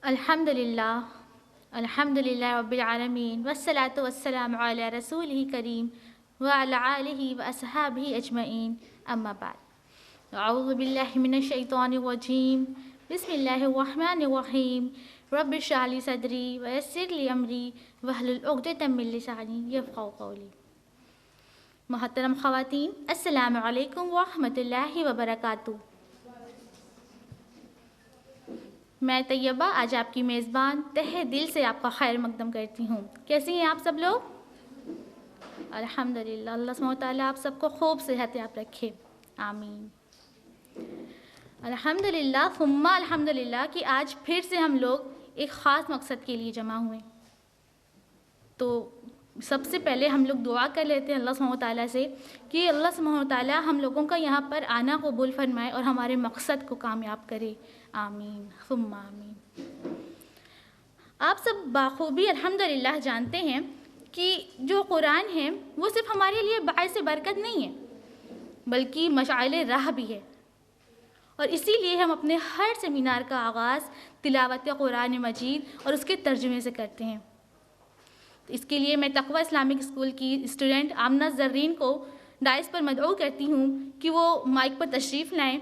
अल्हम्दुलिल्लाह अल्हम्दुलिल्लाह रब्बिल आलमीन वस्सलातु वस्सलामु अला रसूलिही करीम व अला आलिही व अस्हाबिही अजमईन अम्मा बाद अऊज़ु बिल्लाहि मिनश शैतानिर रजीम बिस्मिल्लाहिर रहमानिर रहीम रब्बि इश्रह ली सदरी व यस्सिर ली अमरी वहलुल उक़दतम मिन लिसानी यफ़क़हू क़ौली। मोहतरम ख़वातीन, अस्सलामु अलैकुम व रहमतुल्लाहि व बरकातुहू। मैं तैयबा आज आपकी मेज़बान तहे दिल से आपका खैर मकदम करती हूँ। कैसी हैं आप सब लोग? अल्हम्दुलिल्लाह, अल्लाह सुब्हानहू व तआला आप सबको खूब सेहत याब रखे, आमीन। अल्हम्दुलिल्लाह सुम्मा अल्हम्दुलिल्लाह कि आज फिर से हम लोग एक ख़ास मकसद के लिए जमा हुए। तो सबसे पहले हम लोग दुआ कर लेते हैं अल्लाह सुब्हानहू व तआला से कि अल्लाह सुब्हानहू व तआला हम लोगों का यहाँ पर आना कबूल फरमाए और हमारे मकसद को कामयाब करे, आमीन सुम्मा आमीन। आप सब बाखूबी अल्हम्दुलिल्लाह जानते हैं कि जो कुरान है वो सिर्फ़ हमारे लिए बाइस बरकत नहीं है बल्कि मशाइल राह भी है। और इसीलिए हम अपने हर सेमिनार का आगाज़ तिलावत कुरान मजीद और उसके तर्जुमे से करते हैं। इसके लिए मैं तक़वा इस्लामिक स्कूल की स्टूडेंट आमना ज़र्रीन को डाइस पर मदऊ करती हूँ कि वो माइक पर तशरीफ़ लाएँ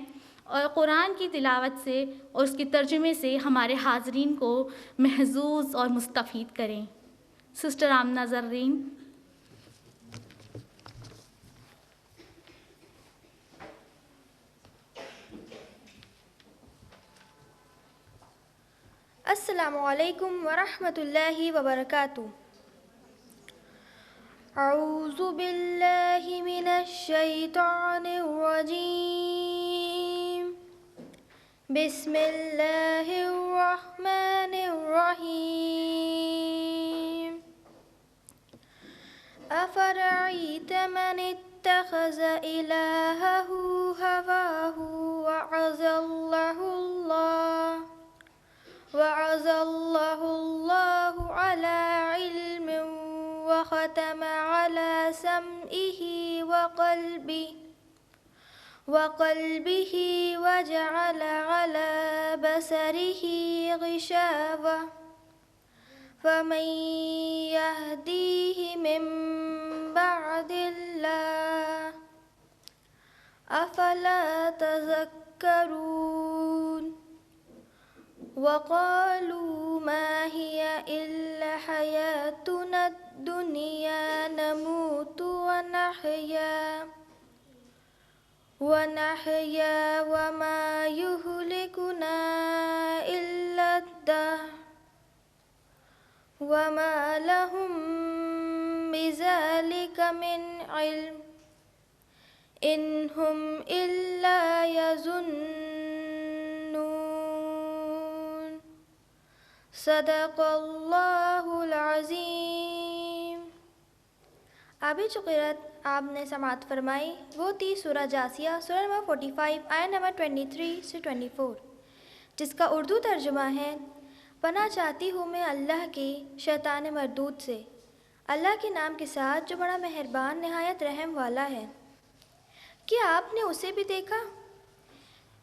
और कुरान की तिलावत से और उसके तर्जुमे से हमारे हाज़रीन को महज़ूज़ और मुस्तफ़ीद करें। सिस्टर आमना ज़र्रीन। अस्सलामु अलैकुम व रहमतुल्लाहि व बरकातुहू। अऊज़ु बिल्लाहि मिनश शैतानिर रजीम। बिस्मिल्लाहिर रहमानिर रहीम। अफ़रअय्त मन इत्तख़ज़ इलाहहु हवाहु वअज़ल्लहुल्लाहु अला इल्मिन व ख़तम अला समइही व क़ल्बिही व जअल अला बसरिही ग़िशावह फ़मन यहदीहि मिन बअदिल्लाह अफ़ला तज़क्करून। वक़ालू मा हिया इल्ला हयातुना दुनिया नमूतु वनहया वमा युहलिकुना इल्ला अद्दहर वमा लहुम बिज़ालिका मिन इल्म इन हुम इल्ला यज़ुन्नून। सदक़ल्लाहुल अज़ीम। आगे जो क़िरात आपने समाअत फरमाई वो थी सूरह जासिया, सूरह नंबर 45 आयत नंबर 23 से 24, जिसका उर्दू तर्जुमा है, पनाह चाहती हूँ मैं अल्लाह के शैतान मरदूद से, अल्लाह के नाम के साथ जो बड़ा मेहरबान नहायत रहम वाला है। क्या आपने उसे भी देखा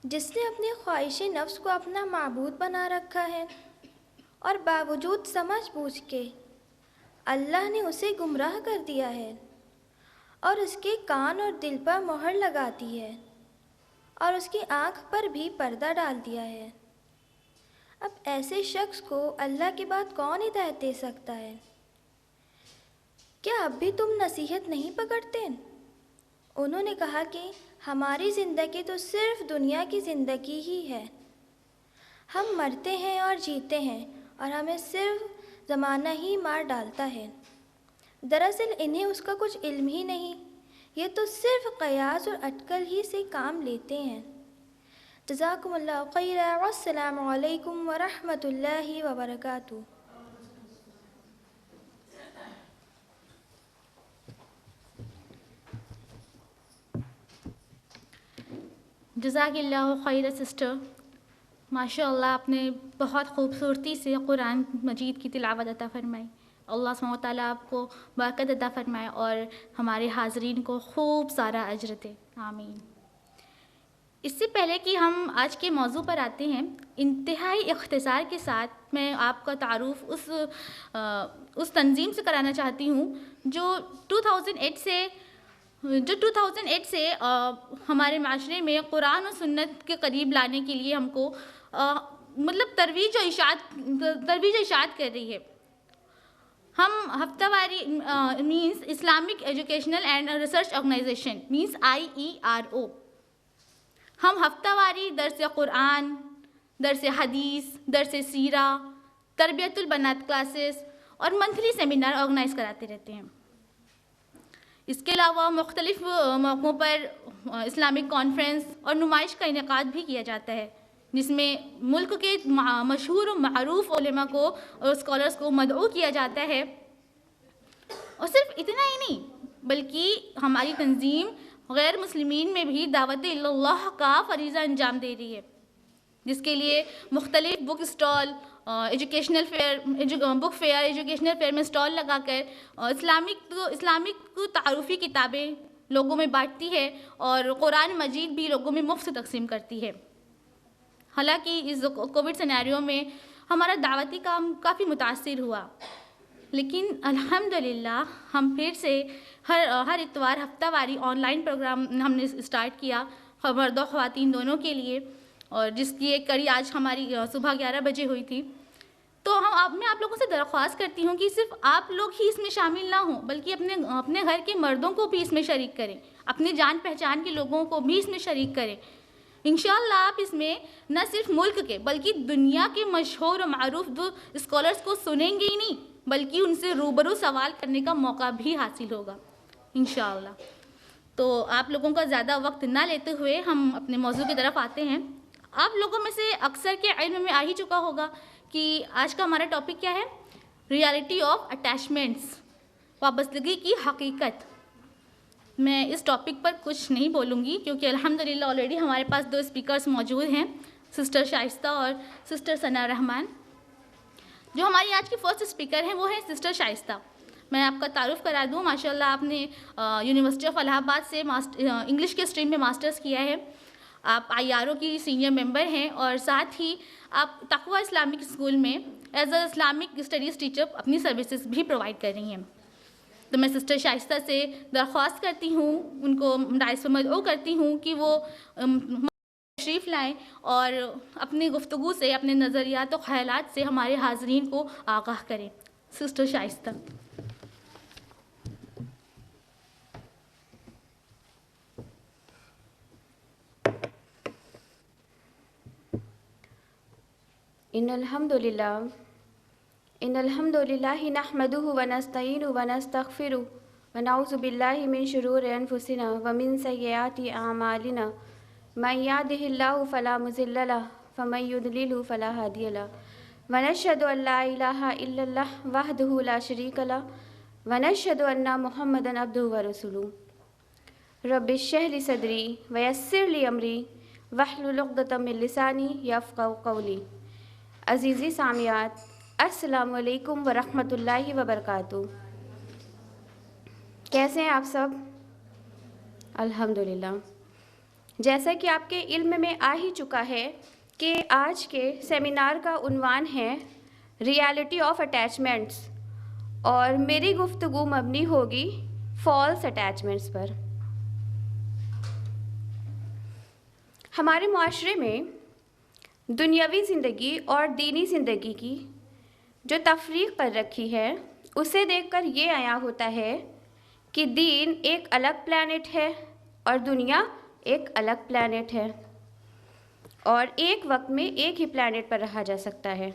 जिसने अपनी ख्वाहिश नफ्स को अपना माबूद बना रखा है और बावजूद समझ बूझ के अल्लाह ने उसे गुमराह कर दिया है और उसके कान और दिल पर मोहर लगा दी है और उसकी आँख पर भी पर्दा डाल दिया है। अब ऐसे शख्स को अल्लाह के बाद कौन हिदायत दे सकता है? क्या अब भी तुम नसीहत नहीं पकड़ते? उन्होंने कहा कि हमारी ज़िंदगी तो सिर्फ़ दुनिया की ज़िंदगी ही है। हम मरते हैं और जीते हैं और हमें सिर्फ़ ज़माना ही मार डालता है। दरअसल इन्हें उसका कुछ इल्म ही नहीं, ये तो सिर्फ़ क़यास और अटकल ही से काम लेते हैं। जज़ाकुमुल्लाहु खैरा वस्सलामु अलैकुम व रहमतुल्लाहि व बरकातुहू। जज़ाकिल्लाहु खैर सिस्टर, माशाअल्लाह आपने बहुत खूबसूरती से कुरान मजीद की तिलावत अता फरमाई। अल्लाह सुब्हानहू व तआला आपको बरकत अता फरमाए और हमारे हाज़रीन को खूब सारा अज्र दे, आमीन। इससे पहले कि हम आज के मौजू पर आते हैं, इंतहाई इख्तिसार के साथ मैं आपका तारुफ उस तंजीम से कराना चाहती हूँ जो 2008 से हमारे माशरे में कुरान और सुन्नत के करीब लाने के लिए हमको मतलब तरवीज और इशाअत कर रही है। हम हफ्तावारी means Islamic educational and research organization means IERO, हम हफ्तावारी दर्स कुरान, दर्स हदीस, दर्स सीरा, तरबियतुल बनात क्लासेस और मंथली सेमिनार ऑर्गेनाइज कराते रहते हैं। इसके अलावा मुख्तलिफ मौक़ों पर इस्लामिक कॉन्फ्रेंस और नुमाइश का इनेकाद भी किया जाता है, जिसमें मुल्क के मशहूर और मअरूफ उलेमा को और स्कॉलर्स को मदऊ किया जाता है। और सिर्फ इतना ही नहीं, बल्कि हमारी तंजीम गैर मुस्लिमीन में भी दावत इल्लल्लाह का फ़रीज़ा अंजाम दे रही है, जिसके लिए मुख्तलिफ बुक स्टॉल, एजुकेशनल फेयर में स्टॉल लगाकर इस्लामिक तारुफ़ी किताबें लोगों में बांटती है और कुरान मजीद भी लोगों में मुफ्त तकसीम करती है। हालांकि इस कोविड सिनेरियो में हमारा दावती काम काफ़ी मुतासिर हुआ, लेकिन अल्हम्दुलिल्लाह हम फिर से हर इतवार हफ्तावारी ऑनलाइन प्रोग्राम हमने स्टार्ट किया, मर्द और ख़वातीन दोनों के लिए, और जिसकी एक कड़ी आज हमारी सुबह 11 बजे हुई थी। तो मैं आप लोगों से दरख्वास्त करती हूँ कि सिर्फ आप लोग ही इसमें शामिल ना हों, बल्कि अपने घर के मर्दों को भी इसमें शरीक करें, अपने जान पहचान के लोगों को भी इसमें शरीक करें। इंशाअल्लाह आप इसमें न सिर्फ मुल्क के बल्कि दुनिया के मशहूर और मारूफ दो स्कॉलर्स को सुनेंगे ही नहीं, बल्कि उनसे रूबरू सवाल करने का मौका भी हासिल होगा इंशाअल्लाह। तो आप लोगों का ज़्यादा वक्त ना लेते हुए हम अपने मौजू की तरफ आते हैं। आप लोगों में से अक्सर के इल्म में आ ही चुका होगा कि आज का हमारा टॉपिक क्या है, रियलिटी ऑफ अटैचमेंट्स, वाबस्तगी की हकीकत। मैं इस टॉपिक पर कुछ नहीं बोलूँगी क्योंकि अल्हम्दुलिल्लाह ऑलरेडी हमारे पास 2 स्पीकर्स मौजूद हैं, सिस्टर शाइस्ता और सिस्टर सना रहमान। जो हमारी आज की फर्स्ट स्पीकर हैं वो है सिस्टर शाइस्ता। मैं आपका तारुफ़ करा दूँ, माशाल्लाह आपने यूनिवर्सिटी ऑफ इलाहाबाद से इंग्लिश के स्ट्रीम में मास्टर्स किया है। आप IRO की सीनियर मेंबर हैं और साथ ही आप तक़वा इस्लामिक स्कूल में as a Islamic studies teacher अपनी सर्विसेज भी प्रोवाइड कर रही हैं। तो मैं सिस्टर शाइस्ता से दरख्वास्त करती हूँ, उनको डाइस पर मदऊ करती हूँ कि वो तशरीफ़ लाएँ और अपनी गुफ्तगू से, अपने नज़रियात और ख़यालात से हमारे हाज़रीन को आगाह करें। सिस्टर शाइस्ता। इन्नल हम्दुलिल्लाहि नहमदुहु व नस्तईनुहु व नस्तगफिरुहु व नऊज़ु बिल्लाहि मिन शुरूरि अनफुसिना व मिन सय्यिआति अअमालिना मन यहदिहिल्लाहु फला मुज़िल्ल लहु व मन युद्लिलहु फला हादिय लहु व नशहदु अन ला इलाहा इल्लल्लाह वहदहु ला शरीक लहु व नशहदु अन्ना मुहम्मदन अब्दुहु व रसूलुहु। रब्बि इश्रह ली सदरी व यस्सिर ली अमरी वहलुल उक़दतम मिन लिसानी यफ़क़हू क़ौली। अज़ीज़ी सामियात, अस्सलामु अलैकुम व रहमतुल्लाहि व बरकातुहू। कैसे हैं आप सब? अल्हम्दुलिल्लाह। जैसा कि आपके इल्म में आ ही चुका है कि आज के सेमिनार का उन्वान है रियलिटी ऑफ अटैचमेंट्स, और मेरी गुफ्तगू मबनी होगी फॉल्स अटैचमेंट्स पर। हमारे मुआशरे में दुनियावी ज़िंदगी और दीनी ज़िंदगी की जो तफरीक कर रखी है, उसे देखकर ये आया होता है कि दीन एक अलग प्लैनेट है और दुनिया एक अलग प्लैनेट है, और एक वक्त में एक ही प्लैनेट पर रहा जा सकता है।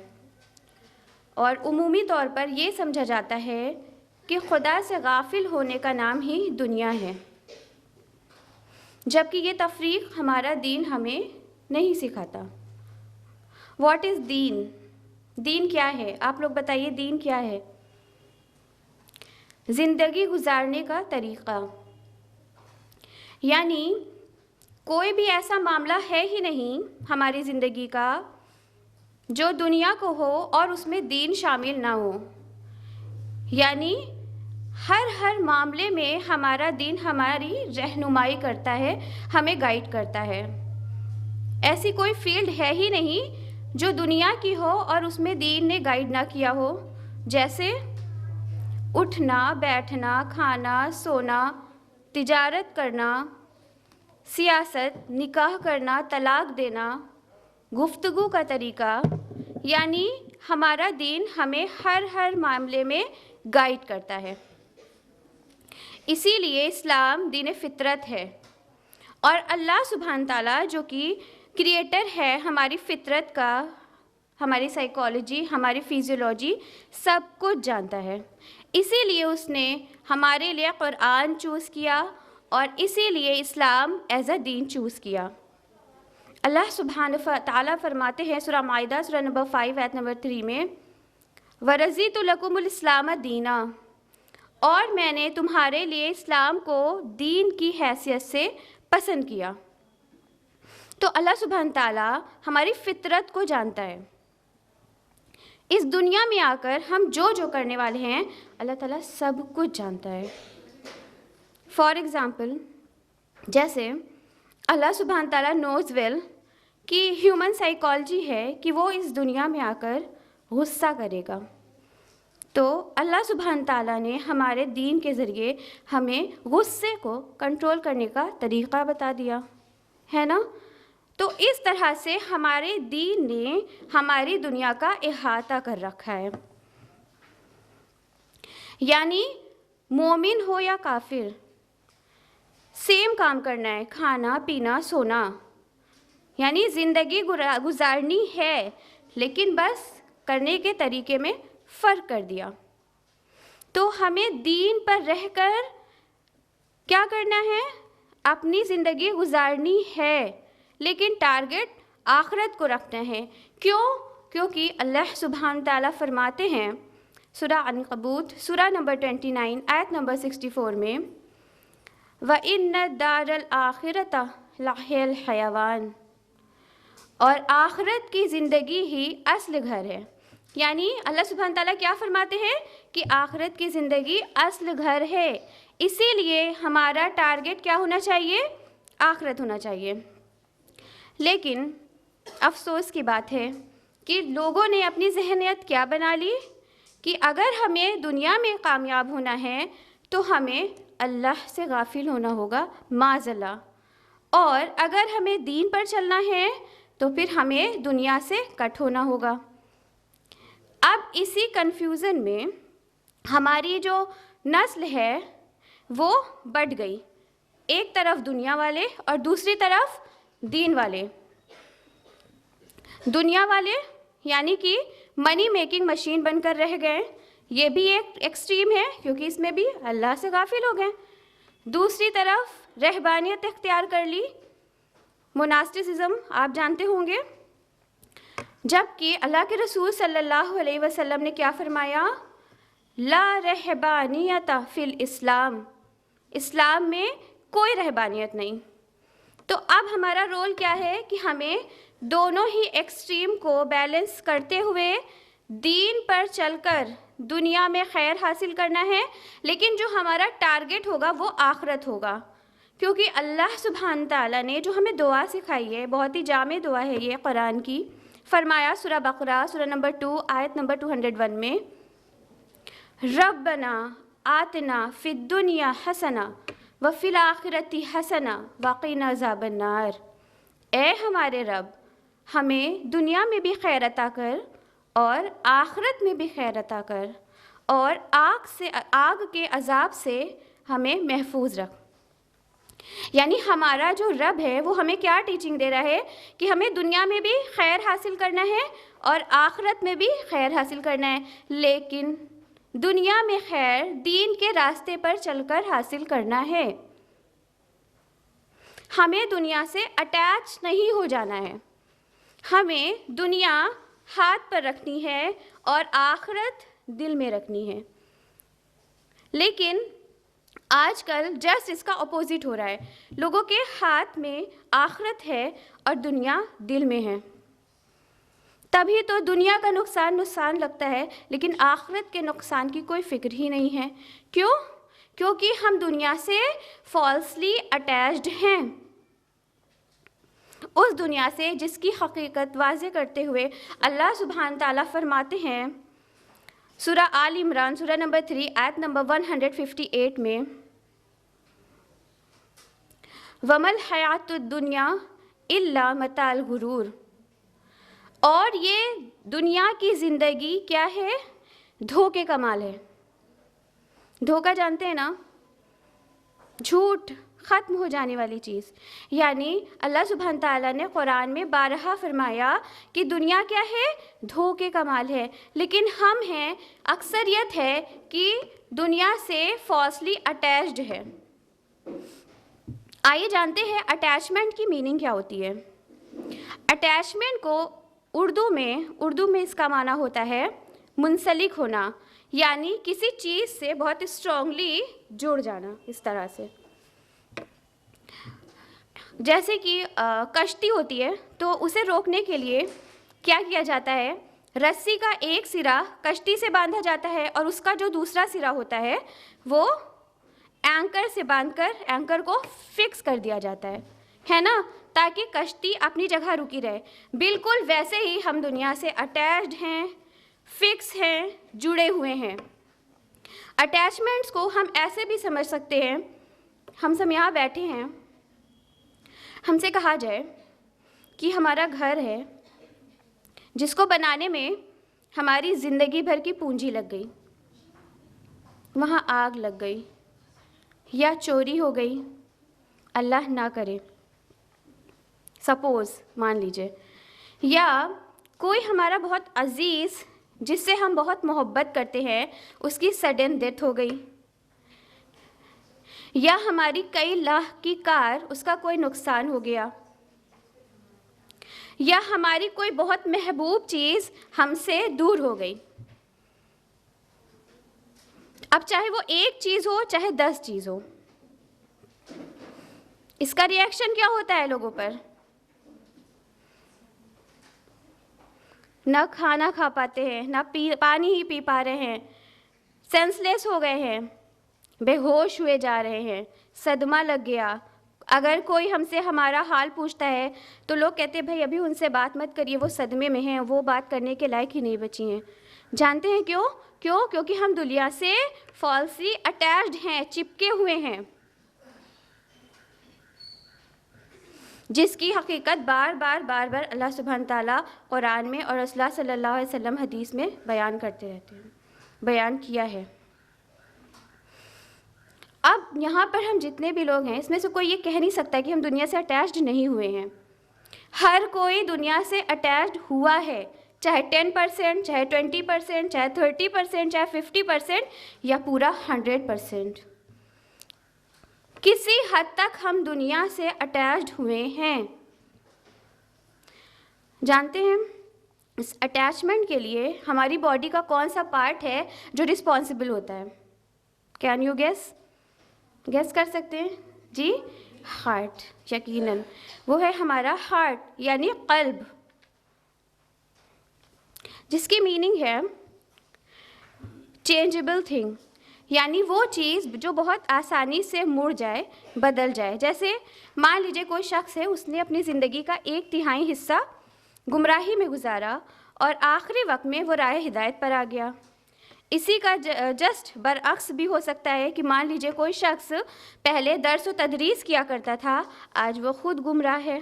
और उमूमी तौर पर ये समझा जाता है कि खुदा से गाफिल होने का नाम ही दुनिया है, जबकि ये तफरीक हमारा दीन हमें नहीं सिखाता। व्हाट इज़ दीन? दीन क्या है? आप लोग बताइए, दीन क्या है? ज़िंदगी गुजारने का तरीक़ा, यानी कोई भी ऐसा मामला है ही नहीं हमारी ज़िंदगी का जो दुनिया को हो और उसमें दीन शामिल ना हो। यानी हर मामले में हमारा दीन हमारी रहनुमाई करता है, हमें गाइड करता है। ऐसी कोई फील्ड है ही नहीं जो दुनिया की हो और उसमें दीन ने गाइड ना किया हो, जैसे उठना, बैठना, खाना, सोना, तिजारत करना, सियासत, निकाह करना, तलाक देना, गुफ्तगू का तरीका, यानी हमारा दीन हमें हर मामले में गाइड करता है। इसीलिए इस्लाम दीन फितरत है और अल्लाह सुब्हान ताला जो कि क्रिएटर है हमारी फितरत का, हमारी साइकोलॉजी, हमारी फिजियोलॉजी सब कुछ जानता है। इसीलिए उसने हमारे लिए कुरान चूज़ किया और इसीलिए इस्लाम एज़ अ दीन चूज़ किया। अल्लाह सुब्हान ताला फरमाते हैं सूरह माइदा सूरह नंबर 5 आयत नंबर 3 में, वरज़ीतु लकुमुल इस्लाम दीना, और मैंने तुम्हारे लिए इस्लाम को दीन की हैसियत से पसंद किया। तो अल्लाह सुब्हान ताला हमारी फितरत को जानता है। इस दुनिया में आकर हम जो करने वाले हैं अल्लाह ताला सब कुछ जानता है। फॉर एग्ज़ाम्पल, जैसे अल्लाह सुब्हान ताला नोज़ वेल कि ह्यूमन साइकोलॉजी है कि वो इस दुनिया में आकर गुस्सा करेगा, तो अल्लाह सुब्हान ताला ने हमारे दीन के ज़रिए हमें गुस्से को कंट्रोल करने का तरीक़ा बता दिया है ना। तो इस तरह से हमारे दीन ने हमारी दुनिया का इहाता कर रखा है। यानी मोमिन हो या काफिर, सेम काम करना है, खाना पीना सोना, यानी ज़िंदगी गुजारनी है, लेकिन बस करने के तरीके में फ़र्क कर दिया। तो हमें दीन पर रहकर क्या करना है, अपनी ज़िंदगी गुजारनी है, लेकिन टारगेट आखिरत को रखना है। क्यों? क्योंकि अल्लाह सुब्हान ताला फरमाते हैं सूरह अनकबूत सूरह नंबर 29 आयत नंबर 64 में, व इन्न दारल आखिरत लहिल हयावान, और आखिरत की ज़िंदगी ही असल घर है। यानी अल्लाह सुब्हान ताला क्या फरमाते हैं कि आखिरत की ज़िंदगी असल घर है, इसीलिए हमारा टारगेट क्या होना चाहिए, आखिरत होना चाहिए। लेकिन अफसोस की बात है कि लोगों ने अपनी जहनियत क्या बना ली कि अगर हमें दुनिया में कामयाब होना है तो हमें अल्लाह से गाफिल होना होगा, माज़ल्लाह, और अगर हमें दीन पर चलना है तो फिर हमें दुनिया से कट होना होगा। अब इसी कन्फ्यूज़न में हमारी जो नस्ल है वो बढ़ गई, एक तरफ दुनिया वाले और दूसरी तरफ दीन वाले। दुनिया वाले यानी कि मनी मेकिंग मशीन बनकर रह गए, ये भी एक एक्सट्रीम है क्योंकि इसमें भी अल्लाह से गाफिल हो गए। दूसरी तरफ रहबानियत इख्तियार कर ली, मोनास्टिसिज्म आप जानते होंगे, जबकि अल्लाह के रसूल सल्लल्लाहु अलैहि वसल्लम ने क्या फरमाया, ला रहबानियत फिल इस्लाम, इस्लाम में कोई रहबानियत नहीं। तो अब हमारा रोल क्या है कि हमें दोनों ही एक्सट्रीम को बैलेंस करते हुए दीन पर चलकर दुनिया में खैर हासिल करना है, लेकिन जो हमारा टारगेट होगा वो आखिरत होगा। क्योंकि अल्लाह सुब्हान ताला ने जो हमें दुआ सिखाई है, बहुत ही जामे दुआ है ये कुरान की, फरमाया सूरह बकरा सूरह नंबर 2 आयत नंबर 201 में, रब्बना आतना फिद दुनिया हसना व फिल आखिरती हसना वक़िना अज़ाबन्नार, ए हमारे रब हमें दुनिया में भी खैर अता कर और आखिरत में भी खैर अता कर, और आग के अज़ाब से हमें महफूज रख। यानी हमारा जो रब है वो हमें क्या टीचिंग दे रहा है कि हमें दुनिया में भी खैर हासिल करना है और आखिरत में भी खैर हासिल करना है, लेकिन दुनिया में खैर दीन के रास्ते पर चलकर हासिल करना है। हमें दुनिया से अटैच नहीं हो जाना है, हमें दुनिया हाथ पर रखनी है और आखिरत दिल में रखनी है। लेकिन आजकल जस्ट इसका अपोजिट हो रहा है, लोगों के हाथ में आखिरत है और दुनिया दिल में है। तभी तो दुनिया का नुकसान लगता है, लेकिन आखिरत के नुकसान की कोई फिक्र ही नहीं है। क्यों? क्योंकि हम दुनिया से फॉल्सली अटैच्ड हैं, उस दुनिया से जिसकी हकीकत वाज़े करते हुए अल्लाह सुब्हान ताला फरमाते हैं सूरा आल इमरान सूरा नंबर 3 आयत नंबर 158 में, वमल हयातुद दुनिया इल्ला मताल गुरूर, और ये दुनिया की ज़िंदगी क्या है? धोखे का माल है। धोखा जानते हैं ना, झूठ, ख़त्म हो जाने वाली चीज़। यानी अल्लाह सुब्हान ताला ने कुरान में बारहा फरमाया कि दुनिया क्या है? धोखे का माल है। लेकिन हम हैं, अक्सरियत है कि दुनिया से फॉल्सली अटैच्ड है। आइए जानते हैं अटैचमेंट की मीनिंग क्या होती है। अटैचमेंट को उर्दू में इसका माना होता है मुंसलिक होना, यानी किसी चीज़ से बहुत स्ट्रॉन्गली जुड़ जाना। इस तरह से जैसे कि कश्ती होती है तो उसे रोकने के लिए क्या किया जाता है? रस्सी का एक सिरा कश्ती से बांधा जाता है और उसका जो दूसरा सिरा होता है वो एंकर से बांधकर एंकर को फिक्स कर दिया जाता है ना, ताकि कश्ती अपनी जगह रुकी रहे। बिल्कुल वैसे ही हम दुनिया से अटैच्ड हैं, फिक्स हैं, जुड़े हुए हैं। अटैचमेंट्स को हम ऐसे भी समझ सकते हैं, हम सब यहाँ बैठे हैं, हमसे कहा जाए कि हमारा घर है जिसको बनाने में हमारी ज़िंदगी भर की पूंजी लग गई, वहाँ आग लग गई या चोरी हो गई, अल्लाह ना करे, सपोज़ मान लीजिए, या कोई हमारा बहुत अज़ीज़ जिससे हम बहुत मोहब्बत करते हैं उसकी सडन डेथ हो गई, या हमारी कई लाख की कार उसका कोई नुकसान हो गया, या हमारी कोई बहुत महबूब चीज़ हमसे दूर हो गई। अब चाहे वो एक चीज़ हो चाहे 10 चीज़ हो, इसका रिएक्शन क्या होता है लोगों पर? ना खाना खा पाते हैं, ना पानी ही पी पा रहे हैं, सेंसलेस हो गए हैं, बेहोश हुए जा रहे हैं, सदमा लग गया। अगर कोई हमसे हमारा हाल पूछता है तो लोग कहते हैं भाई अभी उनसे बात मत करिए, वो सदमे में हैं, वो बात करने के लायक ही नहीं बची हैं। जानते हैं क्यों? क्योंकि हम दुनिया से फॉल्सली अटैच्ड हैं, चिपके हुए हैं, जिसकी हकीकत बार बार अल्लाह सुब्हान ताला कुरान में और रसूलुल्लाह सल्लल्लाहु अलैहि वसल्लम हदीस में बयान करते रहते हैं, बयान किया है। अब यहाँ पर हम जितने भी लोग हैं इसमें से कोई ये कह नहीं सकता कि हम दुनिया से अटैच्ड नहीं हुए हैं। हर कोई दुनिया से अटैच्ड हुआ है, चाहे 10%, चाहे 20%, चाहे 30%, चाहे 50% या पूरा 100%। किसी हद तक हम दुनिया से अटैच्ड हुए हैं। जानते हैं इस अटैचमेंट के लिए हमारी बॉडी का कौन सा पार्ट है जो रिस्पॉन्सिबल होता है? कैन यू गेस कर सकते हैं जी? हार्ट, यकीनन वो है हमारा हार्ट, यानी कल्ब, जिसकी मीनिंग है चेंजेबल थिंग, यानी वो चीज़ जो बहुत आसानी से मुड़ जाए, बदल जाए। जैसे मान लीजिए कोई शख्स है, उसने अपनी ज़िंदगी का 1/3 हिस्सा गुमराही में गुजारा और आखिरी वक्त में वो राह हिदायत पर आ गया। इसी का जस्ट बरअक्स भी हो सकता है कि मान लीजिए कोई शख्स पहले दर्स व तदरीस किया करता था, आज वो खुद गुमराह है।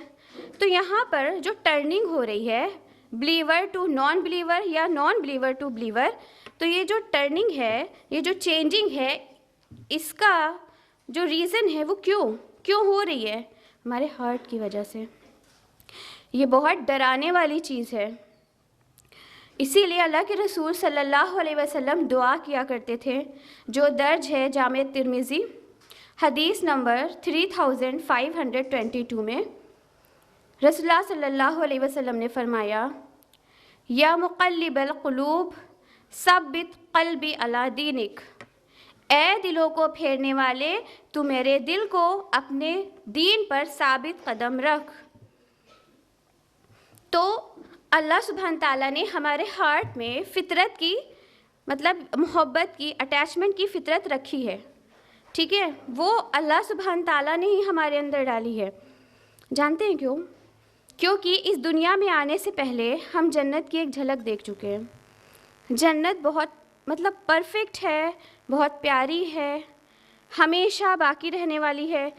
तो यहाँ पर जो टर्निंग हो रही है बिलीवर टू नॉन बिलीवर या नॉन बिलीवर टू बिलीवर, तो ये जो टर्निंग है, ये जो चेंजिंग है, इसका जो रीज़न है वो क्यों हो रही है? हमारे हार्ट की वजह से। ये बहुत डराने वाली चीज़ है। इसीलिए अल्लाह के रसूल सल्लल्लाहु अलैहि वसल्लम दुआ किया करते थे, जो दर्ज है जामे तिर्मिज़ी हदीस नंबर 3522 में। रसूलुल्लाह सल्लल्लाहु अलैहि वसल्लम ने फरमाया, या मुक़ल्लिबल क़ुलूब सब्बित क़ल्बी अला दीनिक, ए दिलों को फेरने वाले तू मेरे दिल को अपने दीन पर साबित कदम रख। तो अल्लाह सुब्हान ताला ने हमारे हार्ट में फ़ितरत की, मतलब मोहब्बत की, अटैचमेंट की फ़ितरत रखी है, ठीक है? वो अल्लाह सुब्हान ताला ने ही हमारे अंदर डाली है। जानते हैं क्यों? क्योंकि इस दुनिया में आने से पहले हम जन्नत की एक झलक देख चुके हैं। जन्नत बहुत परफेक्ट है, बहुत प्यारी है, हमेशा बाकी रहने वाली है।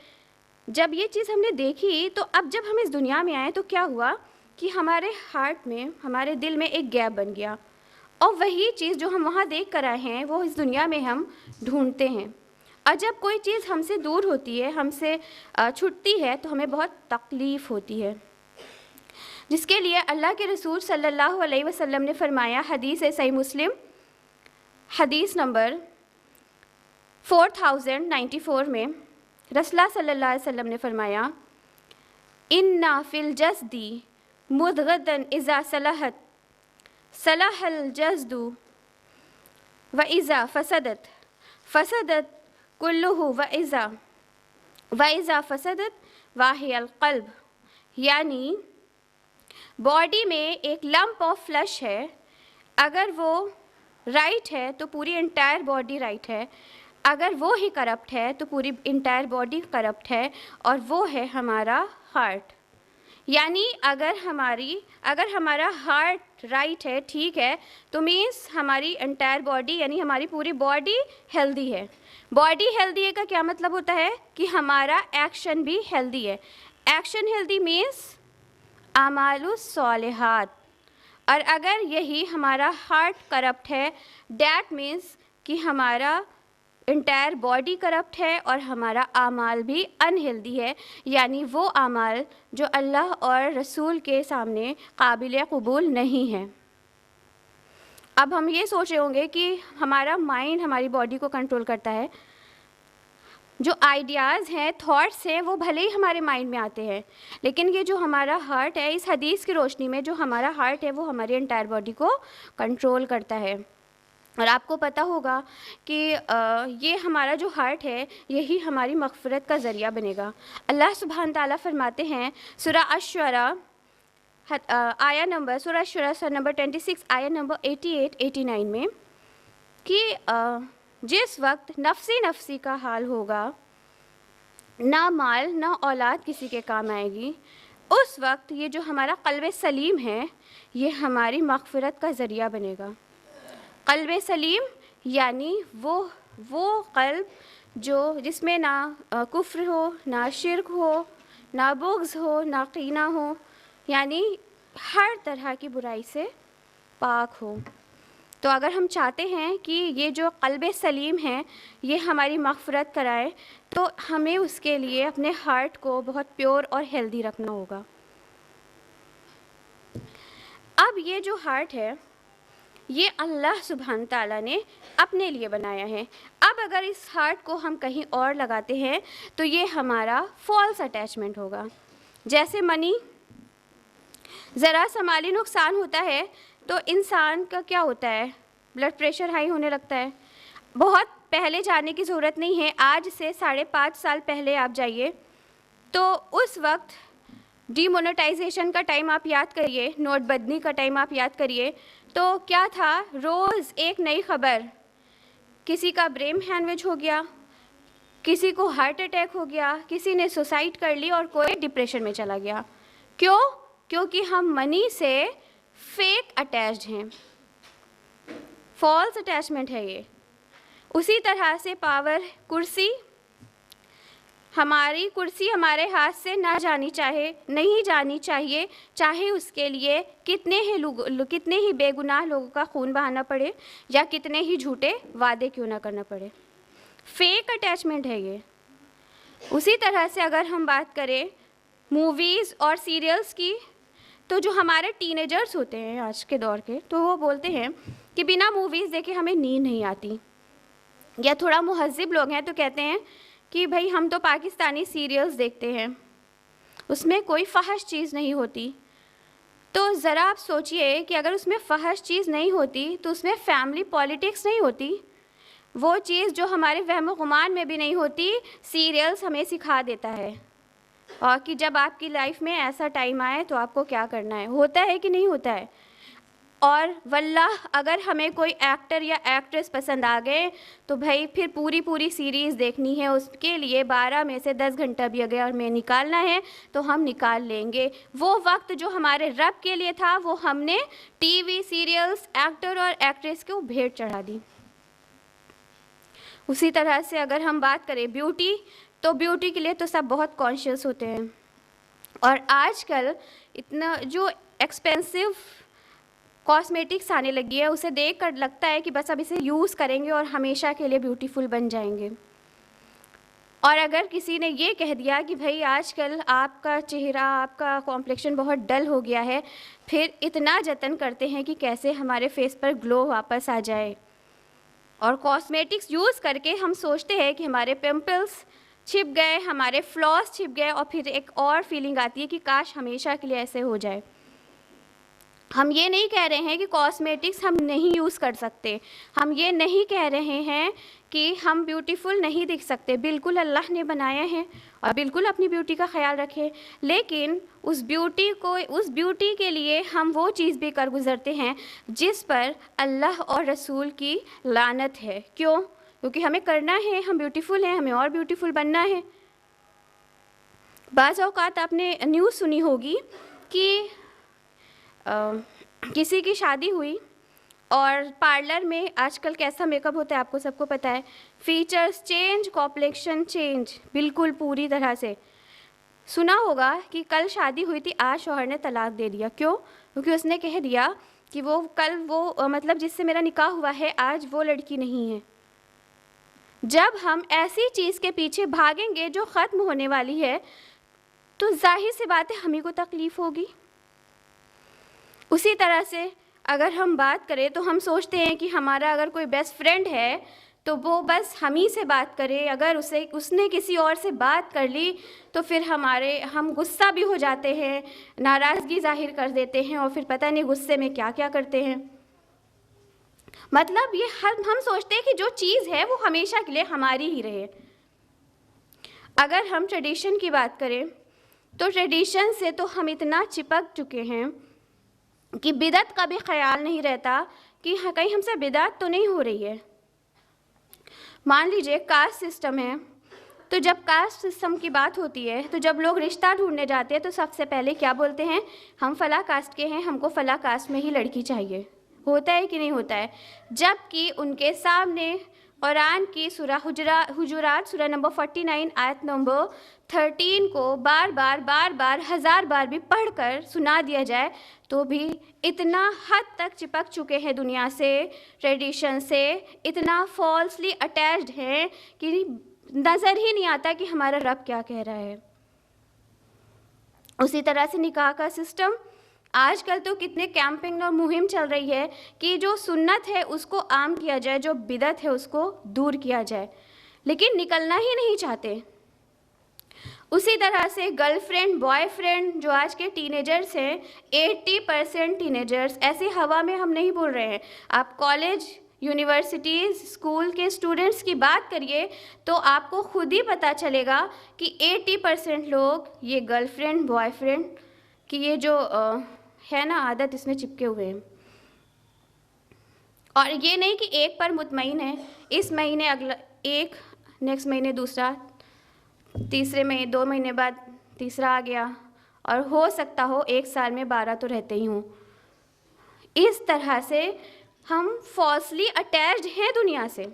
जब ये चीज़ हमने देखी तो अब जब हम इस दुनिया में आए तो क्या हुआ कि हमारे हार्ट में, हमारे दिल में एक गैप बन गया, और वही चीज़ जो हम वहाँ देख कर आए हैं वो इस दुनिया में हम ढूंढते हैं। और जब कोई चीज़ हमसे दूर होती है, हमसे छूटती है, तो हमें बहुत तकलीफ़ होती है, जिसके लिए अल्लाह के रसूल सल्लल्लाहु अलैहि वसल्लम ने फरमाया, हदीस है सही मुस्लिम, हदीस नंबर 4094 में रसूलुल्लाह सल्लल्लाहु अलैहि वसल्लम ने फरमाया, इन्ना फिल जस्दी मुदगदन इज़ा सलहत सलहल जस्दु व इज़ा फसदत फसदत कुल्लुहु व इज़ा फसदत वाहियल क़ल्ब। यानी बॉडी में एक लंप ऑफ फ्लैश है, अगर वो राइट है तो पूरी इंटायर बॉडी राइट है, अगर वो ही करप्ट है तो पूरी इंटायर बॉडी करप्ट है, और वो है हमारा हार्ट। यानी अगर हमारा हार्ट राइट है, ठीक है, तो मीन्स हमारी इंटायर बॉडी यानी हमारी पूरी बॉडी हेल्दी है। बॉडी हेल्दी है का क्या मतलब होता है कि हमारा एक्शन भी हेल्दी है। एक्शन हेल्दी मीन्स आमालुस सालिहात। और अगर यही हमारा हार्ट करप्ट है, डैट मीन्स कि हमारा इंटायर बॉडी करप्ट है और हमारा आमाल भी अनहेल्दी है, यानी वो आमाल जो अल्लाह और रसूल के सामने काबिल कबूल नहीं है। अब हम ये सोच रहे होंगे कि हमारा माइंड हमारी बॉडी को कंट्रोल करता है, जो आइडियाज़ हैं, थॉट्स हैं, वो भले ही हमारे माइंड में आते हैं, लेकिन ये जो हमारा हार्ट है, इस हदीस की रोशनी में जो हमारा हार्ट है वो हमारी एंटायर बॉडी को कंट्रोल करता है। और आपको पता होगा कि ये हमारा जो हार्ट है यही हमारी मग़फ़िरत का ज़रिया बनेगा। अल्लाह सुब्हान ताला फरमाते हैं सूरह अश-शुअरा आया नंबर 26 आया नंबर 88-89 में कि जिस वक्त नफ्सी नफ्सी का हाल होगा, ना माल ना औलाद किसी के काम आएगी, उस वक्त ये जो हमारा क़ल्ब सलीम है ये हमारी मग़फ़िरत का ज़रिया बनेगा। क़ल्ब सलीम यानी वो क़ल्ब जिसमें ना कुफ्र हो, ना शिर्क हो, ना बुग़्ज़ हो, ना कीना हो, यानी हर तरह की बुराई से पाक हो। तो अगर हम चाहते हैं कि ये जो क़ल्ब सलीम है ये हमारी मग़फ़िरत कराए, तो हमें उसके लिए अपने हार्ट को बहुत प्योर और हेल्दी रखना होगा। अब ये जो हार्ट है ये अल्लाह सुब्हान ताला ने अपने लिए बनाया है। अब अगर इस हार्ट को हम कहीं और लगाते हैं तो ये हमारा फॉल्स अटैचमेंट होगा। जैसे मनी, ज़रा सा माली नुकसान होता है तो इंसान का क्या होता है, ब्लड प्रेशर हाई होने लगता है। बहुत पहले जाने की ज़रूरत नहीं है, आज से 5.5 साल पहले आप जाइए तो उस वक्त डीमोनेटाइजेशन का टाइम आप याद करिए, नोटबंदी का टाइम आप याद करिए, तो क्या था, रोज़ एक नई खबर, किसी का ब्रेन हैमरेज हो गया, किसी को हार्ट अटैक हो गया, किसी ने सुसाइड कर ली और कोई डिप्रेशन में चला गया। क्यों? क्योंकि हम मनी से फेक अटैच्ड हैं, फॉल्स अटैचमेंट है ये। उसी तरह से पावर, कुर्सी, हमारी कुर्सी हमारे हाथ से नहीं जानी चाहिए, चाहे उसके लिए कितने ही बेगुनाह लोगों का खून बहाना पड़े या कितने ही झूठे वादे क्यों ना करना पड़े। फेक अटैचमेंट है ये। उसी तरह से अगर हम बात करें मूवीज़ और सीरियल्स की, तो जो हमारे टीनेजर्स होते हैं आज के दौर के, तो वो बोलते हैं कि बिना मूवीज़ देखे हमें नींद नहीं आती, या थोड़ा मुहज़्ज़िब लोग हैं तो कहते हैं कि भाई हम तो पाकिस्तानी सीरियल्स देखते हैं, उसमें कोई फ़हश चीज़ नहीं होती। तो ज़रा आप सोचिए कि अगर उसमें फ़हश चीज़ नहीं होती तो उसमें फैमिली पॉलिटिक्स नहीं होती, वो चीज़ जो हमारे वहम गुमान में भी नहीं होती, सीरियल्स हमें सिखा देता है। और कि जब आपकी लाइफ में ऐसा टाइम आए तो आपको क्या करना है, होता है कि नहीं होता है। और वल्लाह अगर हमें कोई एक्टर या एक्ट्रेस पसंद आ गए तो भाई फिर पूरी सीरीज़ देखनी है, उसके लिए 12 में से 10 घंटा भी अगर हमें निकालना है तो हम निकाल लेंगे। वो वक्त जो हमारे रब के लिए था वो हमने टीवी सीरियल्स, एक्टर और एक्ट्रेस को भेंट चढ़ा दी। उसी तरह से अगर हम बात करें ब्यूटी, तो ब्यूटी के लिए तो सब बहुत कॉन्शियस होते हैं, और आजकल इतना जो एक्सपेंसिव कॉस्मेटिक्स आने लगी है उसे देख कर लगता है कि बस अब इसे यूज़ करेंगे और हमेशा के लिए ब्यूटीफुल बन जाएंगे। और अगर किसी ने ये कह दिया कि भाई आजकल आपका चेहरा, आपका कॉम्प्लेक्शन बहुत डल हो गया है, फिर इतना जतन करते हैं कि कैसे हमारे फेस पर ग्लो वापस आ जाए, और कॉस्मेटिक्स यूज़ करके हम सोचते हैं कि हमारे पिंपल्स छिप गए, हमारे फ्लॉस छिप गए, और फिर एक और फीलिंग आती है कि काश हमेशा के लिए ऐसे हो जाए। हम ये नहीं कह रहे हैं कि कॉस्मेटिक्स हम नहीं यूज़ कर सकते, हम ये नहीं कह रहे हैं कि हम ब्यूटीफुल नहीं दिख सकते, बिल्कुल अल्लाह ने बनाया है और बिल्कुल अपनी ब्यूटी का ख्याल रखें, लेकिन उस ब्यूटी के लिए हम वो चीज़ भी कर गुज़रते हैं जिस पर अल्लाह और रसूल की लानत है। क्यों? क्योंकि हमें करना है, हम ब्यूटीफुल हैं, हमें और ब्यूटीफुल बनना है। बाज़ औक़ात आपने न्यूज़ सुनी होगी कि किसी की शादी हुई और पार्लर में आजकल कैसा मेकअप होता है आपको सबको पता है, फीचर्स चेंज, कॉम्प्लेक्शन चेंज, बिल्कुल पूरी तरह से। सुना होगा कि कल शादी हुई थी, आज शौहर ने तलाक दे दिया। क्यों? क्योंकि उसने कह दिया कि मतलब जिससे मेरा निकाह हुआ है आज वो लड़की नहीं है। जब हम ऐसी चीज़ के पीछे भागेंगे जो ख़त्म होने वाली है तो जाहिर सी बात है हमें को तकलीफ़ होगी। उसी तरह से अगर हम बात करें तो हम सोचते हैं कि हमारा अगर कोई बेस्ट फ्रेंड है तो वो बस हम ही से बात करे, अगर उसने किसी और से बात कर ली तो फिर हम गुस्सा भी हो जाते हैं, नाराज़गी ज़ाहिर कर देते हैं और फिर पता नहीं गुस्से में क्या क्या करते हैं। मतलब ये हम सोचते हैं कि जो चीज़ है वो हमेशा के लिए हमारी ही रहे। अगर हम ट्रेडिशन की बात करें तो ट्रेडिशन से तो हम इतना चिपक चुके हैं कि बिदअत का भी ख्याल नहीं रहता कि कहीं हमसे बिदअत तो नहीं हो रही है। मान लीजिए कास्ट सिस्टम है, तो जब कास्ट सिस्टम की बात होती है तो जब लोग रिश्ता ढूंढने जाते हैं तो सबसे पहले क्या बोलते हैं, हम फ़ला कास्ट के हैं, हमको फ़ला कास्ट में ही लड़की चाहिए। होता है कि नहीं होता है? जबकि उनके सामने कुरान की सूरह हुजुरात सूरह नंबर 49 आयत नंबर 13 को बार बार 1000 बार भी पढ़कर सुना दिया जाए तो भी इतना हद तक चिपक चुके हैं दुनिया से, ट्रेडिशन से, इतना फॉल्सली अटैच्ड हैं कि नज़र ही नहीं आता कि हमारा रब क्या कह रहा है। उसी तरह से निकाह का सिस्टम, आजकल तो कितने कैंपिंग और मुहिम चल रही है कि जो सुन्नत है उसको आम किया जाए, जो बिदअत है उसको दूर किया जाए, लेकिन निकलना ही नहीं चाहते। उसी तरह से गर्लफ्रेंड बॉयफ्रेंड जो आज के टीनेजर्स हैं, 80% टीनेजर्स, ऐसी हवा में हम नहीं बोल रहे हैं। आप कॉलेज, यूनिवर्सिटीज़, स्कूल के स्टूडेंट्स की बात करिए तो आपको खुद ही पता चलेगा कि 80% लोग ये गर्लफ्रेंड बॉयफ्रेंड की ये जो है ना आदत, इसमें चिपके हुए हैं। और ये नहीं कि एक पर मुतमईन है, इस महीने अगला एक, नेक्स्ट महीने दूसरा, तीसरे महीने 2 महीने बाद तीसरा आ गया, और हो सकता हो 1 साल में 12 तो रहते ही हों। इस तरह से हम फॉल्सली अटैच्ड हैं दुनिया से।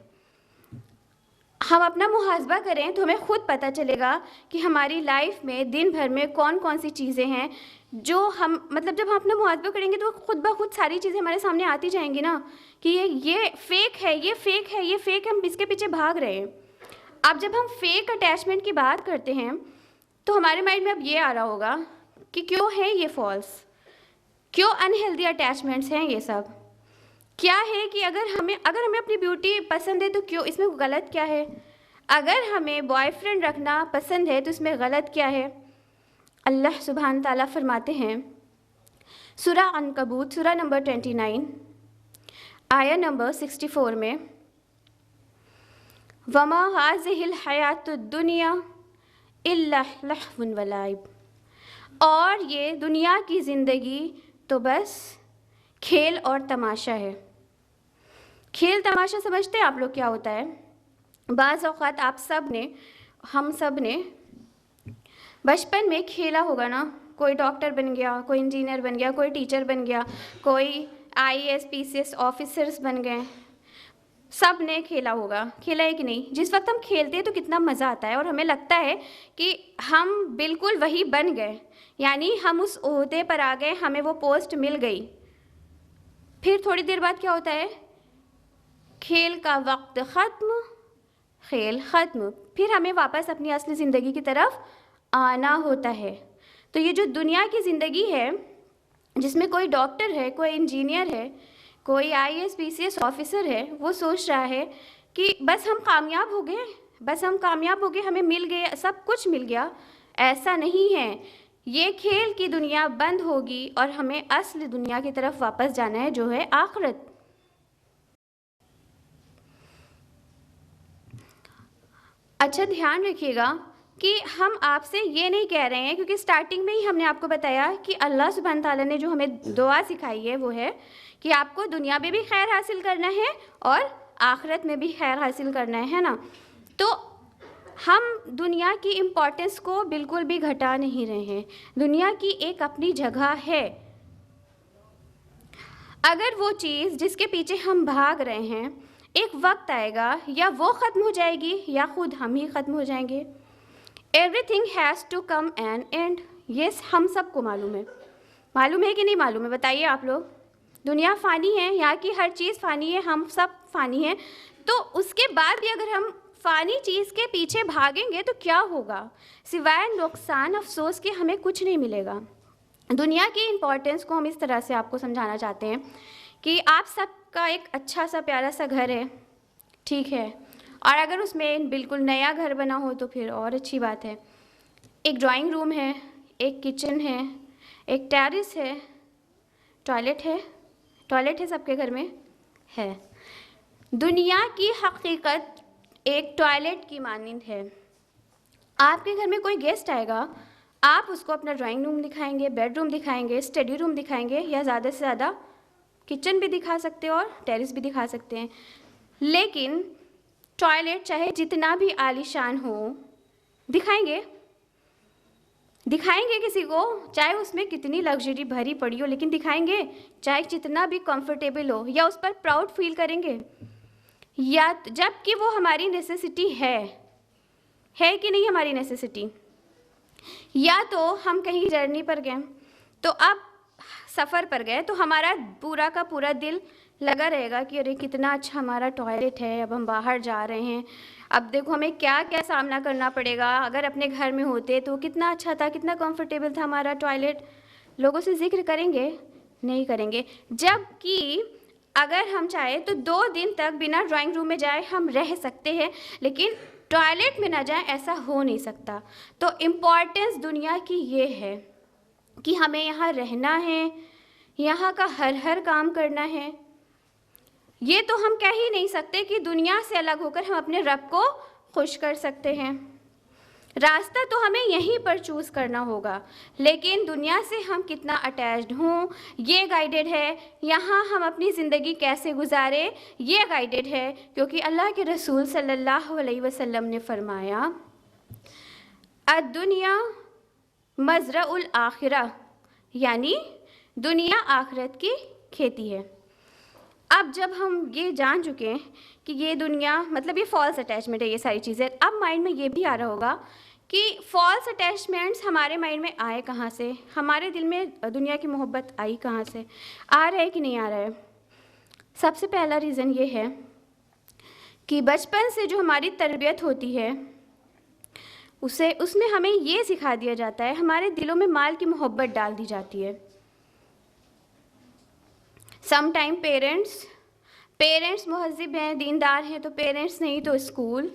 हम अपना मुहासबा करें तो हमें खुद पता चलेगा कि हमारी लाइफ में दिन भर में कौन कौन सी चीज़ें हैं जो हम जब हम अपना मुहासबा करेंगे तो खुद ब खुद सारी चीज़ें हमारे सामने आती जाएंगी ना कि ये फेक है, ये फेक है, ये फेक है, हम इसके पीछे भाग रहे हैं। अब जब हम फेक अटैचमेंट की बात करते हैं तो हमारे माइंड में अब ये आ रहा होगा कि क्यों है ये फॉल्स, क्यों अनहेल्दी अटैचमेंट्स हैं ये सब, क्या है कि अगर हमें अपनी ब्यूटी पसंद है तो क्यों, इसमें गलत क्या है? अगर हमें बॉयफ्रेंड रखना पसंद है तो इसमें गलत क्या है? अल्लाह सुब्हान ताला फरमाते हैं सूरह अनकबूत सूरह नंबर 29 आया नंबर 64 में, वमा हाज़िहिल हयातुद दुनिया इल्ला लहवुन व लाइब, और ये दुनिया की ज़िंदगी तो बस खेल और तमाशा है। खेल तमाशा समझते हैं आप लोग क्या होता है? बाज़ औक़ात हम सब ने बचपन में खेला होगा ना, कोई डॉक्टर बन गया, कोई इंजीनियर बन गया, कोई टीचर बन गया, कोई IAS PCS ऑफिसर्स बन गए। सब ने खेला होगा, खेला है कि नहीं? जिस वक्त हम खेलते हैं तो कितना मज़ा आता है और हमें लगता है कि हम बिल्कुल वही बन गए, यानी हम उस ओहदे पर आ गए, हमें वो पोस्ट मिल गई। फिर थोड़ी देर बाद क्या होता है? खेल का वक्त ख़त्म, खेल ख़त्म, फिर हमें वापस अपनी असली ज़िंदगी की तरफ आना होता है। तो ये जो दुनिया की ज़िंदगी है, जिसमें कोई डॉक्टर है, कोई इंजीनियर है, कोई IAS PCS ऑफिसर है, वो सोच रहा है कि बस हम कामयाब हो गए, बस हम कामयाब हो गए, हमें मिल गए, सब कुछ मिल गया। ऐसा नहीं है। ये खेल की दुनिया बंद होगी और हमें असली दुनिया की तरफ वापस जाना है, जो है आखिरत। अच्छा, ध्यान रखिएगा कि हम आपसे ये नहीं कह रहे हैं, क्योंकि स्टार्टिंग में ही हमने आपको बताया कि अल्लाह सुब्हान ताला ने जो हमें दुआ सिखाई है वो है कि आपको दुनिया में भी खैर हासिल करना है और आखिरत में भी खैर हासिल करना है ना? तो हम दुनिया की इम्पोर्टेंस को बिल्कुल भी घटा नहीं रहे हैं। दुनिया की एक अपनी जगह है। अगर वो चीज़ जिसके पीछे हम भाग रहे हैं, एक वक्त आएगा या वो ख़त्म हो जाएगी या ख़ुद हम ही ख़त्म हो जाएंगे। Everything has to come an end. ये हम सबको मालूम है कि नहीं मालूम है? बताइए आप लोग। दुनिया फ़ानी है, यहाँ की हर चीज़ फ़ानी है, हम सब फ़ानी हैं। तो उसके बाद भी अगर हम फ़ानी चीज़ के पीछे भागेंगे तो क्या होगा? सिवाय नुकसान, अफसोस के हमें कुछ नहीं मिलेगा। दुनिया की इम्पोर्टेंस को हम इस तरह से आपको समझाना चाहते हैं कि आप सबका एक अच्छा सा प्यारा सा घर है, ठीक है, और अगर उसमें बिल्कुल नया घर बना हो तो फिर और अच्छी बात है। एक ड्राइंग रूम है, एक किचन है, एक टेरेस है, टॉयलेट है सबके घर में है। दुनिया की हकीकत एक टॉयलेट की मानिंद है। आपके घर में कोई गेस्ट आएगा, आप उसको अपना ड्राइंग रूम दिखाएंगे, बेडरूम दिखाएंगे, स्टडी रूम दिखाएंगे, या ज़्यादा से ज़्यादा किचन भी दिखा सकते हैं और टेरेस भी दिखा सकते हैं। लेकिन टॉयलेट चाहे जितना भी आलीशान हो, दिखाएंगे किसी को, चाहे उसमें कितनी लग्जरी भरी पड़ी हो, लेकिन दिखाएंगे। चाहे जितना भी कंफर्टेबल हो, या उस पर प्राउड फील करेंगे, या जबकि वो हमारी नेसेसिटी है कि नहीं हमारी नेसेसिटी। या तो हम कहीं जर्नी पर गए, तो अब सफ़र पर गए तो हमारा पूरा का पूरा दिल लगा रहेगा कि अरे कितना अच्छा हमारा टॉयलेट है, अब हम बाहर जा रहे हैं, अब देखो हमें क्या क्या सामना करना पड़ेगा। अगर अपने घर में होते तो कितना अच्छा था, कितना कंफर्टेबल था हमारा टॉयलेट। लोगों से जिक्र करेंगे? नहीं करेंगे। जबकि अगर हम चाहे तो 2 दिन तक बिना ड्राइंग रूम में जाए हम रह सकते हैं, लेकिन टॉयलेट में ना जाए ऐसा हो नहीं सकता। तो इम्पॉर्टेंस दुनिया की ये है कि हमें यहाँ रहना है, यहाँ का हर काम करना है। ये तो हम कह ही नहीं सकते कि दुनिया से अलग होकर हम अपने रब को खुश कर सकते हैं। रास्ता तो हमें यहीं पर चूज़ करना होगा, लेकिन दुनिया से हम कितना अटैच्ड हों ये गाइडेड है। यहाँ हम अपनी ज़िंदगी कैसे गुजारे ये गाइडेड है, क्योंकि अल्लाह के रसूल सल्लल्लाहु अलैहि वसल्लम ने फरमाया, अद्दुनिया मज़रउल आखिरा, यानी दुनिया आखिरत की खेती है। अब जब हम ये जान चुके हैं कि ये दुनिया मतलब ये फॉल्स अटैचमेंट है, ये सारी चीज़ें, अब माइंड में ये भी आ रहा होगा कि फॉल्स अटैचमेंट्स हमारे माइंड में आए कहाँ से, हमारे दिल में दुनिया की मोहब्बत आई कहाँ से, आ रहा है कि नहीं आ रहा है। सबसे पहला रीज़न ये है कि बचपन से जो हमारी तरबियत होती है उसमें हमें ये सिखा दिया जाता है, हमारे दिलों में माल की मोहब्बत डाल दी जाती है। समटाइम पेरेंट्स मुहज़्ज़िब हैं, दीनदार हैं, तो पेरेंट्स नहीं तो स्कूल,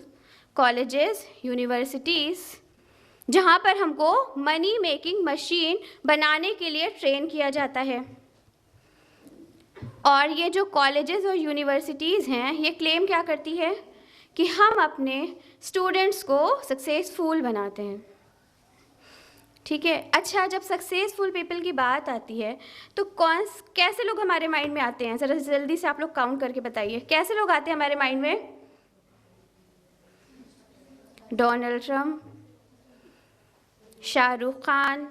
कॉलेजेस, यूनिवर्सिटीज़, जहाँ पर हमको मनी मेकिंग मशीन बनाने के लिए ट्रेन किया जाता है। और ये जो कॉलेजेस और यूनिवर्सिटीज़ हैं, ये क्लेम क्या करती है कि हम अपने स्टूडेंट्स को सक्सेसफुल बनाते हैं, ठीक है। अच्छा, जब सक्सेसफुल पीपल की बात आती है तो कैसे लोग हमारे माइंड में आते हैं? ज़रा जल्दी से आप लोग काउंट करके बताइए, कैसे लोग आते हैं हमारे माइंड में? डोनाल्ड ट्रम्प, शाहरुख खान,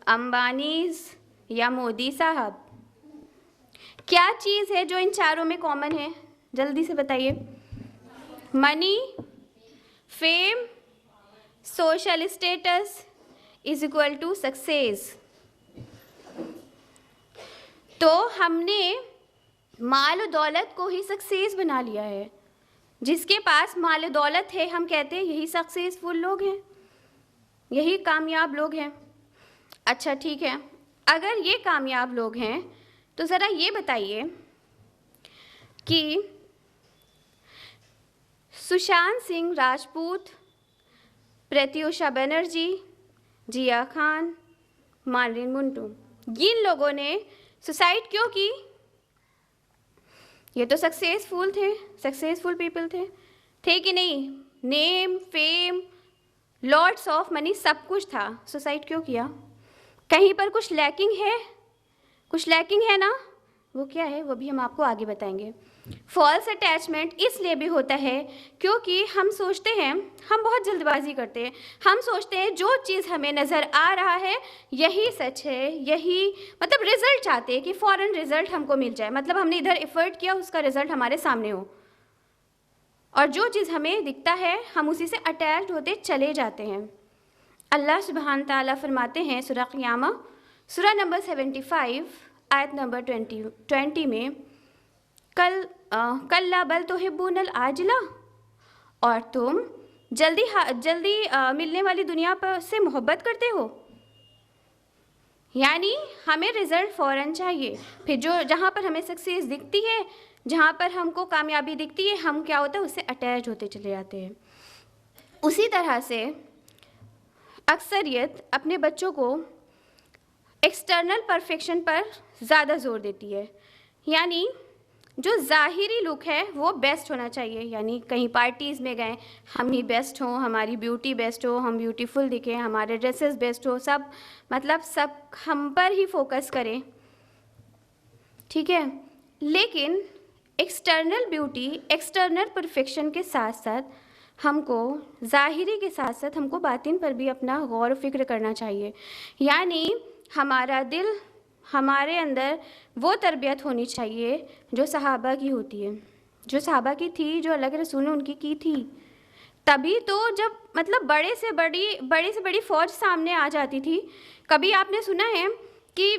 अंबानीज या मोदी साहब? क्या चीज़ है जो इन चारों में कॉमन है? जल्दी से बताइए। Money, fame, social status is equal to success. तो हमने माल और दौलत को ही सक्सेस बना लिया है। जिसके पास माल और दौलत है, हम कहते हैं यही सक्सेसफुल लोग हैं, यही कामयाब लोग हैं। अच्छा ठीक है, अगर ये कामयाब लोग हैं तो ज़रा ये बताइए कि सुशांत सिंह राजपूत, प्रत्युषा बनर्जी, जिया खान, मार्लिन मुंटू, इन लोगों ने सुसाइड क्यों की? ये तो सक्सेसफुल थे, सक्सेसफुल पीपल थे कि नहीं? Name, fame, lots of money, सब कुछ था, सुसाइड क्यों किया? कहीं पर कुछ लैकिंग है? कुछ लैकिंग है ना? वो क्या है वो भी हम आपको आगे बताएंगे। फॉल्स अटैचमेंट इसलिए भी होता है क्योंकि हम सोचते हैं, हम बहुत जल्दबाजी करते हैं, हम सोचते हैं जो चीज़ हमें नज़र आ रहा है यही सच है, यही मतलब रिजल्ट चाहते हैं कि फ़ौरन रिजल्ट हमको मिल जाए, मतलब हमने इधर एफर्ट किया उसका रिजल्ट हमारे सामने हो, और जो चीज़ हमें दिखता है हम उसी से अटैच्ड होते चले जाते हैं। अल्लाह सुब्हान ताला फरमाते हैं सूरह क़ियामा, सूरह नंबर 75 आयत नंबर 20 में, कल्ला बल तुहिब्बूनल आजिला, और तुम जल्दी मिलने वाली दुनिया पर से मोहब्बत करते हो। यानी हमें रिज़ल्ट फ़ौरन चाहिए, फिर जहाँ पर हमें सक्सेस दिखती है, जहाँ पर हमको कामयाबी दिखती है, हम क्या होता है उससे अटैच होते चले जाते हैं। उसी तरह से अक्सरियत अपने बच्चों को एक्सटर्नल परफेक्शन पर ज़्यादा जोर देती है, यानी जो ज़ाहिरी लुक है वो बेस्ट होना चाहिए, यानी कहीं पार्टीज़ में गए हम ही बेस्ट हों, हमारी ब्यूटी बेस्ट हो, हम ब्यूटीफुल दिखें, हमारे ड्रेसेस बेस्ट हो, सब मतलब सब हम पर ही फोकस करें, ठीक है। लेकिन एक्सटर्नल ब्यूटी, एक्सटर्नल परफेक्शन के साथ साथ हमको ज़ाहिरी के साथ साथ हमको बातिन पर भी अपना गौर फ़िक्र करना चाहिए, यानी हमारा दिल, हमारे अंदर वो तरबियत होनी चाहिए जो सहाबा की होती है, जो सहाबा की थी, जो अल्लाह के रसूल ने उनकी की थी। तभी तो जब मतलब बड़े से बड़ी फ़ौज सामने आ जाती थी। कभी आपने सुना है कि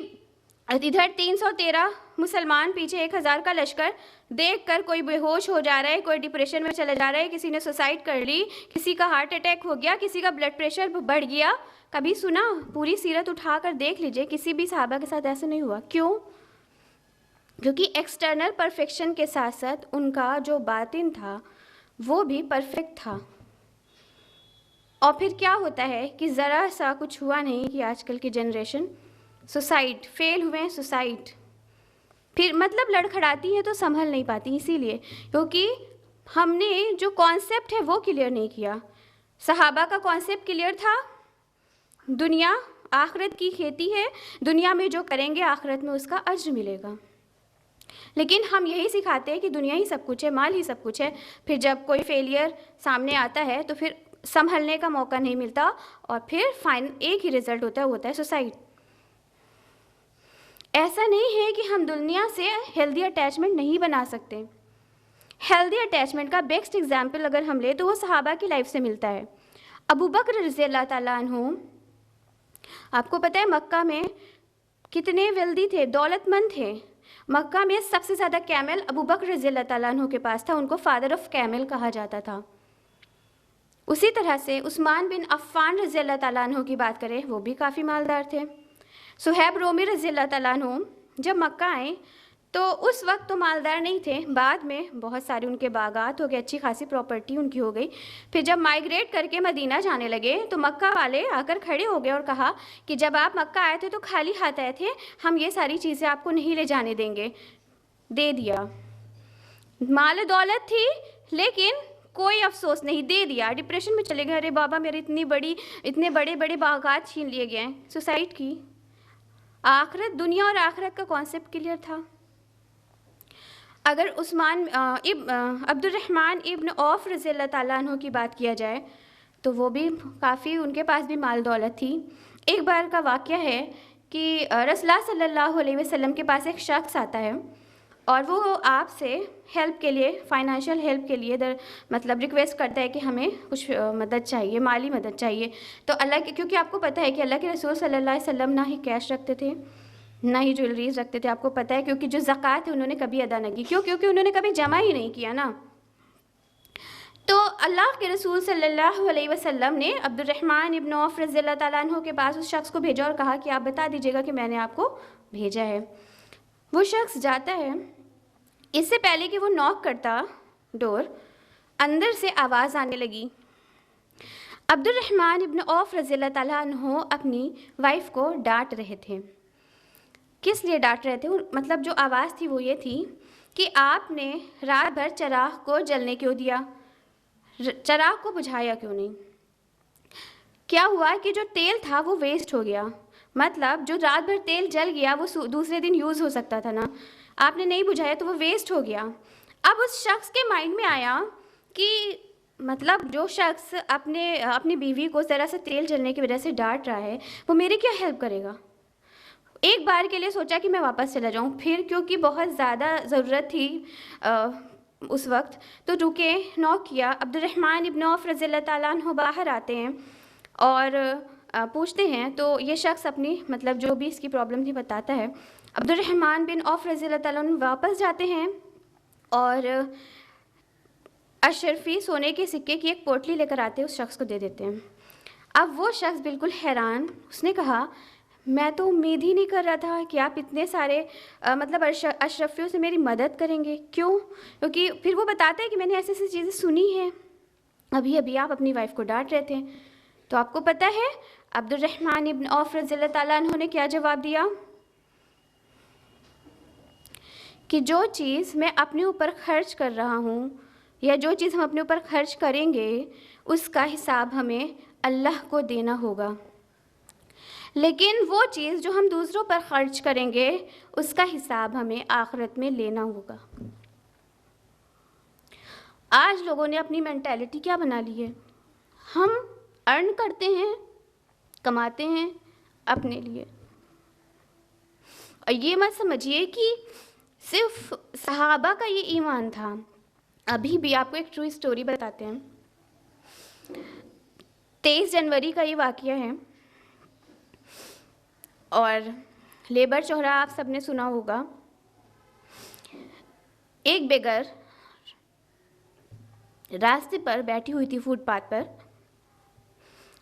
इधर 313 मुसलमान, पीछे 1000 का लश्कर, देखकर कोई बेहोश हो जा रहा है, कोई डिप्रेशन में चला जा रहा है, किसी ने सुसाइड कर ली, किसी का हार्ट अटैक हो गया, किसी का ब्लड प्रेशर बढ़ गया? कभी सुना? पूरी सीरत उठा कर देख लीजिए, किसी भी सहाबा के साथ ऐसा नहीं हुआ। क्यों? क्योंकि एक्सटर्नल परफेक्शन के साथ साथ उनका जो बातिन था वो भी परफेक्ट था। और फिर क्या होता है कि ज़रा सा कुछ हुआ नहीं कि आजकल की जनरेशन सुसाइड, फेल हुए सुसाइड, फिर मतलब लड़खड़ाती है तो संभल नहीं पाती, इसीलिए क्योंकि हमने जो कॉन्सेप्ट है वो क्लियर नहीं किया। सहाबा का कॉन्सेप्ट क्लियर था, दुनिया आखिरत की खेती है, दुनिया में जो करेंगे आखिरत में उसका अज्र मिलेगा। लेकिन हम यही सिखाते हैं कि दुनिया ही सब कुछ है, माल ही सब कुछ है, फिर जब कोई फेलियर सामने आता है तो फिर संभलने का मौका नहीं मिलता और फिर एक ही रिज़ल्ट होता है, वो होता है सुसाइड। ऐसा नहीं है कि हम दुनिया से हेल्दी अटैचमेंट नहीं बना सकते। हेल्दी अटैचमेंट का बेस्ट एग्जाम्पल अगर हम ले तो वो सहाबा की लाइफ से मिलता है। अबू बकर रज़ी अल्लाह ताला अन्हु, आपको पता है मक्का में कितने वेल्दी थे, दौलतमंद थे। मक्का में सबसे ज़्यादा कैमल अबू बकर रज़ी अल्लाह ताला अन्हु के पास था, उनको फादर ऑफ कैमल कहा जाता था। उसी तरह से उस्मान बिन अफ़्फ़ान रज़ी अल्लाह ताला अन्हु की बात करें, वो भी काफ़ी मालदार थे। सुहैब रोमी रज़ी अल्लाह ताला अन्हु जब मक्का आए तो उस वक्त तो मालदार नहीं थे, बाद में बहुत सारे उनके बागात हो गए, अच्छी खासी प्रॉपर्टी उनकी हो गई। फिर जब माइग्रेट करके मदीना जाने लगे तो मक्का वाले आकर खड़े हो गए और कहा कि जब आप मक्का आए थे तो खाली हाथ आए थे, हम ये सारी चीज़ें आपको नहीं ले जाने देंगे। दे दिया, माल दौलत थी लेकिन कोई अफसोस नहीं, दे दिया, डिप्रेशन में चले गए, अरे बाबा मेरे इतने बड़े बड़े बागात छीन लिए गए, सुसाइड की। आखिरत, दुनिया और आखिरत का कॉन्सेप्ट क्लियर था। अगर अब्दुर्रहमान इब्न औफ रज़ियल्लाहु ताला अन्हु की बात किया जाए तो वो भी काफ़ी, उनके पास भी माल दौलत थी। एक बार का वाक़या है कि रसूलुल्लाह सल्लल्लाहु अलैहि वसल्लम के पास एक शख्स आता है और वो आपसे हेल्प के लिए, फाइनेंशियल हेल्प के लिए मतलब रिक्वेस्ट करता है कि हमें कुछ मदद चाहिए, माली मदद चाहिए। तो अल्लाह के, क्योंकि आपको पता है कि अल्लाह के रसूल सल्लल्लाहु अलैहि वसल्लम ना ही कैश रखते थे ना ही ज्वेलरीज रखते थे, आपको पता है, क्योंकि जो ज़कात है उन्होंने कभी अदा नहीं की। क्यों? क्योंकि उन्होंने कभी जमा ही नहीं किया ना। तो अल्लाह के रसूल सल्लल्लाहु अलैहि वसल्लम ने अब्दुर्रहमान इब्न औफ रज़ियल्लाहु ताला अन्हु के पास उस शख्स को भेजा और कहा कि आप बता दीजिएगा कि मैंने आपको भेजा है। वो शख्स जाता है, इससे पहले कि वो नॉक करता डोर, अंदर से आवाज़ आने लगी। अब्दुर्रहमान इब्न औफ रज़ियल्लाहु ताला अन्हु अपनी वाइफ को डांट रहे थे। किस लिए डांट रहे थे? मतलब जो आवाज़ थी वो ये थी कि आपने रात भर चिराग को जलने क्यों दिया, चिराग को बुझाया क्यों नहीं? क्या हुआ कि जो तेल था वो वेस्ट हो गया, मतलब जो रात भर तेल जल गया वो दूसरे दिन यूज़ हो सकता था ना, आपने नहीं बुझाया तो वो वेस्ट हो गया। अब उस शख्स के माइंड में आया कि मतलब जो शख्स अपनी बीवी को ज़रा सा तेल जलने की वजह से डांट रहा है वो मेरी क्या हेल्प करेगा। एक बार के लिए सोचा कि मैं वापस चला जाऊं, फिर क्योंकि बहुत ज़्यादा ज़रूरत थी उस वक्त, तो रुके, नॉक किया। अब्दुर्रहमान इब्न औफ रज़ियल्लाहु ताला अन्हु बाहर आते हैं और पूछते हैं, तो ये शख्स अपनी मतलब जो भी इसकी प्रॉब्लम थी बताता है। अब्दुर्रहमान बिन औफ रज़ियल्लाहु ताला अन्हु वापस जाते हैं और अशरफी सोने के सिक्के की एक पोटली लेकर आते हैं, उस शख्स को दे देते हैं। अब वो शख्स बिल्कुल हैरान, उसने कहा मैं तो उम्मीद ही नहीं कर रहा था कि आप इतने सारे मतलब अशरफियों से मेरी मदद करेंगे। क्यों? क्योंकि फिर वो बताता है कि मैंने ऐसी ऐसी चीज़ें सुनी हैं, अभी अभी आप अपनी वाइफ को डांट रहे थे। तो आपको पता है अब्दुर्रहमान इब्न औफ रज़ियल्लाहु ताला अन्हु ने क्या जवाब दिया कि जो चीज़ मैं अपने ऊपर खर्च कर रहा हूँ या जो चीज़ हम अपने ऊपर खर्च करेंगे उसका हिसाब हमें अल्लाह को देना होगा, लेकिन वो चीज़ जो हम दूसरों पर खर्च करेंगे उसका हिसाब हमें आखिरत में लेना होगा। आज लोगों ने अपनी मेंटालिटी क्या बना ली है, हम अर्न करते हैं, कमाते हैं अपने लिए। और ये मत समझिए कि सिर्फ सहाबा का ये ईमान था, अभी भी आपको एक ट्रू स्टोरी बताते हैं। 23 जनवरी का ये वाक़या है और लेबर चौरा आप सबने सुना होगा। एक बेगर रास्ते पर बैठी हुई थी फुटपाथ पर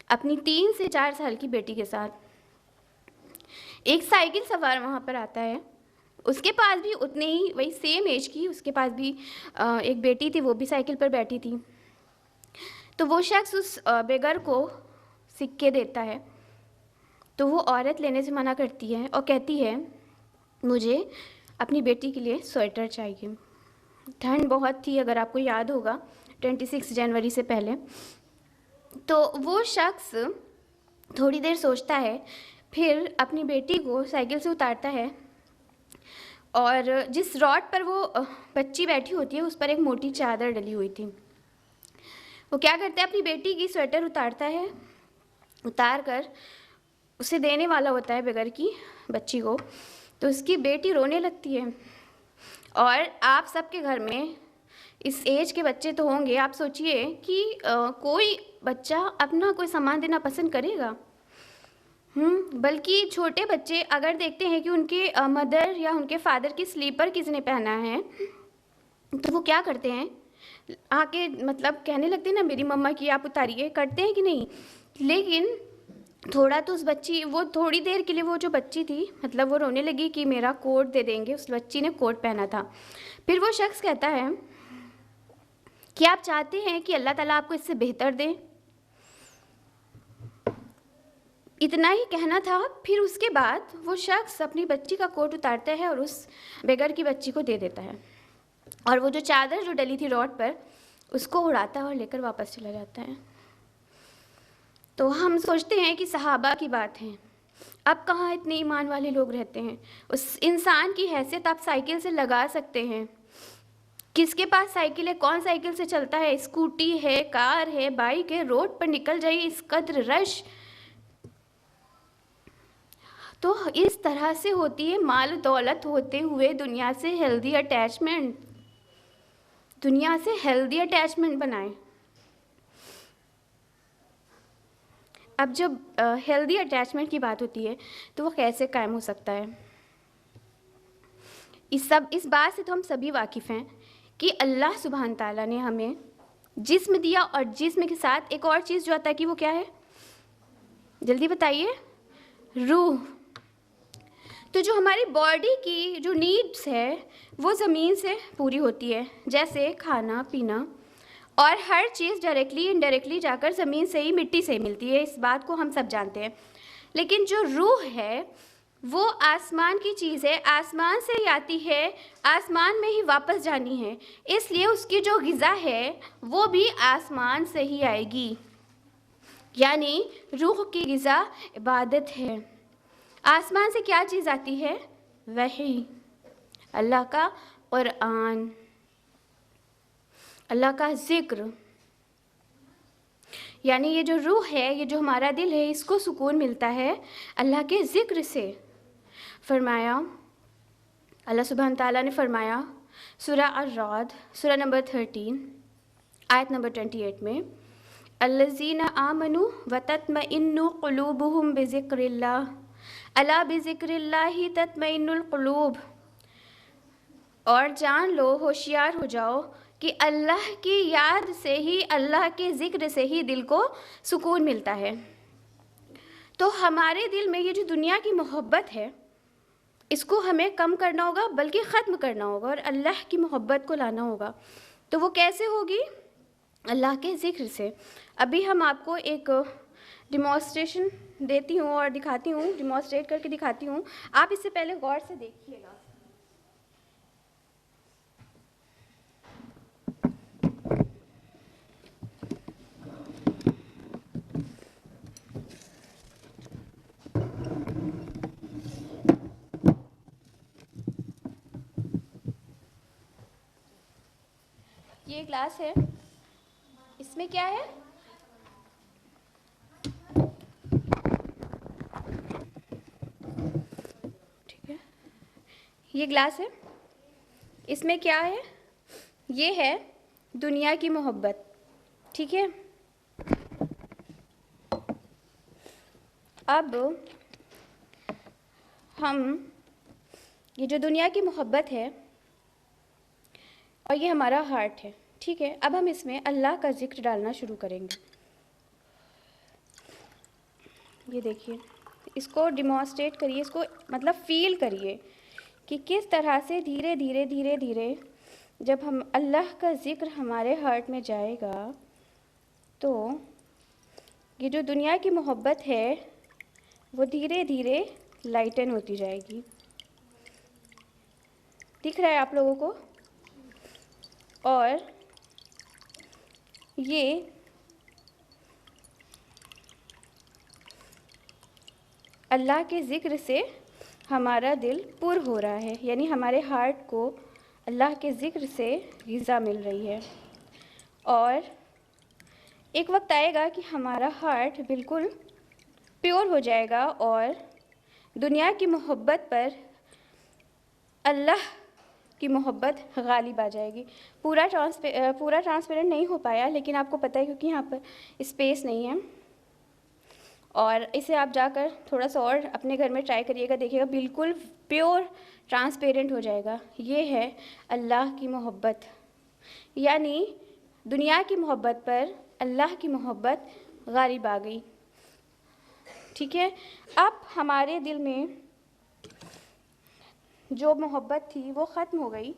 अपनी 3 से 4 साल की बेटी के साथ। एक साइकिल सवार वहाँ पर आता है, उसके पास भी उतने ही वही सेम एज की उसके पास भी एक बेटी थी, वो भी साइकिल पर बैठी थी। तो वो शख्स उस बेगर को सिक्के देता है, तो वो औरत लेने से मना करती है और कहती है मुझे अपनी बेटी के लिए स्वेटर चाहिए। ठंड बहुत थी, अगर आपको याद होगा 26 जनवरी से पहले। तो वो शख्स थोड़ी देर सोचता है, फिर अपनी बेटी को साइकिल से उतारता है और जिस रॉड पर वो बच्ची बैठी होती है उस पर एक मोटी चादर डली हुई थी। वो क्या करता है, अपनी बेटी की स्वेटर उतारता है, उतार कर उसे देने वाला होता है बेगर की बच्ची को। तो उसकी बेटी रोने लगती है। और आप सबके घर में इस एज के बच्चे तो होंगे, आप सोचिए कि कोई बच्चा अपना कोई सामान देना पसंद करेगा? बल्कि छोटे बच्चे अगर देखते हैं कि उनके मदर या उनके फादर की स्लीपर किसने पहना है तो वो क्या करते हैं, आके मतलब कहने लगते हैं ना मेरी मम्मा की आप उतारिए, करते हैं कि नहीं? लेकिन थोड़ा तो उस बच्ची, वो थोड़ी देर के लिए वो जो बच्ची थी मतलब वो रोने लगी कि मेरा कोट दे देंगे, उस बच्ची ने कोट पहना था। फिर वो शख्स कहता है कि आप चाहते हैं कि अल्लाह ताला आपको इससे बेहतर दे? इतना ही कहना था। फिर उसके बाद वो शख्स अपनी बच्ची का कोट उतारता है और उस बेगर की बच्ची को दे देता है। और वो जो चादर जो डली थी रोड पर उसको उड़ाता है और लेकर वापस चला जाता है। तो हम सोचते हैं कि सहाबा की बात है, अब कहाँ इतने ईमान वाले लोग रहते हैं। उस इंसान की हैसियत आप साइकिल से लगा सकते हैं। किसके पास साइकिल है, कौन साइकिल से चलता है, स्कूटी है, कार है, बाइक है, रोड पर निकल जाइए, इस कद्र रश। तो इस तरह से होती है माल दौलत होते हुए दुनिया से हेल्दी अटैचमेंट। दुनिया से हेल्दी अटैचमेंट बनाएं। अब जब हेल्दी अटैचमेंट की बात होती है तो वो कैसे कायम हो सकता है? इस बात से तो हम सभी वाकिफ़ हैं कि अल्लाह सुब्हान ताला ने हमें जिस्म दिया, और जिस्म के साथ एक और चीज़ जो आता है कि वो क्या है, जल्दी बताइए, रूह। तो जो हमारी बॉडी की जो नीड्स है वो ज़मीन से पूरी होती है, जैसे खाना पीना, और हर चीज़ डायरेक्टली इनडायरेक्टली जाकर ज़मीन से ही, मिट्टी से ही मिलती है, इस बात को हम सब जानते हैं। लेकिन जो रूह है वो आसमान की चीज़ है, आसमान से ही आती है, आसमान में ही वापस जानी है, इसलिए उसकी जो ग़िज़ा है वो भी आसमान से ही आएगी। यानी रूह की ग़िज़ा इबादत है। आसमान से क्या चीज़ आती है? वही, अल्लाह का कुरान, अल्लाह का ज़िक्र। यानी ये जो रूह है, ये जो हमारा दिल है, इसको सुकून मिलता है अल्लाह के ज़िक्र से। फरमाया, अल्लाह सुब्हान ताला ने फरमाया सूरा अर्राद, सूरा नंबर 13, आयत नंबर 28 में, अल्लज़ीना आमनु व तत्मइन्नु क़ुलूबुहुम बिज़िक्रिल्लाह अला बिज़िक्रिल्लाहि तत्मइन्नुल क़ुलूब। और जान लो, होशियार हो जाओ कि अल्लाह की याद से ही, अल्लाह के ज़िक्र से ही दिल को सुकून मिलता है। तो हमारे दिल में ये जो दुनिया की मोहब्बत है, इसको हमें कम करना होगा, बल्कि ख़त्म करना होगा, और अल्लाह की मोहब्बत को लाना होगा। तो वो कैसे होगी? अल्लाह के ज़िक्र से। अभी हम आपको एक डिमॉन्स्ट्रेशन देती हूँ और दिखाती हूँ, डिमॉन्स्ट्रेट करके दिखाती हूँ। आप इससे पहले गौर से देखिएगा। ये ग्लास है, इसमें क्या है? ठीक है, ये ग्लास है, इसमें क्या है? ये है दुनिया की मोहब्बत। ठीक है, अब हम ये जो दुनिया की मोहब्बत है और ये हमारा हार्ट है, ठीक है, अब हम इसमें अल्लाह का ज़िक्र डालना शुरू करेंगे। ये देखिए, इसको डिमॉन्स्ट्रेट करिए, इसको मतलब फ़ील करिए कि किस तरह से धीरे धीरे धीरे धीरे जब हम अल्लाह का ज़िक्र हमारे हार्ट में जाएगा तो ये जो दुनिया की मोहब्बत है वो धीरे धीरे लाइटन होती जाएगी। दिख रहा है आप लोगों को? और ये अल्लाह के ज़िक्र से हमारा दिल पुर हो रहा है, यानी हमारे हार्ट को अल्लाह के ज़िक्र से ग़िज़ा मिल रही है। और एक वक्त आएगा कि हमारा हार्ट बिल्कुल प्योर हो जाएगा और दुनिया की मोहब्बत पर अल्लाह की मोहब्बत गालिब आ जाएगी। पूरा ट्रांसपेरेंट नहीं हो पाया, लेकिन आपको पता है क्योंकि यहाँ पर स्पेस नहीं है। और इसे आप जाकर थोड़ा सा और अपने घर में ट्राई करिएगा, देखिएगा बिल्कुल प्योर ट्रांसपेरेंट हो जाएगा। ये है अल्लाह की मोहब्बत, यानी दुनिया की मोहब्बत पर अल्लाह की मोहब्बत गालिब आ गई। ठीक है, अब हमारे दिल में जो मोहब्बत थी वो ख़त्म हो गई।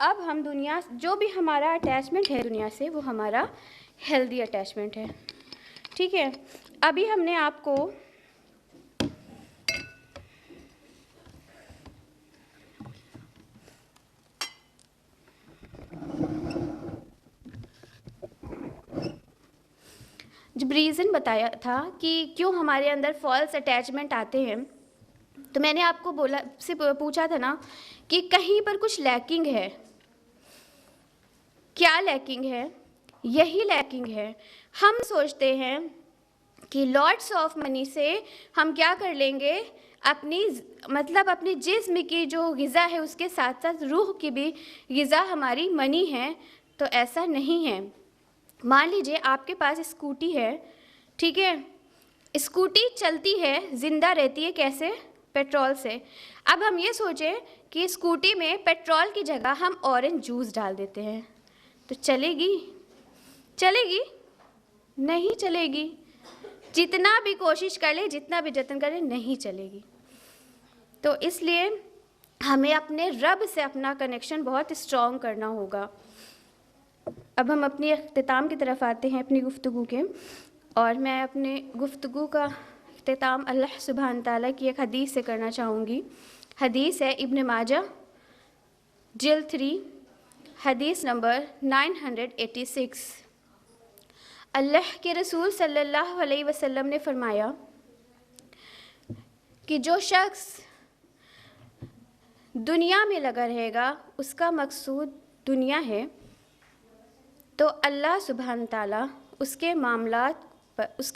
अब हम दुनिया, जो भी हमारा अटैचमेंट है दुनिया से, वो हमारा हेल्दी अटैचमेंट है। ठीक है, अभी हमने आपको जब रीज़न बताया था कि क्यों हमारे अंदर फॉल्स अटैचमेंट आते हैं, तो मैंने आपको पूछा था ना कि कहीं पर कुछ लैकिंग है। क्या लैकिंग है? यही लैकिंग है, हम सोचते हैं कि लॉट्स ऑफ मनी से हम क्या कर लेंगे, अपनी जिस्म की जो ग़िज़ा है उसके साथ साथ रूह की भी ग़िज़ा हमारी मनी है। तो ऐसा नहीं है। मान लीजिए आपके पास स्कूटी है, ठीक है, स्कूटी चलती है, ज़िंदा रहती है, कैसे? पेट्रोल से। अब हम ये सोचें कि स्कूटी में पेट्रोल की जगह हम ऑरेंज जूस डाल देते हैं, तो चलेगी? चलेगी? नहीं चलेगी। जितना भी कोशिश कर ले, जितना भी जतन कर ले, नहीं चलेगी। तो इसलिए हमें अपने रब से अपना कनेक्शन बहुत स्ट्रॉन्ग करना होगा। अब हम अपनी इख्तिताम की तरफ आते हैं अपनी गुफ्तगू के, और मैं अपने गुफ्तगू का इख्तिताम अल्लाह सुब्हान ताला की एक हदीस से करना चाहूँगी। हदीस है इब्न माजा जिल्द 3, हदीस नंबर 986। अल्लाह के रसूल सल्लल्लाहु अलैहि वसल्लम ने फरमाया कि जो शख्स दुनिया में लगा रहेगा, उसका मकसूद दुनिया है, तो अल्लाह सुब्हान ताला उसके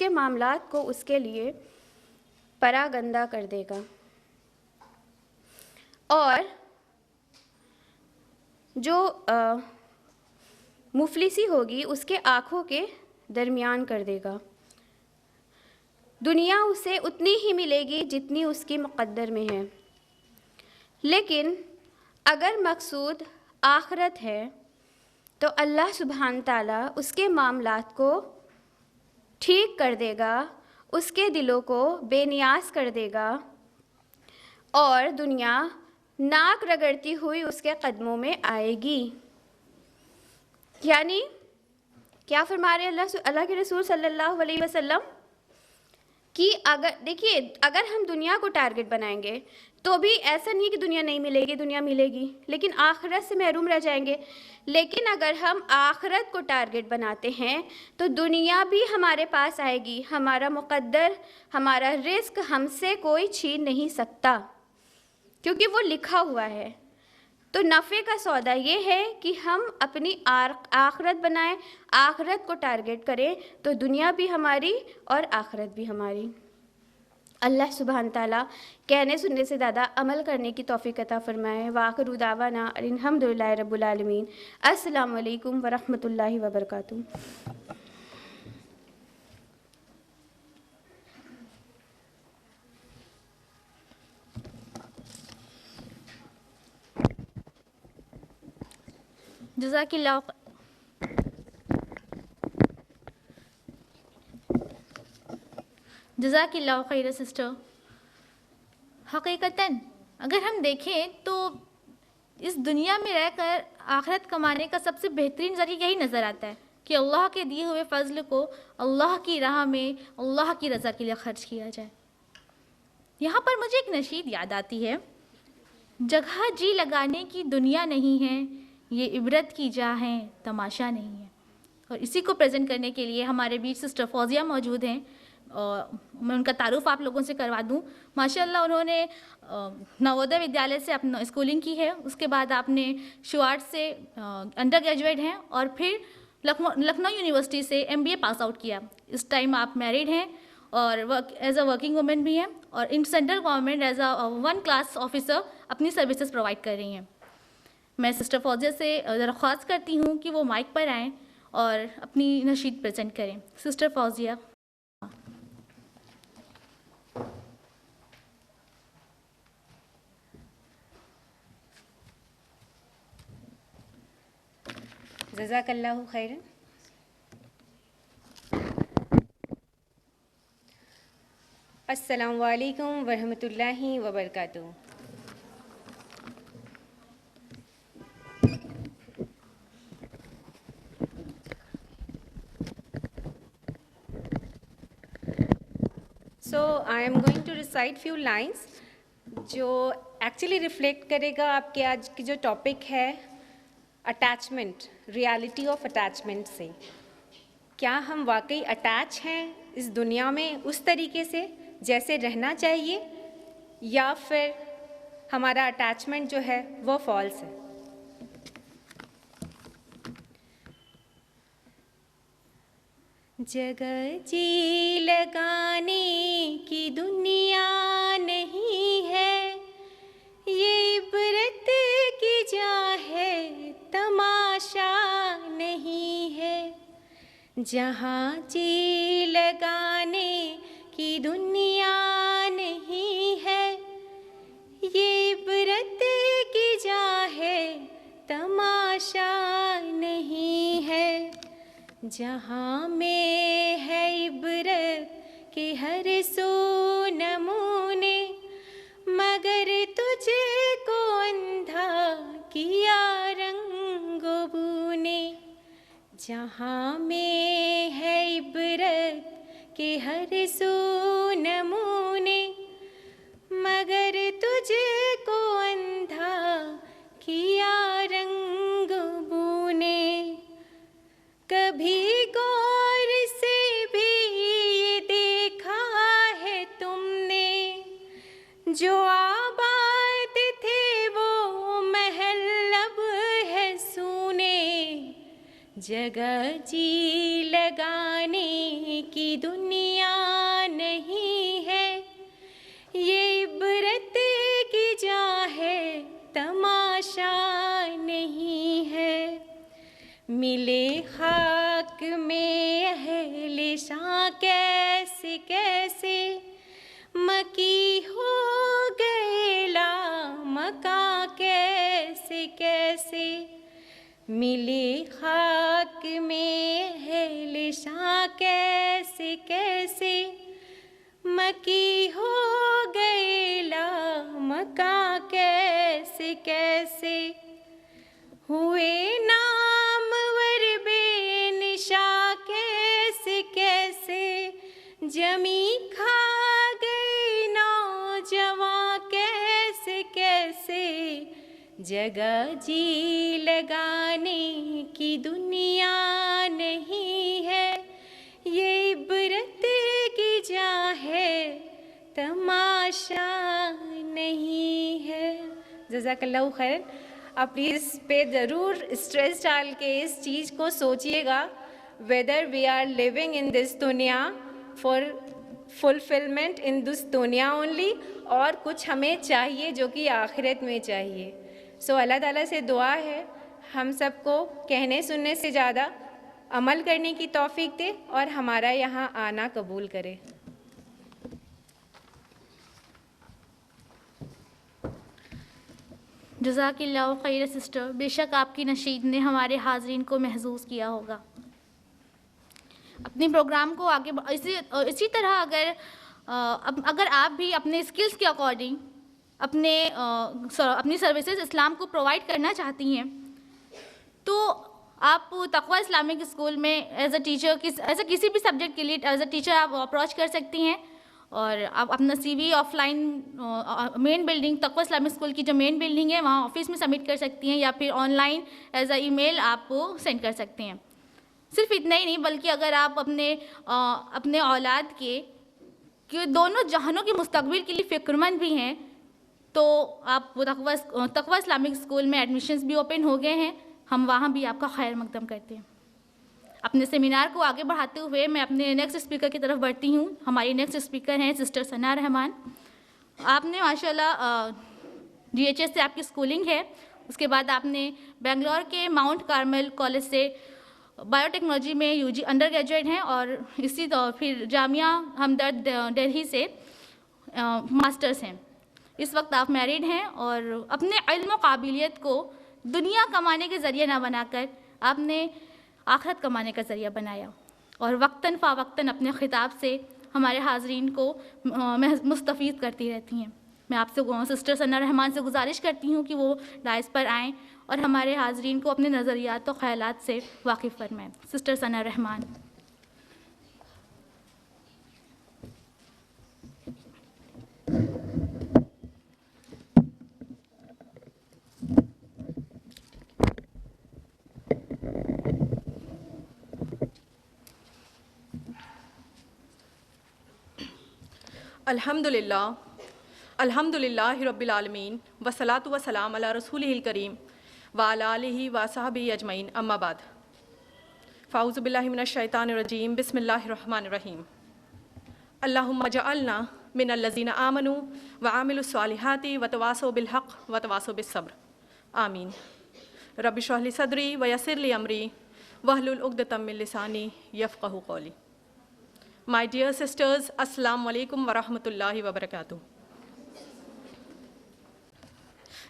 मामलात को उसके लिए परागंदा कर देगा, और जो मुफलिसी होगी उसके आँखों के दरमियान कर देगा। दुनिया उसे उतनी ही मिलेगी जितनी उसकी मुक़द्दर में है, लेकिन अगर मकसूद आखिरत है तो अल्लाह सुब्हान ताला उसके मामलात को ठीक कर देगा, उसके दिलों को बेनियाज कर देगा, और दुनिया नाक रगड़ती हुई उसके कदमों में आएगी। यानी क्या फरमा रहे अल्लाह के रसूल सल्लल्लाहु अलैहि वसल्लम कि अगर हम दुनिया को टारगेट बनाएंगे तो भी ऐसा नहीं है कि दुनिया नहीं मिलेगी, दुनिया मिलेगी, लेकिन आखिरत से महरूम रह जाएंगे। लेकिन अगर हम आखिरत को टारगेट बनाते हैं तो दुनिया भी हमारे पास आएगी, हमारा मुक़द्दर, हमारा रिस्क हमसे कोई छीन नहीं सकता, क्योंकि वो लिखा हुआ है। तो नफ़े का सौदा ये है कि हम अपनी आखिरत बनाएं, आखिरत को टारगेट करें, तो दुनिया भी हमारी और आखिरत भी हमारी। अल्लाह सुब्हान ताला कहने सुनने से ज़्यादा अमल करने की तौफ़ीक़ अता फ़रमाए। वाखिरु दावाना अल्हम्दुलिल्लाहि रब्बिल आलमीन। अस्सलामु अलैकुम व रहमतुल्लाहि व बरकातुहू। जज़ाकिल्लाह खैर सिस्टर। हकीकतन अगर हम देखें तो इस दुनिया में रहकर आखिरत कमाने का सबसे बेहतरीन ज़रिया यही नज़र आता है कि अल्लाह के दिए हुए फ़ज़ल को अल्लाह की राह में अल्लाह की रज़ा के लिए ख़र्च किया जाए। यहाँ पर मुझे एक नशीद याद आती है, जगह जी लगाने की दुनिया नहीं है, ये इबरत की जा है, तमाशा नहीं है। और इसी को प्रेजेंट करने के लिए हमारे बीच सिस्टर फौजिया मौजूद हैं, और मैं उनका तारुफ़ आप लोगों से करवा दूं। माशाल्लाह उन्होंने नवोदय विद्यालय से अपना स्कूलिंग की है, उसके बाद आपने शुआर्ट से अंडर ग्रेजुएट हैं, और फिर लखनऊ यूनिवर्सिटी से MBA पास आउट किया। इस टाइम आप मैरिड हैं और एज अ वर्किंग वुमेन भी हैं, और in central government as a 1 class officer अपनी सर्विसेज प्रोवाइड कर रही हैं। मैं सिस्टर फौजिया से दरख्वास्त करती हूँ कि वो माइक पर आएँ और अपनी नशीद प्रेजेंट करें। सिस्टर फौजिया। जज़ाकल्लाहु खैरन। अस्सलामु अलैकुम वरहमतुल्लाहि वबरकातुहू। So I am going to recite few lines जो एक्चुअली रिफ्लेक्ट करेगा आपके आज की जो टॉपिक है अटैचमेंट, रियलिटी ऑफ अटैचमेंट से। क्या हम वाकई अटैच हैं इस दुनिया में उस तरीके से जैसे रहना चाहिए, या फिर हमारा अटैचमेंट जो है वो फॉल्स है। जगह जी लगाने की दुनिया नहीं है, ये इबरत की जा है, तमाशा नहीं है। जहाँ जी लगाने की दुनिया नहीं है, ये इबरत की जा है, तमाशा नहीं है। जहाँ में है इबरत के हर सो नमूने, मगर तुझे को अंधा किया रंगो बूने। जहाँ में है इबरत के हर सो नमूने, मगर तुझे को अंधा किया रंग बूने। कभी गौर से भी ये देखा है तुमने, जो आबाद थे वो महल अब है सूने। जगह जी लगाने की दुनिया नहीं है, ये इबरत की जा है, तमाशा नहीं है। मिले खाक में अहले शाह कैसे कैसे, मकी हो गए ला मका कैसे कैसे। मिले खाक में अहले शाह कैसे कैसे, मकी हो गए ला मका कैसे कैसे। हुए नामवर बेनिशा कैसे कैसे, जमी खा गई नौजवां कैसे कैसे। जगह जी लगाने की दुनिया नहीं है, ये इबरत की जा है, तमाशा नहीं है। जज़ाकल्लाहु खैर। आप प्लीज़ इस पे ज़रूर स्ट्रेस डाल के इस चीज़ को सोचिएगा, whether we are living in this दुनिया फॉर फुलफिलमेंट इन दिस दुनिया ओनली, और कुछ हमें चाहिए जो कि आखिरत में चाहिए। सो अल्लाह ताला से दुआ है हम सबको कहने सुनने से ज़्यादा अमल करने की तौफीक दे और हमारा यहाँ आना कबूल करे। जज़ाकिल्लाहु खैर सिस्टर। बेशक आपकी नशीद ने हमारे हाज़रीन को महसूस किया होगा। अपने प्रोग्राम को आगे इसी तरह अगर आप भी अपने स्किल्स के अकॉर्डिंग अपनी सर्विसेज इस्लाम को प्रोवाइड करना चाहती हैं, तो आप तक़वा इस्लामिक स्कूल में एज अ टीचर किसी भी सब्जेक्ट के लिए एज अ टीचर आप अप्रोच कर सकती हैं, और आप अपना CV offline main building Taqwa Islamic school की जो मेन बिल्डिंग है वहाँ ऑफिस में सबमिट कर सकती हैं, या फिर ऑनलाइन एज अ ईमेल आप सेंड कर सकते हैं। सिर्फ इतना ही नहीं, बल्कि अगर आप अपने औलाद के दोनों जहानों के मुस्तकबिल के लिए फ़िक्रमंद भी हैं, तो आप तक़वा इस्लामिक स्कूल में एडमिशन्स भी ओपन हो गए हैं। हम वहाँ भी आपका खैर मकदम करते हैं। अपने सेमिनार को आगे बढ़ाते हुए मैं अपने नेक्स्ट स्पीकर की तरफ बढ़ती हूँ। हमारी नेक्स्ट स्पीकर हैं सिस्टर सना रहमान। आपने माशाल्लाह DHS से आपकी स्कूलिंग है, उसके बाद आपने बेंगलोर के माउंट कार्मल कॉलेज से बायोटेक्नोलॉजी में UG अंडर ग्रेजुएट हैं, और फिर जामिया हमदर्द दिल्ली से मास्टर्स हैं। इस वक्त आप मैरिड हैं, और अपने इल्म काबिलियत को दुनिया कमाने के ज़रिए ना बनाकर आपने आखिरत कमाने का ज़रिया बनाया, और वक्तन फ़ावक्तन अपने ख़िताब से हमारे हाज़रीन को मुस्तफ़ीद करती रहती हैं। मैं आपसे सिस्टर सना रहमान से गुजारिश करती हूँ कि वो डाइस पर आएँ और हमारे हाज़रीन को अपने नज़रियात और ख़यालात से वाकिफ़ फरमाएँ। सिस्टर सना रहमान। अल्हम्दुलिल्लाहि रब्बिल आलमीन वस्सलातु वस्सलाम अला रसूलिहिल करीम व अला आलिहि व सहबिही अजमईन अम्मा बाद फ़ाऊज़ु बिल्लाहि मिनश शैतानिर रजीम बिस्मिल्लाहिर रहमानिर रहीम अल्लाहुम्मा जअलना मिनल लज़ीना आमनू व आमिलुस स्वालिहाति व तवासौ बिल हक़ व तवासौ बिस सब्र आमीन। रब्बि इश्रह ली सदरी व यस्सिर ली अमरी वहलुल उक़दतम मिन लिसानी यफ़क़हू क़ौली। My dear sisters, अस्सलामु अलैकुम व रहमतुल्लाहि व बरकातुहू।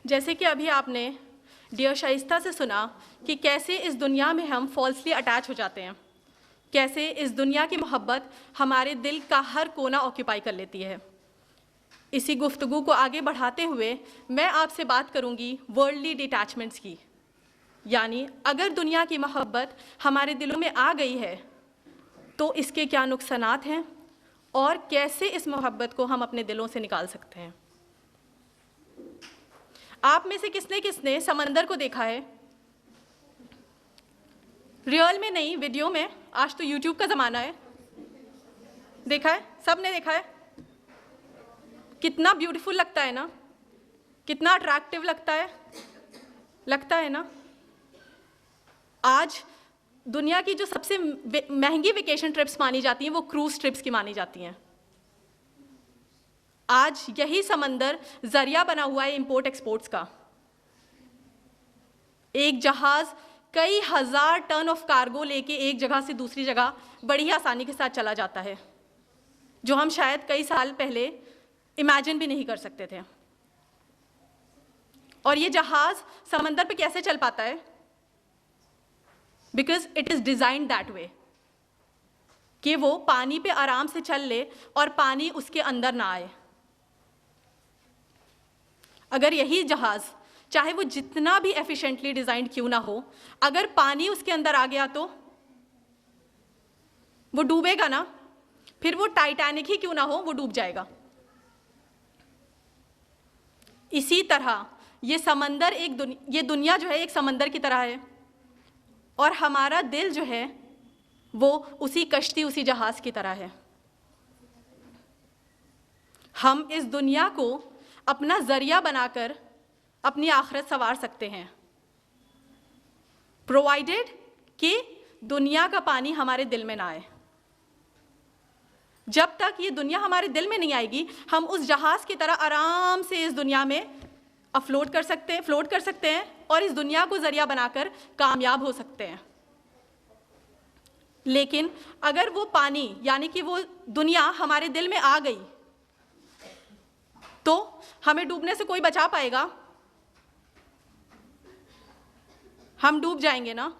जैसे कि अभी आपने डियर शाइस्ता से सुना कि कैसे इस दुनिया में हम फॉल्सली अटैच हो जाते हैं, कैसे इस दुनिया की मोहब्बत हमारे दिल का हर कोना ऑक्यूपाई कर लेती है। इसी गुफ्तगू को आगे बढ़ाते हुए मैं आपसे बात करूंगी वर्ल्डली डिटैचमेंट्स की, यानी अगर दुनिया की मोहब्बत हमारे दिलों में आ गई है तो इसके क्या नुकसानात हैं और कैसे इस मोहब्बत को हम अपने दिलों से निकाल सकते हैं। आप में से किसने किसने समंदर को देखा है? रियल में नहीं, वीडियो में। आज तो यूट्यूब का ज़माना है। देखा है? सब ने देखा है? कितना ब्यूटीफुल लगता है ना, कितना अट्रैक्टिव लगता है ना। आज दुनिया की जो सबसे महंगी वेकेशन ट्रिप्स मानी जाती हैं वो क्रूज़ ट्रिप्स की मानी जाती हैं। आज यही समंदर जरिया बना हुआ है इंपोर्ट एक्सपोर्ट्स का। एक जहाज़ कई हज़ार टन ऑफ कार्गो लेके एक जगह से दूसरी जगह बड़ी आसानी के साथ चला जाता है, जो हम शायद कई साल पहले इमेजिन भी नहीं कर सकते थे। और ये जहाज़ समंदर पे कैसे चल पाता है? Because it is designed that way कि वो पानी पे आराम से चल ले और पानी उसके अंदर ना आए। अगर यही जहाज़ चाहे वो जितना भी एफिशिएंटली डिज़ाइंड क्यों ना हो, अगर पानी उसके अंदर आ गया तो वो डूबेगा ना। फिर वो टाइटैनिक ही क्यों ना हो, वो डूब जाएगा। इसी तरह ये समंदर ये दुनिया जो है एक समंदर की तरह है और हमारा दिल जो है वो उसी कश्ती, उसी जहाज़ की तरह है। हम इस दुनिया को अपना ज़रिया बनाकर अपनी आखिरत संवार सकते हैं, प्रोवाइडेड कि दुनिया का पानी हमारे दिल में ना आए। जब तक ये दुनिया हमारे दिल में नहीं आएगी, हम उस जहाज़ की तरह आराम से इस दुनिया में फ्लोट कर सकते हैं और इस दुनिया को ज़रिया बनाकर कामयाब हो सकते हैं। लेकिन अगर वो पानी यानी कि वो दुनिया हमारे दिल में आ गई तो हमें डूबने से कोई बचा पाएगा? हम डूब जाएंगे ना।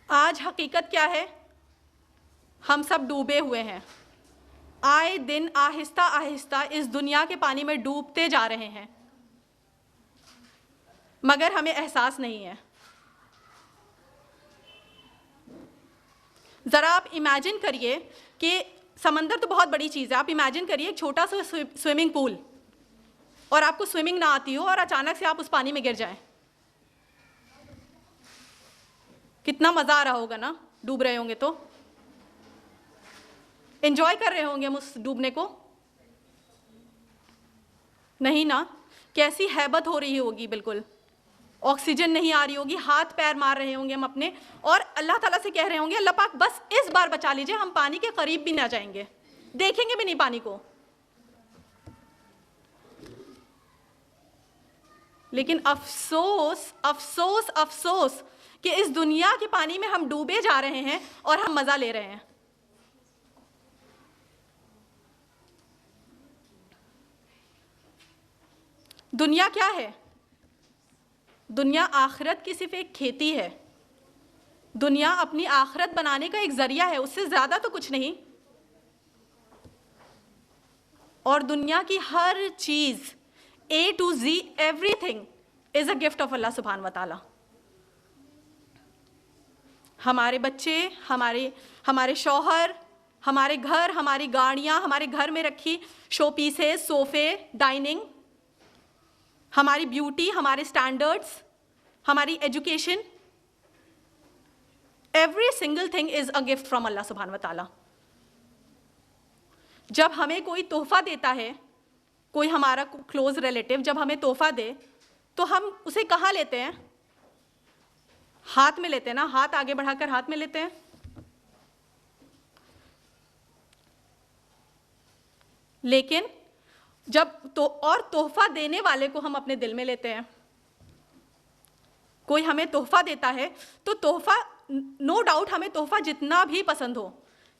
आज हकीकत क्या है? हम सब डूबे हुए हैं। आए दिन आहिस्ता आहिस्ता इस दुनिया के पानी में डूबते जा रहे हैं, मगर हमें एहसास नहीं है। ज़रा आप इमेजिन करिए कि समंदर तो बहुत बड़ी चीज़ है। आप इमेजिन करिए एक छोटा सा स्विमिंग पूल और आपको स्विमिंग ना आती हो और अचानक से आप उस पानी में गिर जाएं। कितना मज़ा आ रहा होगा ना, डूब रहे होंगे तो एंजॉय कर रहे होंगे हम उस डूबने को, नहीं ना। कैसी हैबत हो रही होगी, बिल्कुल ऑक्सीजन नहीं आ रही होगी, हाथ पैर मार रहे होंगे हम अपने और अल्लाह ताला से कह रहे होंगे अल्लाह पाक बस इस बार बचा लीजिए, हम पानी के करीब भी ना जाएंगे, देखेंगे भी नहीं पानी को। लेकिन अफसोस अफसोस अफसोस कि इस दुनिया के पानी में हम डूबे जा रहे हैं और हम मज़ा ले रहे हैं। दुनिया क्या है? दुनिया आखिरत की सिर्फ एक खेती है। दुनिया अपनी आखिरत बनाने का एक ज़रिया है, उससे ज़्यादा तो कुछ नहीं। और दुनिया की हर चीज़ A to Z everything is a gift of Allah Subhan व ताला। हमारे बच्चे, हमारे शौहर, हमारे घर, हमारी गाड़ियाँ, हमारे घर में रखी शो पीसेस, सोफ़े, डाइनिंग, हमारी ब्यूटी, हमारे स्टैंडर्ड्स, हमारी education, every single thing is a gift from Allah subhanahu wa ta'ala। जब हमें कोई तोहफ़ा देता है, कोई हमारा क्लोज रिलेटिव जब हमें तोहफ़ा दे तो हम उसे कहाँ लेते हैं? हाथ में लेते हैं ना, हाथ आगे बढ़ाकर हाथ में लेते हैं। लेकिन जब तोहफ़ा देने वाले को हम अपने दिल में लेते हैं। कोई हमें तोहफ़ा देता है तो तोहफ़ा, नो डाउट हमें तोहफ़ा जितना भी पसंद हो,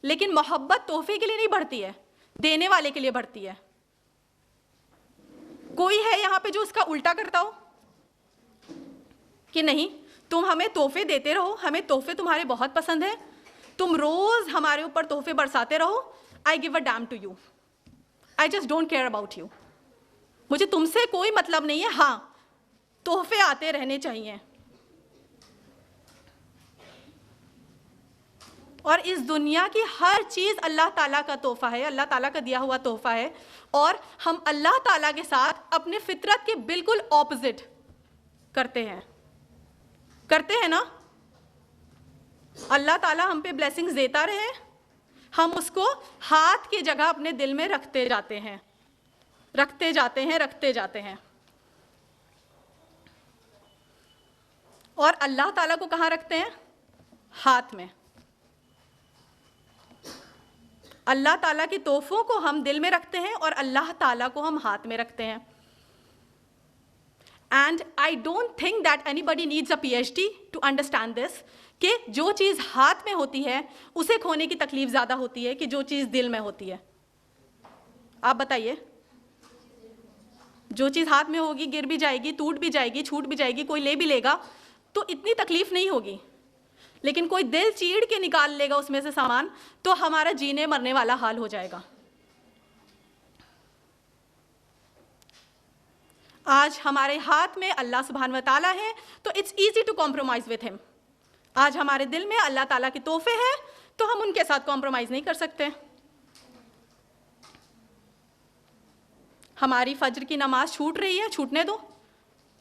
लेकिन मोहब्बत तोहफे के लिए नहीं बढ़ती है, देने वाले के लिए बढ़ती है। कोई है यहाँ पे जो उसका उल्टा करता हो कि नहीं, तुम हमें तोहफे देते रहो, हमें तोहफे तुम्हारे बहुत पसंद है, तुम रोज हमारे ऊपर तोहफे बरसाते रहो, I give a damn to you, I just don't care about you, मुझे तुमसे कोई मतलब नहीं है। हाँ, तोहफे आते रहने चाहिए। और इस दुनिया की हर चीज़ अल्लाह ताला का तोहफ़ा है, अल्लाह ताला का दिया हुआ तोहफ़ा है। और हम अल्लाह ताला के साथ अपने फितरत के बिल्कुल ऑपोजिट करते हैं ना। अल्लाह ताला हम पे ब्लेसिंग्स देता रहे, हम उसको हाथ की जगह अपने दिल में रखते जाते हैं। और अल्लाह ताला को कहाँ रखते हैं? हाथ में। अल्लाह ताला के तोहफों को हम दिल में रखते हैं और अल्लाह ताला को हम हाथ में रखते हैं। And I don't think that anybody needs a PhD to understand this, कि जो चीज़ हाथ में होती है उसे खोने की तकलीफ ज़्यादा होती है कि जो चीज़ दिल में होती है। आप बताइए, जो चीज़ हाथ में होगी गिर भी जाएगी, टूट भी जाएगी, छूट भी जाएगी, कोई ले भी लेगा तो इतनी तकलीफ नहीं होगी, लेकिन कोई दिल चीड़ के निकाल लेगा उसमें से सामान तो हमारा जीने मरने वाला हाल हो जाएगा। आज हमारे हाथ में अल्लाह सुब्हान व तआला है तो it's easy to compromise with him. आज हमारे दिल में अल्लाह ताला के तोहफे हैं तो हम उनके साथ कॉम्प्रोमाइज नहीं कर सकते। हमारी फज्र की नमाज छूट रही है, छूटने दो,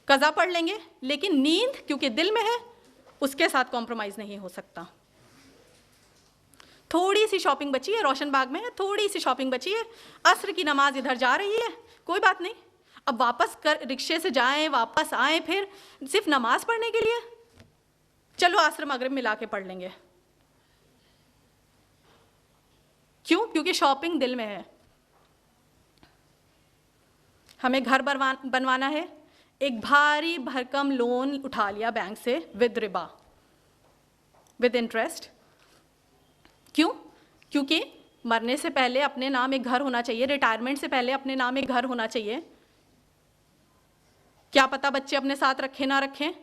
कज़ा पढ़ लेंगे, लेकिन नींद क्योंकि दिल में है उसके साथ कॉम्प्रोमाइज़ नहीं हो सकता। थोड़ी सी शॉपिंग बची है, रोशन बाग में थोड़ी सी शॉपिंग बची है, असर की नमाज इधर जा रही है, कोई बात नहीं, अब वापस रिक्शे से जाएं, वापस आएं, फिर सिर्फ नमाज पढ़ने के लिए, चलो असर मगरिब मिला के पढ़ लेंगे। क्यों? क्योंकि शॉपिंग दिल में है। हमें घर बनवाना है, एक भारी भरकम लोन उठा लिया बैंक से विद रिबा, विद इंटरेस्ट। क्यों? क्योंकि मरने से पहले अपने नाम एक घर होना चाहिए, रिटायरमेंट से पहले अपने नाम एक घर होना चाहिए। क्या पता बच्चे अपने साथ रखें ना रखें।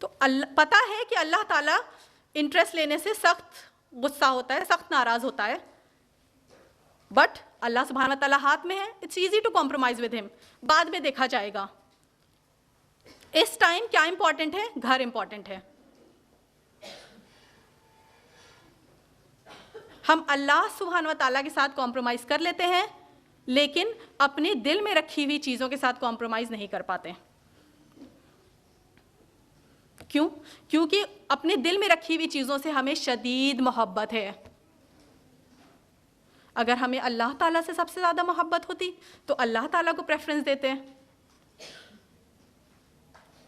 तो पता है कि अल्लाह ताला इंटरेस्ट लेने से सख्त गुस्सा होता है, सख्त नाराज होता है, बट अल्लाह सुब्हान व तआला हाथ में है, it's easy to compromise with him. बाद में देखा जाएगा। इस टाइम क्या इंपॉर्टेंट है? घर इंपॉर्टेंट है। हम अल्लाह सुब्हान व तआला के साथ कॉम्प्रोमाइज कर लेते हैं, लेकिन अपने दिल में रखी हुई चीज़ों के साथ कॉम्प्रोमाइज नहीं कर पाते। क्यों? क्योंकि अपने दिल में रखी हुई चीज़ों से हमें शदीद मोहब्बत है। अगर हमें अल्लाह ताला से सबसे ज़्यादा मोहब्बत होती तो अल्लाह ताला को प्रेफरेंस देते हैं।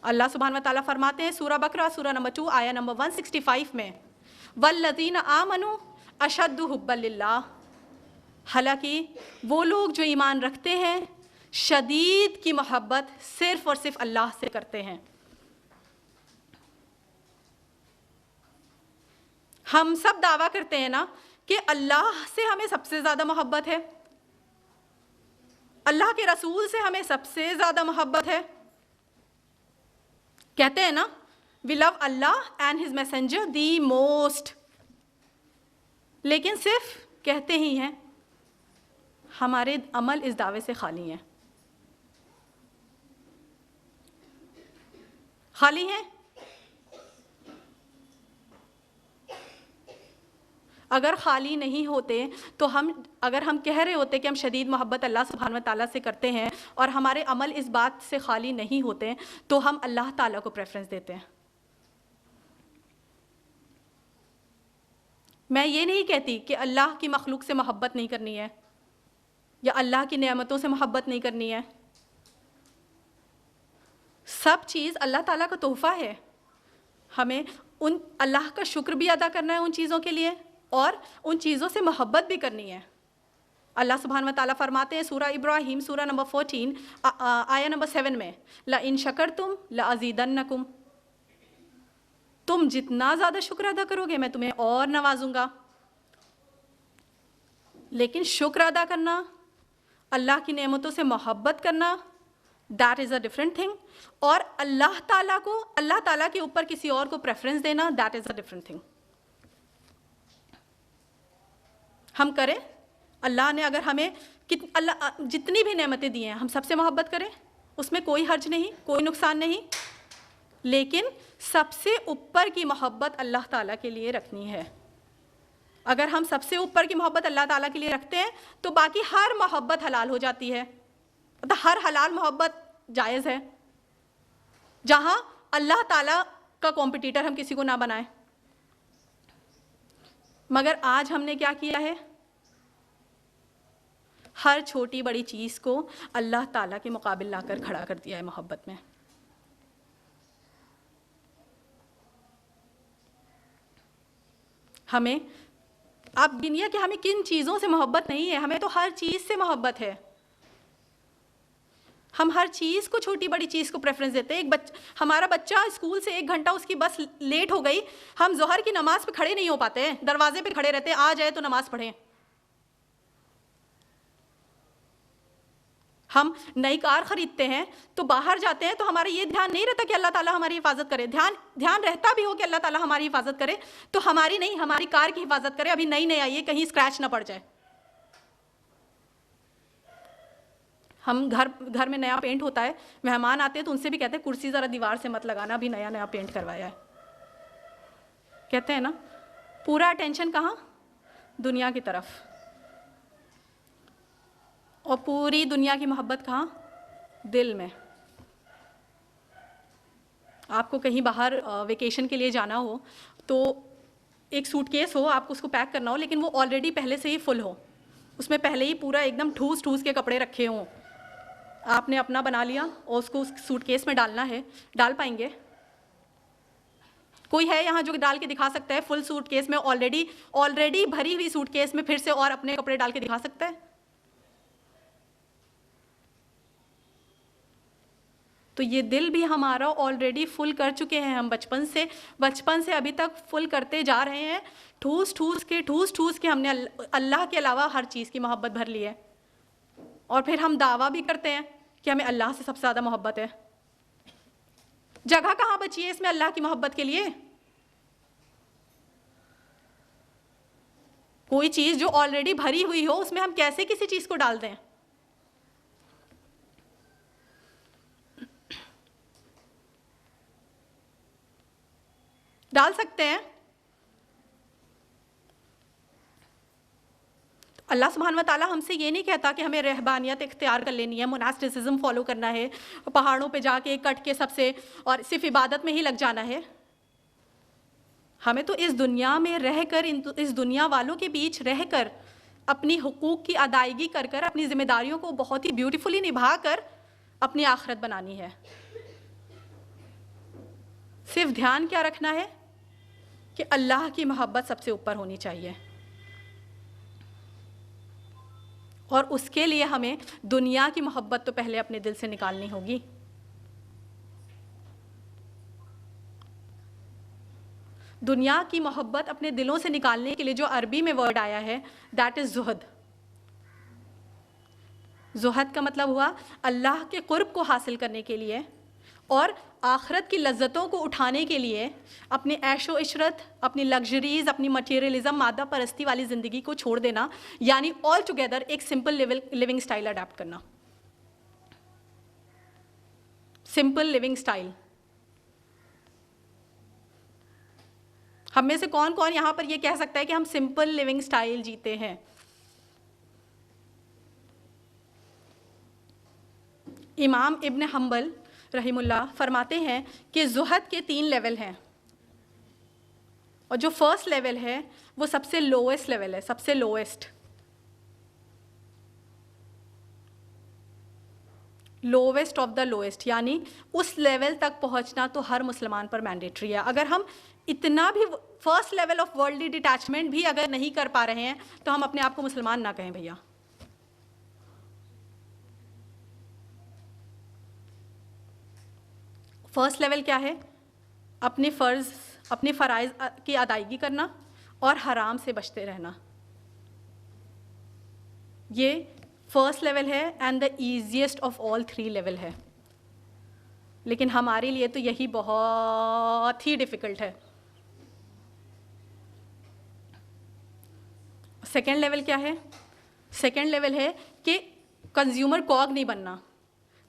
अल्लाह सुब्हान व तआला फरमाते हैं सूरह बकरा सूरह नंबर 2 आया नंबर 165 में, वल्लज़ीना आमनू अशद्दु हुब्बन लिल्लाह, हालांकि वो लोग जो ईमान रखते हैं शदीद की मोहब्बत सिर्फ और सिर्फ अल्लाह से करते हैं। हम सब दावा करते हैं ना कि अल्लाह से हमें सबसे ज़्यादा मोहब्बत है, अल्लाह के रसूल से हमें सबसे ज़्यादा मोहब्बत है। कहते हैं ना, we love Allah and his messenger the most, लेकिन सिर्फ कहते ही हैं, हमारे अमल इस दावे से खाली हैं। खाली हैं। अगर खाली नहीं होते तो अगर हम कह रहे होते कि हम शदीद मोहब्बत अल्लाह सुब्हान व तआला से करते हैं और हमारे अमल इस बात से खाली नहीं होते तो हम अल्लाह ताला को प्रेफरेंस देते हैं। मैं ये नहीं कहती कि अल्लाह की मखलूक से मोहब्बत नहीं करनी है या अल्लाह की नेमतों से मोहब्बत नहीं करनी है। सब चीज़ अल्लाह ताला का तोहफ़ा है, हमें उन अल्लाह का शुक्र भी अदा करना है उन चीज़ों के लिए और उन चीज़ों से मोहब्बत भी करनी है। अल्लाह सुब्हान व तआला फरमाते हैं सूरा इब्राहिम सूरा नंबर 14 आया नंबर 7 में, ला इन शकरतुम ला अज़ीदन्नकुम, तुम जितना ज़्यादा शुक्र अदा करोगे मैं तुम्हें और नवाजूंगा। लेकिन शुक्र अदा करना, अल्लाह की नेमतों से मोहब्बत करना, that is a different thing. और अल्लाह ताला के ऊपर किसी और को प्रेफरेंस देना, that is a different thing. हम करें, अल्लाह ने अगर हमें अल्लाह जितनी भी नेमतें दी हैं हम सबसे मोहब्बत करें, उसमें कोई हर्ज नहीं, कोई नुकसान नहीं। लेकिन सबसे ऊपर की मोहब्बत अल्लाह ताला के लिए रखनी है। अगर हम सबसे ऊपर की मोहब्बत अल्लाह ताला के लिए रखते हैं तो बाकी हर मोहब्बत हलाल हो जाती है, मतलब हर हलाल मोहब्बत जायज़ है। जहाँ अल्लाह ताला का कॉम्पिटिटर हम किसी को ना बनाएं। मगर आज हमने क्या किया है, हर छोटी बड़ी चीज़ को अल्लाह ताला के मुकाबिल लाकर खड़ा कर दिया है मोहब्बत में। हमें आप गिनिए कि हमें किन चीज़ों से मोहब्बत नहीं है, हमें तो हर चीज़ से मोहब्बत है। हम हर चीज़ को, छोटी बड़ी चीज़ को प्रेफरेंस देते हैं। हमारा बच्चा स्कूल से 1 घंटा उसकी बस लेट हो गई, हम ज़ोहर की नमाज पे खड़े नहीं हो पाते हैं, दरवाजे पे खड़े रहते हैं, आ जाए तो नमाज पढ़ें। हम नई कार ख़रीदते हैं तो बाहर जाते हैं तो हमारा ये ध्यान नहीं रहता कि अल्लाह ताला हमारी हिफाजत करे। ध्यान रहता भी हो कि अल्लाह ताला हमारी हिफाजत करे तो हमारी नहीं, हमारी कार की हिफाजत करे, अभी नई आई है कहीं स्क्रैच ना पड़ जाए। हम घर में नया पेंट होता है, मेहमान आते हैं तो उनसे भी कहते हैं कुर्सी ज़रा दीवार से मत लगाना, अभी नया पेंट करवाया है। कहते हैं ना, पूरा अटेंशन कहाँ? दुनिया की तरफ। और पूरी दुनिया की मोहब्बत कहाँ? दिल में। आपको कहीं बाहर वेकेशन के लिए जाना हो तो एक सूटकेस हो, आपको उसको पैक करना हो, लेकिन वो ऑलरेडी पहले से ही फुल हो, उसमें पहले ही पूरा एकदम ठूस के कपड़े रखे हों, आपने अपना बना लिया और उसको उस सूटकेस में डालना है, डाल पाएंगे? कोई है यहाँ जो डाल के दिखा सकता है फुल सूटकेस में, ऑलरेडी भरी हुई सूटकेस में फिर से और अपने कपड़े डाल के दिखा सकता है? तो ये दिल भी हमारा ऑलरेडी फुल कर चुके हैं हम, बचपन से अभी तक फुल करते जा रहे हैं, ठूस के हमने अल्लाह के अलावा हर चीज़ की मोहब्बत भर ली है। और फिर हम दावा भी करते हैं कि हमें अल्लाह से सबसे ज़्यादा मोहब्बत है। जगह कहाँ बची है इसमें अल्लाह की मोहब्बत के लिए? कोई चीज़ जो ऑलरेडी भरी हुई हो उसमें हम कैसे किसी चीज़ को डाल दें? डाल सकते हैं। अल्लाह सुब्हान व तआला हमसे ये नहीं कहता कि हमें रहबानियत इख्तियार कर लेनी है, मोनास्टिसिज्म फॉलो करना है, पहाड़ों पे जाके कट के सबसे और सिर्फ इबादत में ही लग जाना है। हमें तो इस दुनिया में रहकर, इस दुनिया वालों के बीच रहकर अपनी हुकूक की अदायगी कर कर, अपनी जिम्मेदारियों को बहुत ही ब्यूटीफुली निभा कर अपनी आखिरत बनानी है। सिर्फ ध्यान क्या रखना है कि अल्लाह की मोहब्बत सबसे ऊपर होनी चाहिए, और उसके लिए हमें दुनिया की मोहब्बत तो पहले अपने दिल से निकालनी होगी। दुनिया की मोहब्बत अपने दिलों से निकालने के लिए जो अरबी में वर्ड आया है, दैट इज़ ज़ुहद। ज़ुहद का मतलब हुआ अल्लाह के क़ुर्ब को हासिल करने के लिए और आखिरत की लज्जतों को उठाने के लिए अपने ऐशो इशरत, अपनी लग्जरीज़, अपनी मटेरियलिज़म, मादा परस्ती वाली ज़िंदगी को छोड़ देना, यानी ऑल टुगेदर एक सिंपल लिविंग स्टाइल अडैप्ट करना। Simple living style. हम में से कौन कौन यहाँ पर ये कह सकता है कि हम सिंपल लिविंग स्टाइल जीते हैं? इमाम इब्न हम्बल रहीमुल्लाह फरमाते हैं कि ज़ुहद के 3 लेवल हैं। और जो फर्स्ट लेवल है वो सबसे लोएस्ट लेवल है, सबसे लोएस्ट ऑफ द लोएस्ट, यानी उस लेवल तक पहुंचना तो हर मुसलमान पर मैंडेटरी है। अगर हम इतना भी first level of worldly detachment भी अगर नहीं कर पा रहे हैं तो हम अपने आप को मुसलमान ना कहें भैया। फर्स्ट लेवल क्या है? अपने फ़राइज़ की अदायगी करना और हराम से बचते रहना, ये फर्स्ट लेवल है and the easiest of all 3 level है। लेकिन हमारे लिए तो यही बहुत ही डिफ़िकल्ट है। सेकेंड लेवल क्या है? सेकेंड लेवल है कि कंज्यूमर कॉग नहीं बनना।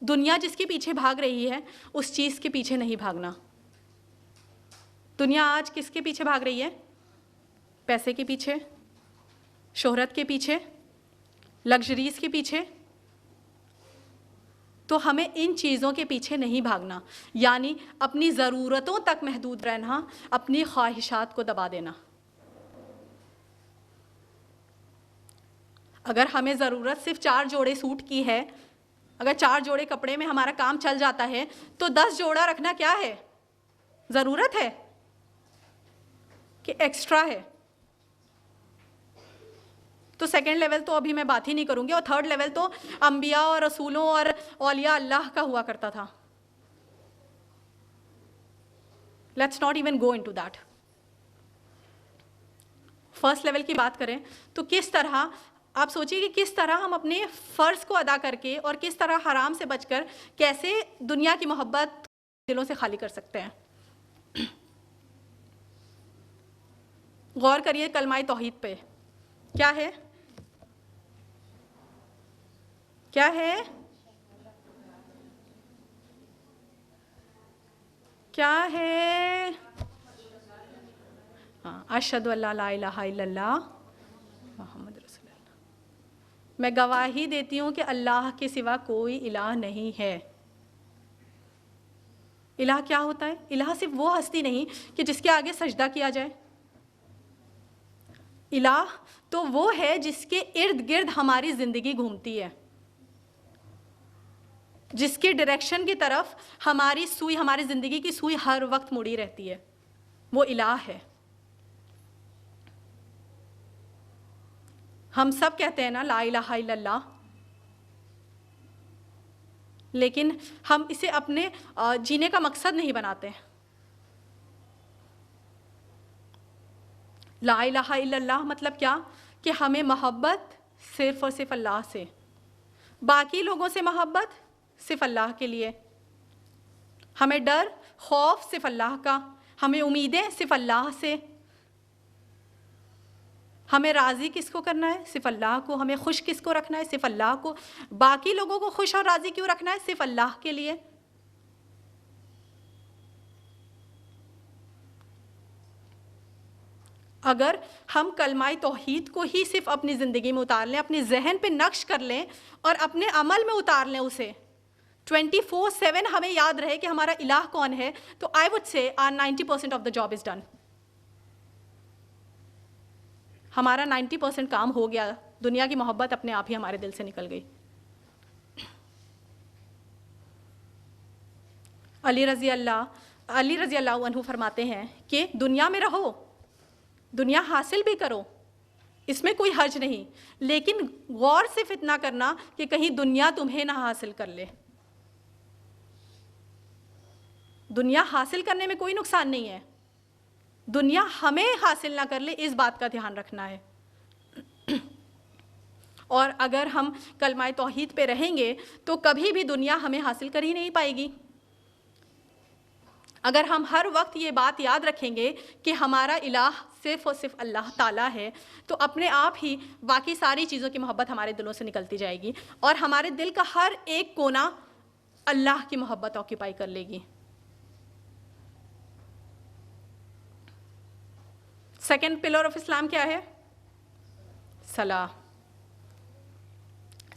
दुनिया जिसके पीछे भाग रही है उस चीज़ के पीछे नहीं भागना। दुनिया आज किसके पीछे भाग रही है? पैसे के पीछे, शोहरत के पीछे, लग्जरीज़ के पीछे। तो हमें इन चीज़ों के पीछे नहीं भागना, यानी अपनी ज़रूरतों तक महदूद रहना, अपनी ख्वाहिशात को दबा देना। अगर हमें ज़रूरत सिर्फ 4 जोड़े सूट की है, अगर 4 जोड़े कपड़े में हमारा काम चल जाता है तो 10 जोड़ा रखना क्या है? ज़रूरत है कि एक्स्ट्रा है? तो सेकंड लेवल तो अभी मैं बात ही नहीं करूंगी। और थर्ड लेवल तो अंबिया और रसूलों और औलिया अल्लाह का हुआ करता था। Let's not even go into that. First level की बात करें तो किस तरह, आप सोचिए कि किस तरह हम अपने फ़र्ज़ को अदा करके और किस तरह हराम से बचकर कैसे दुनिया की मोहब्बत दिलों से खाली कर सकते हैं। गौर करिए कलमाए तौहीद पे क्या है? क्या है? क्या है? हाँ, अशहदु अल्ला ला इलाहा इल्लल्लाह मुहम्मद रसूलुल्लाह। मैं गवाही देती हूँ कि अल्लाह के सिवा कोई इलाह नहीं है। इलाह क्या होता है? इलाह सिर्फ वो हस्ती नहीं कि जिसके आगे सजदा किया जाए। इलाह तो वो है जिसके इर्द गिर्द हमारी ज़िंदगी घूमती है, जिसके डायरेक्शन की तरफ हमारी सुई, हमारी ज़िंदगी की सुई हर वक्त मुड़ी रहती है, वो इलाह है। हम सब कहते हैं ना ला इलाहा इल्लल्लाह, लेकिन हम इसे अपने जीने का मकसद नहीं बनाते। ला इलाहा इल्लल्लाह मतलब क्या? कि हमें मोहब्बत सिर्फ़ और सिर्फ अल्लाह से, बाकी लोगों से मोहब्बत सिर्फ अल्लाह के लिए, हमें डर खौफ सिर्फ अल्लाह का, हमें उम्मीदें सिर्फ अल्लाह से, हमें राज़ी किसको करना है? सिर्फ अल्लाह को, हमें खुश किसको रखना है? सिर्फ अल्लाह को, बाकी लोगों को खुश और राज़ी क्यों रखना है? सिर्फ अल्लाह के लिए। अगर हम कलमाए तौहीद को ही सिर्फ अपनी ज़िंदगी में उतार लें, अपने जहन पे नक्श कर लें और अपने अमल में उतार लें उसे, 24/7 हमें याद रहे कि हमारा इलाह कौन है, तो I would say 90% of the job is done. हमारा 90% काम हो गया, दुनिया की मोहब्बत अपने आप ही हमारे दिल से निकल गई। अली रज़ी अल्लाह अन्हु फरमाते हैं कि दुनिया में रहो, दुनिया हासिल भी करो, इसमें कोई हर्ज नहीं, लेकिन गौर सिर्फ इतना करना कि कहीं दुनिया तुम्हें ना हासिल कर ले। दुनिया हासिल करने में कोई नुकसान नहीं है, दुनिया हमें हासिल ना कर ले, इस बात का ध्यान रखना है। और अगर हम कलमाए तौहीद पे रहेंगे तो कभी भी दुनिया हमें हासिल कर ही नहीं पाएगी। अगर हम हर वक्त ये बात याद रखेंगे कि हमारा इलाह सिर्फ़ और सिर्फ अल्लाह ताला है, तो अपने आप ही बाकी सारी चीज़ों की मोहब्बत हमारे दिलों से निकलती जाएगी और हमारे दिल का हर एक कोना अल्लाह की मोहब्बत ऑक्यूपाई कर लेगी। सेकेंड पिलर ऑफ इस्लाम क्या है? सलाह।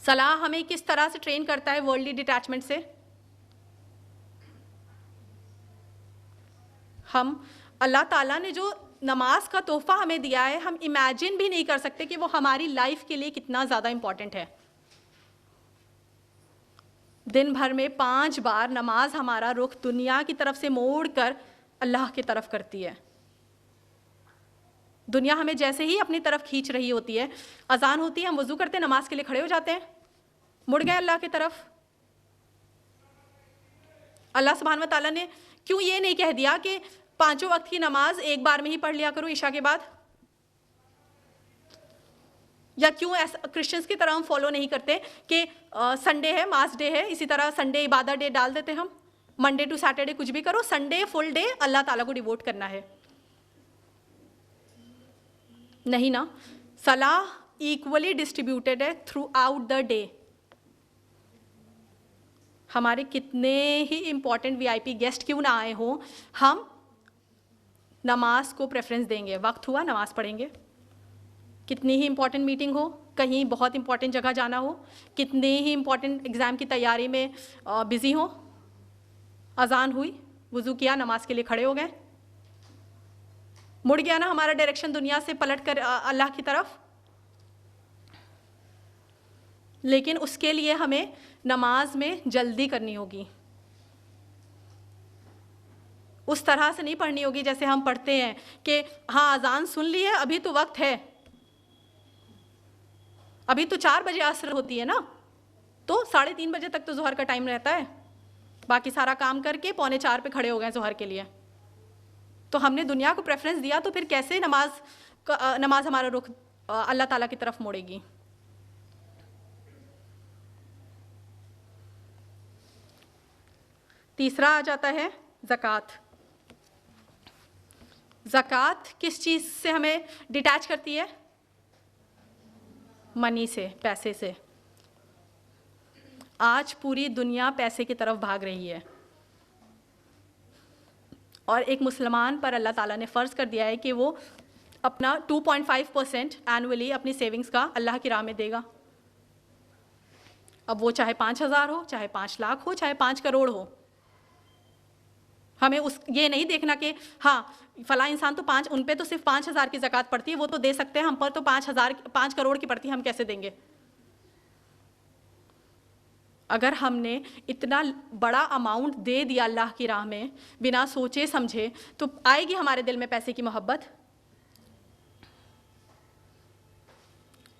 सलाह हमें किस तरह से ट्रेन करता है वर्ल्डली डिटैचमेंट से? हम अल्लाह ताला ने जो नमाज का तोहफ़ा हमें दिया है, हम इमेजिन भी नहीं कर सकते कि वो हमारी लाइफ के लिए कितना ज़्यादा इम्पॉर्टेंट है। दिन भर में 5 बार नमाज हमारा रुख दुनिया की तरफ से मोड़ कर अल्लाह की तरफ करती है। दुनिया हमें जैसे ही अपनी तरफ खींच रही होती है, अजान होती है, हम वज़ू करते हैं, नमाज के लिए खड़े हो जाते हैं, मुड़ गए अल्लाह की तरफ। अल्लाह सुब्हान व तआला ने क्यों ये नहीं कह दिया कि 5 वक्त की नमाज एक बार में ही पढ़ लिया करो ईशा के बाद? या क्यों ऐसा क्रिश्चियंस की तरह हम फॉलो नहीं करते कि संडे है मास डे है, इसी तरह संडे इबादत डे डाल देते हम, मंडे टू सैटरडे कुछ भी करो, संडे फुल डे अल्लाह ताला को डिवोट करना है। नहीं ना, सलाह इक्वली डिस्ट्रीब्यूटेड है थ्रू आउट द डे। हमारे कितने ही इम्पॉर्टेंट वीआईपी गेस्ट क्यों ना आए हों, हम नमाज को प्रेफरेंस देंगे। वक्त हुआ नमाज पढ़ेंगे। कितनी ही इम्पॉर्टेंट मीटिंग हो, कहीं बहुत इम्पॉर्टेंट जगह जाना हो, कितने ही इम्पॉर्टेंट एग्ज़ाम की तैयारी में बिज़ी हो, अजान हुई, वज़ू किया, नमाज के लिए खड़े हो गए, मुड़ गया ना हमारा डायरेक्शन दुनिया से पलट कर अल्लाह की तरफ। लेकिन उसके लिए हमें नमाज में जल्दी करनी होगी। उस तरह से नहीं पढ़नी होगी जैसे हम पढ़ते हैं कि हाँ अजान सुन ली है, अभी तो वक्त है, अभी तो 4 बजे असर होती है ना, तो 3:30 बजे तक तो ज़ोहर का टाइम रहता है, बाकी सारा काम करके 3:45 पे खड़े हो गए ज़ोहर के लिए। तो हमने दुनिया को प्रेफरेंस दिया, तो फिर कैसे नमाज हमारा रुख अल्लाह ताला की तरफ मोड़ेगी? तीसरा आ जाता है ज़कात। ज़कात किस चीज़ से हमें डिटैच करती है? मनी से, पैसे से। आज पूरी दुनिया पैसे की तरफ भाग रही है और एक मुसलमान पर अल्लाह ताला ने फ़र्ज़ कर दिया है कि वो अपना 2.5% एनुअली अपनी सेविंग्स का अल्लाह की राह में देगा। अब वो चाहे 5,000 हो, चाहे 5 लाख हो, चाहे 5 करोड़ हो। हमें ये नहीं देखना कि हाँ फ़लाँ इंसान तो उन पे तो सिर्फ 5,000 की ज़कात पड़ती है, वो तो दे सकते हैं, हम पर तो 5 करोड़ की पड़ती है, हम कैसे देंगे? अगर हमने इतना बड़ा अमाउंट दे दिया अल्लाह की राह में बिना सोचे समझे, तो आएगी हमारे दिल में पैसे की मोहब्बत।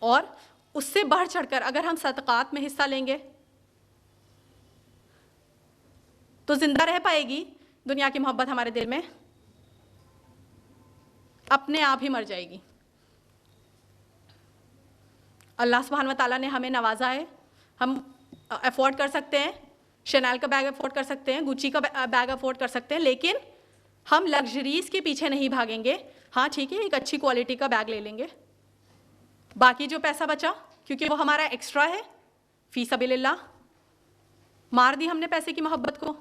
और उससे बढ़ चढ़कर अगर हम सदक़ात में हिस्सा लेंगे तो जिंदा रह पाएगी दुनिया की मोहब्बत हमारे दिल में? अपने आप ही मर जाएगी। अल्लाह सुब्हान व तआला ने हमें नवाजा है, हम अफोर्ड कर सकते हैं, शनैल का बैग अफोर्ड कर सकते हैं, गुच्ची का बैग अफोर्ड कर सकते हैं, लेकिन हम लग्जरीज़ के पीछे नहीं भागेंगे। हाँ ठीक है, एक अच्छी क्वालिटी का बैग ले लेंगे, बाकी जो पैसा बचा क्योंकि वो हमारा एक्स्ट्रा है, फ़ी सबीलिल्लाह मार दी हमने पैसे की मोहब्बत को।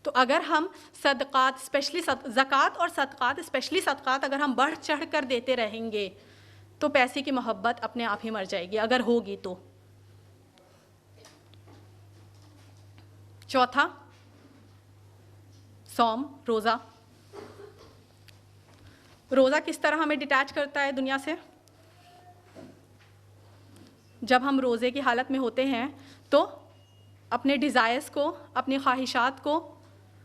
तो अगर हम सदक़ात स्पेशली ज़कात और सदक़ात स्पेशली सदक़ात अगर हम बढ़ चढ़ कर देते रहेंगे तो पैसे की मोहब्बत अपने आप ही मर जाएगी, अगर होगी तो। चौथा, सौम, रोज़ा। रोज़ा किस तरह हमें डिटैच करता है दुनिया से? जब हम रोज़े की हालत में होते हैं तो अपने डिज़ायर्स को, अपनी ख्वाहिशात को,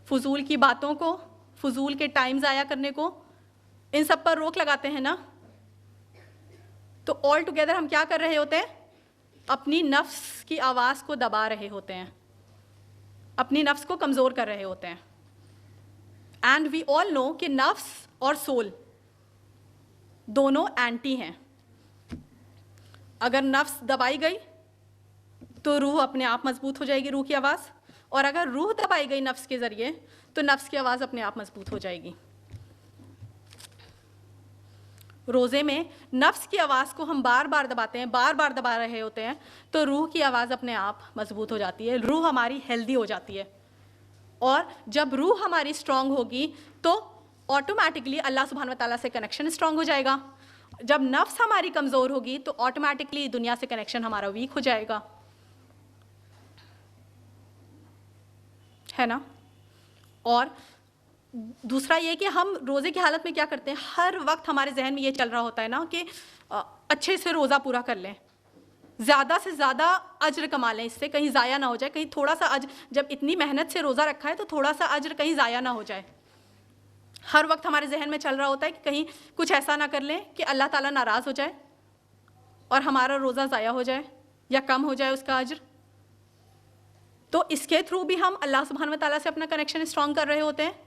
फजूल की बातों को, फजूल के टाइम ज़ाया करने को, इन सब पर रोक लगाते हैं ना। तो ऑल टुगेदर हम क्या कर रहे होते हैं? अपनी नफ्स की आवाज़ को दबा रहे होते हैं, अपनी नफ्स को कमज़ोर कर रहे होते हैं। एंड वी ऑल नो कि नफ्स और सोल दोनों एंटी हैं। अगर नफ्स दबाई गई तो रूह अपने आप मजबूत हो जाएगी, रूह की आवाज़, और अगर रूह दबाई गई नफ्स के ज़रिए तो नफ्स की आवाज़ अपने आप मजबूत हो जाएगी। रोज़े में नफ्स की आवाज़ को हम बार बार दबाते हैं, बार बार दबा रहे होते हैं, तो रूह की आवाज़ अपने आप मजबूत हो जाती है, रूह हमारी हेल्दी हो जाती है। और जब रूह हमारी स्ट्रांग होगी तो ऑटोमेटिकली अल्लाह सुब्हान व तआला से कनेक्शन स्ट्रांग हो जाएगा। जब नफ्स हमारी कमज़ोर होगी तो ऑटोमेटिकली दुनिया से कनेक्शन हमारा वीक हो जाएगा, है ना। और दूसरा ये कि हम रोज़े की हालत में क्या करते हैं, हर वक्त हमारे जहन में ये चल रहा होता है ना कि अच्छे से रोज़ा पूरा कर लें, ज़्यादा से ज़्यादा अज्र कमा लें, इससे कहीं ज़ाया ना हो जाए, कहीं थोड़ा सा अज्र, जब इतनी मेहनत से रोज़ा रखा है तो थोड़ा सा अज्र कहीं ज़ाया ना हो जाए। हर वक्त हमारे जहन में चल रहा होता है कि कहीं कुछ ऐसा ना कर लें कि अल्लाह ताला नाराज़ हो जाए और हमारा रोज़ा ज़ाया हो जाए या कम हो जाए उसका अज्र। तो इसके थ्रू भी हम अल्लाह सुब्हान व तआला से अपना कनेक्शन स्ट्रॉन्ग कर रहे होते हैं।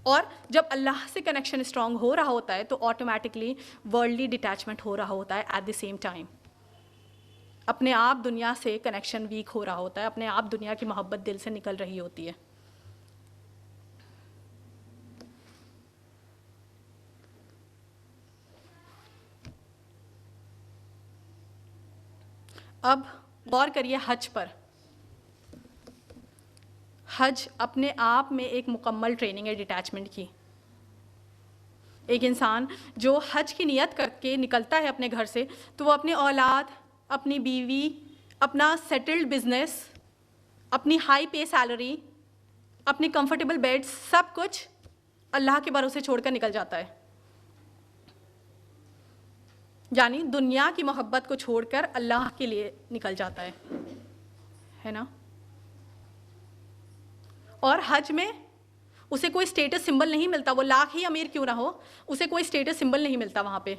और जब अल्लाह से कनेक्शन स्ट्रॉन्ग हो रहा होता है तो ऑटोमेटिकली वर्ल्डली डिटैचमेंट हो रहा होता है एट द सेम टाइम। अपने आप दुनिया से कनेक्शन वीक हो रहा होता है, अपने आप दुनिया की मोहब्बत दिल से निकल रही होती है। अब गौर करिए हज पर। हज अपने आप में एक मुकम्मल ट्रेनिंग है डिटैचमेंट की। एक इंसान जो हज की नियत करके निकलता है अपने घर से, तो वो अपनी औलाद, अपनी बीवी, अपना सेटल्ड बिजनेस, अपनी हाई पे सैलरी, अपनी कंफर्टेबल बेड, सब कुछ अल्लाह के भरोसे छोड़कर निकल जाता है। यानी दुनिया की मोहब्बत को छोड़कर अल्लाह के लिए निकल जाता है ना। और हज में उसे कोई स्टेटस सिंबल नहीं मिलता, वो लाख ही अमीर क्यों ना हो, उसे कोई स्टेटस सिंबल नहीं मिलता वहाँ पे।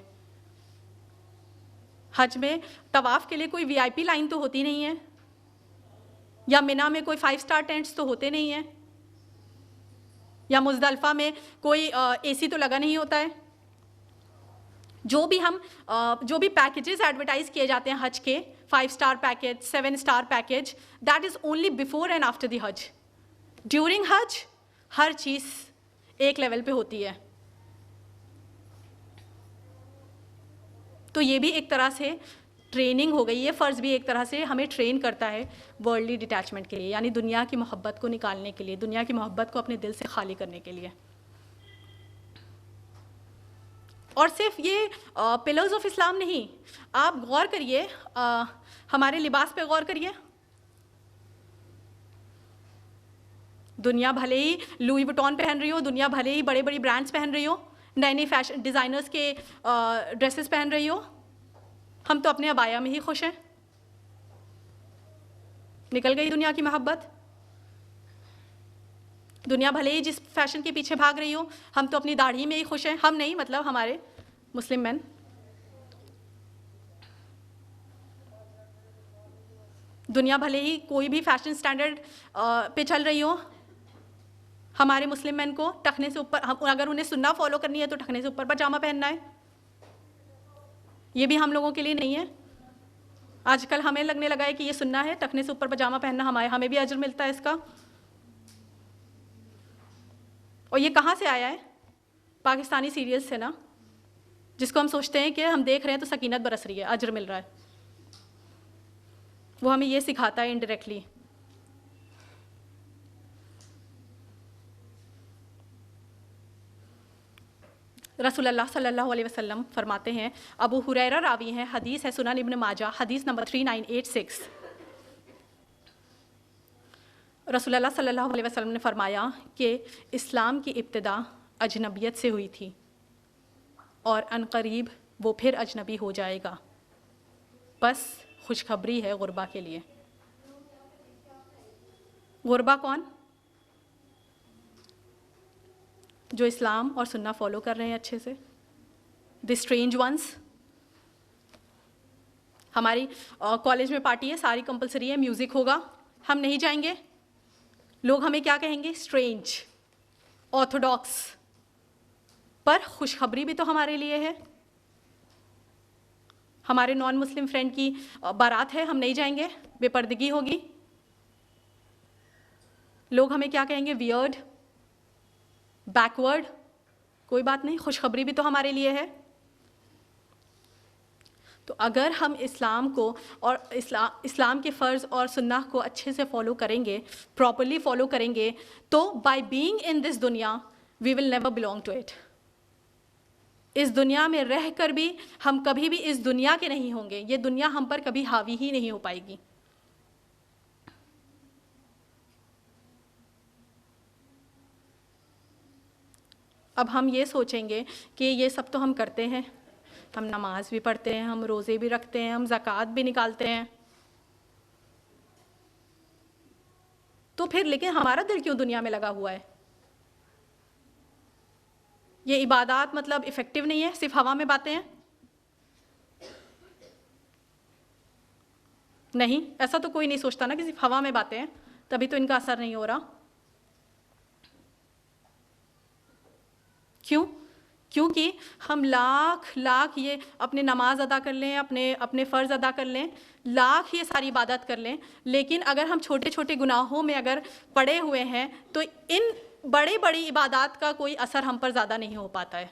हज में तवाफ़ के लिए कोई वीआईपी लाइन तो होती नहीं है, या मिना में कोई 5 स्टार टेंट्स तो होते नहीं हैं, या मुज़दलिफ़ा में कोई एसी तो लगा नहीं होता है। जो भी पैकेजेस एडवर्टाइज किए जाते हैं हज के, 5 star package, 7 star package, that is only before and after the हज। ड्यूरिंग हज हर चीज़ एक लेवल पे होती है। तो ये भी एक तरह से ट्रेनिंग हो गई है, फ़र्ज़ भी एक तरह से हमें ट्रेन करता है वर्ल्डली डिटैचमेंट के लिए, यानी दुनिया की मोहब्बत को निकालने के लिए, दुनिया की मोहब्बत को अपने दिल से खाली करने के लिए। और सिर्फ ये पिलर्स ऑफ इस्लाम नहीं, आप गौर करिए, हमारे लिबास पे गौर करिए। दुनिया भले ही लुई वुइटन पहन रही हो, दुनिया भले ही बड़े बड़ी ब्रांड्स पहन रही हो, नए नए फैशन डिज़ाइनर्स के ड्रेसेस पहन रही हो, हम तो अपने अबाया में ही खुश हैं। निकल गई दुनिया की मोहब्बत। दुनिया भले ही जिस फैशन के पीछे भाग रही हो, हम तो अपनी दाढ़ी में ही खुश हैं। हम नहीं, मतलब हमारे मुस्लिम मैन। दुनिया भले ही कोई भी फैशन स्टैंडर्ड पे चल रही हो, हमारे मुस्लिम मैन को टखने से ऊपर, अगर उन्हें सुन्ना फॉलो करनी है तो टखने से ऊपर पजामा पहनना है। ये भी हम लोगों के लिए नहीं है। आजकल हमें लगने लगा है कि ये सुन्ना है, टखने से ऊपर पजामा पहनना, हमें भी अजर मिलता है इसका। और ये कहाँ से आया है? पाकिस्तानी सीरियल्स से ना, जिसको हम सोचते हैं कि हम देख रहे हैं तो सकीनत बरस रही है, अजर मिल रहा है। वो हमें ये सिखाता है इनडायरेक्टली। रसूलुल्लाह सल्लल्लाहु अलैहि वसल्लम फरमाते हैं, अबू हुरैरा रावी हैं, हदीस है सुनन इब्न माजा, हदीस नंबर 3986। रसूलुल्लाह सल्लल्लाहु अलैहि वसल्लम ने फरमाया कि इस्लाम की इब्तिदा अजनबियत से हुई थी और अनकरीब वो फिर अजनबी हो जाएगा। बस खुशखबरी है गुरबा के लिए। गुरबा कौन? जो इस्लाम और सुन्ना फॉलो कर रहे हैं अच्छे से, द स्ट्रेंज वंस। हमारी कॉलेज में पार्टी है, सारी कंपलसरी है, म्यूज़िक होगा, हम नहीं जाएंगे, लोग हमें क्या कहेंगे? Strange, Orthodox. पर खुशखबरी भी तो हमारे लिए है। हमारे नॉन मुस्लिम फ्रेंड की बारात है, हम नहीं जाएंगे, बेपर्दगी होगी, लोग हमें क्या कहेंगे? Weird, backward. कोई बात नहीं, खुशखबरी भी तो हमारे लिए है। तो अगर हम इस्लाम को और इस्लाम के फ़र्ज़ और सुन्नह को अच्छे से फॉलो करेंगे, प्रॉपरली फॉलो करेंगे, तो बाय बीइंग इन दिस दुनिया we will never belong to it. इस दुनिया में रह कर भी हम कभी भी इस दुनिया के नहीं होंगे, ये दुनिया हम पर कभी हावी ही नहीं हो पाएगी। अब हम ये सोचेंगे कि ये सब तो हम करते हैं, हम नमाज भी पढ़ते हैं, हम रोज़े भी रखते हैं, हम ज़कात भी निकालते हैं, तो फिर लेकिन हमारा दिल क्यों दुनिया में लगा हुआ है? ये इबादत मतलब इफ़ेक्टिव नहीं है, सिर्फ हवा में बातें हैं? नहीं, ऐसा तो कोई नहीं सोचता ना कि सिर्फ हवा में बातें हैं, तभी तो इनका असर नहीं हो रहा। क्यों? क्योंकि हम लाख ये अपने नमाज अदा कर लें, अपने फ़र्ज़ अदा कर लें, लाख ये सारी इबादत कर लें, लेकिन अगर हम छोटे छोटे गुनाहों में अगर पड़े हुए हैं तो इन बड़ी बड़ी इबादत का कोई असर हम पर ज़्यादा नहीं हो पाता है।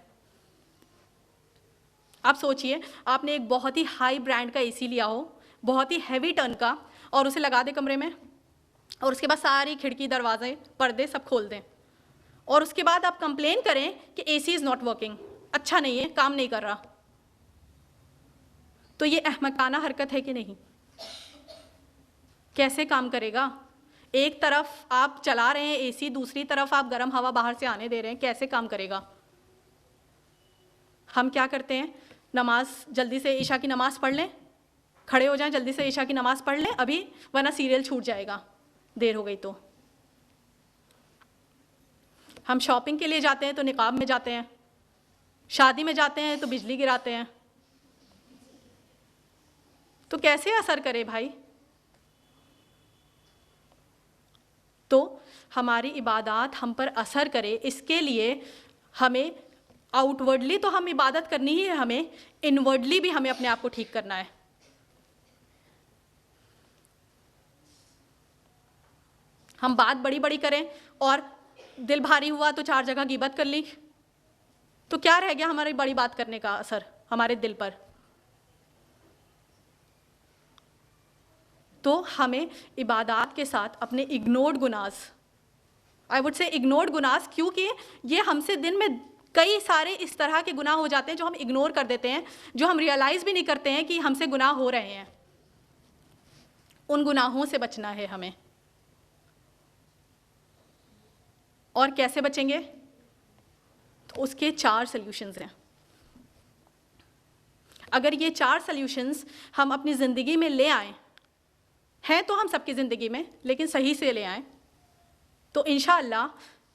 आप सोचिए, आपने एक बहुत ही हाई ब्रांड का एसी लिया हो, बहुत ही हैवी टन का, और उसे लगा दें कमरे में, और उसके बाद सारी खिड़की दरवाजे पर्दे सब खोल दें, और उसके बाद आप कंप्लेन करें कि एसी इज़ नॉट वर्किंग, अच्छा नहीं है, काम नहीं कर रहा, तो ये अहमकाना हरकत है कि नहीं? कैसे काम करेगा? एक तरफ आप चला रहे हैं एसी, दूसरी तरफ आप गर्म हवा बाहर से आने दे रहे हैं, कैसे काम करेगा? हम क्या करते हैं, नमाज जल्दी से ईशा की नमाज़ पढ़ लें, खड़े हो जाएं, जल्दी से ईशा की नमाज़ पढ़ लें अभी, वरना सीरियल छूट जाएगा, देर हो गई तो। हम शॉपिंग के लिए जाते हैं तो निकाब में जाते हैं, शादी में जाते हैं तो बिजली गिराते हैं, तो कैसे असर करे भाई? तो हमारी इबादत हम पर असर करे, इसके लिए हमें आउटवर्डली तो हम इबादत करनी ही है, हमें इनवर्डली भी हमें अपने आप को ठीक करना है। हम बात बड़ी बड़ी करें और दिल भारी हुआ तो 4 जगह गीबत कर ली, तो क्या रह गया हमारी बड़ी बात करने का असर हमारे दिल पर? तो हमें इबादत के साथ अपने ignored gunas, I would say ignored gunas, क्योंकि ये हमसे दिन में कई सारे इस तरह के गुनाह हो जाते हैं जो हम इग्नोर कर देते हैं, जो हम रियलाइज़ भी नहीं करते हैं कि हमसे गुनाह हो रहे हैं। उन गुनाहों से बचना है हमें। और कैसे बचेंगे? तो उसके 4 सल्यूशंस हैं। अगर ये 4 सल्यूशंस हम अपनी ज़िंदगी में ले आएँ, हैं तो हम सबकी ज़िंदगी में, लेकिन सही से ले आएँ, तो इंशाअल्लाह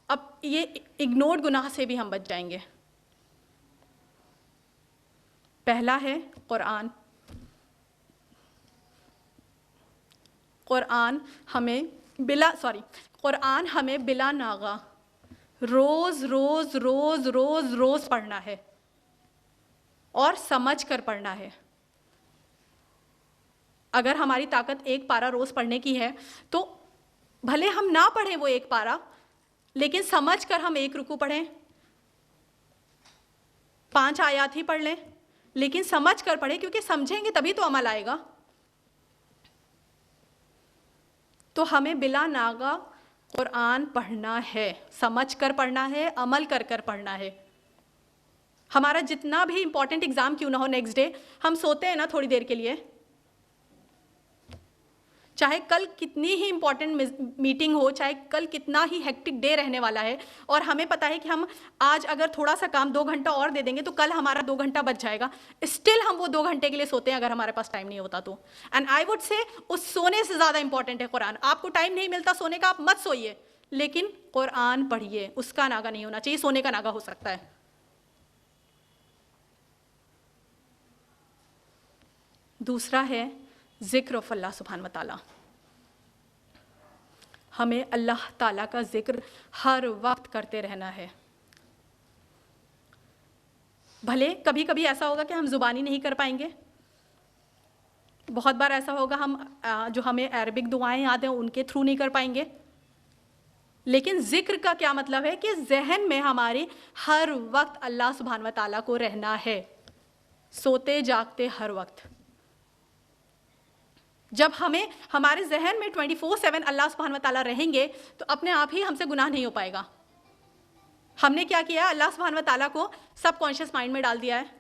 अब ये इग्नोर्ड गुनाह से भी हम बच जाएंगे। पहला है कुरान। कुरान हमें बिला नागा रोज़ रोज़ रोज़ रोज़ रोज़ पढ़ना है और समझ कर पढ़ना है। अगर हमारी ताकत 1 पारा रोज़ पढ़ने की है तो भले हम ना पढ़ें वो 1 पारा, लेकिन समझ कर हम 1 रुकू पढ़ें, 5 आयात ही पढ़ लें, लेकिन समझ कर पढ़ें, क्योंकि समझेंगे तभी तो अमल आएगा। तो हमें बिला नागा कुरान पढ़ना है, समझ कर पढ़ना है, अमल कर कर पढ़ना है। हमारा जितना भी इम्पॉर्टेंट एग्ज़ाम क्यों ना हो, नेक्स्ट डे हम सोते हैं ना थोड़ी देर के लिए, चाहे कल कितनी ही इम्पॉर्टेंट मीटिंग हो, चाहे कल कितना ही हेक्टिक डे रहने वाला है, और हमें पता है कि हम आज अगर थोड़ा सा काम 2 घंटा और दे देंगे तो कल हमारा 2 घंटा बच जाएगा, स्टिल हम वो 2 घंटे के लिए सोते हैं अगर हमारे पास टाइम नहीं होता तो। एंड आई वुड से उस सोने से ज़्यादा इंपॉर्टेंट है कुरान। आपको टाइम नहीं मिलता सोने का, आप मत सोइए, लेकिन कुरान पढ़िए। उसका नागा नहीं होना चाहिए, सोने का नागा हो सकता है। दूसरा है ज़िक्र ऑफ अल्लाह सुब्हान व तआला। हमें अल्लाह ताला का ज़िक्र हर वक्त करते रहना है। भले कभी कभी ऐसा होगा कि हम ज़ुबानी नहीं कर पाएंगे, बहुत बार ऐसा होगा हम जो हमें अरबिक दुआएं याद हैं उनके थ्रू नहीं कर पाएंगे, लेकिन ज़िक्र का क्या मतलब है कि जहन में हमारे हर वक्त अल्लाह सुब्हान व तआला को रहना है, सोते जागते हर वक्त। जब हमें हमारे जहन में 24/7 अल्लाह सुब्हान व तआला रहेंगे तो अपने आप ही हमसे गुनाह नहीं हो पाएगा। हमने क्या किया है, अल्लाह सुब्हान व तआला को सबकॉन्शियस माइंड में डाल दिया है,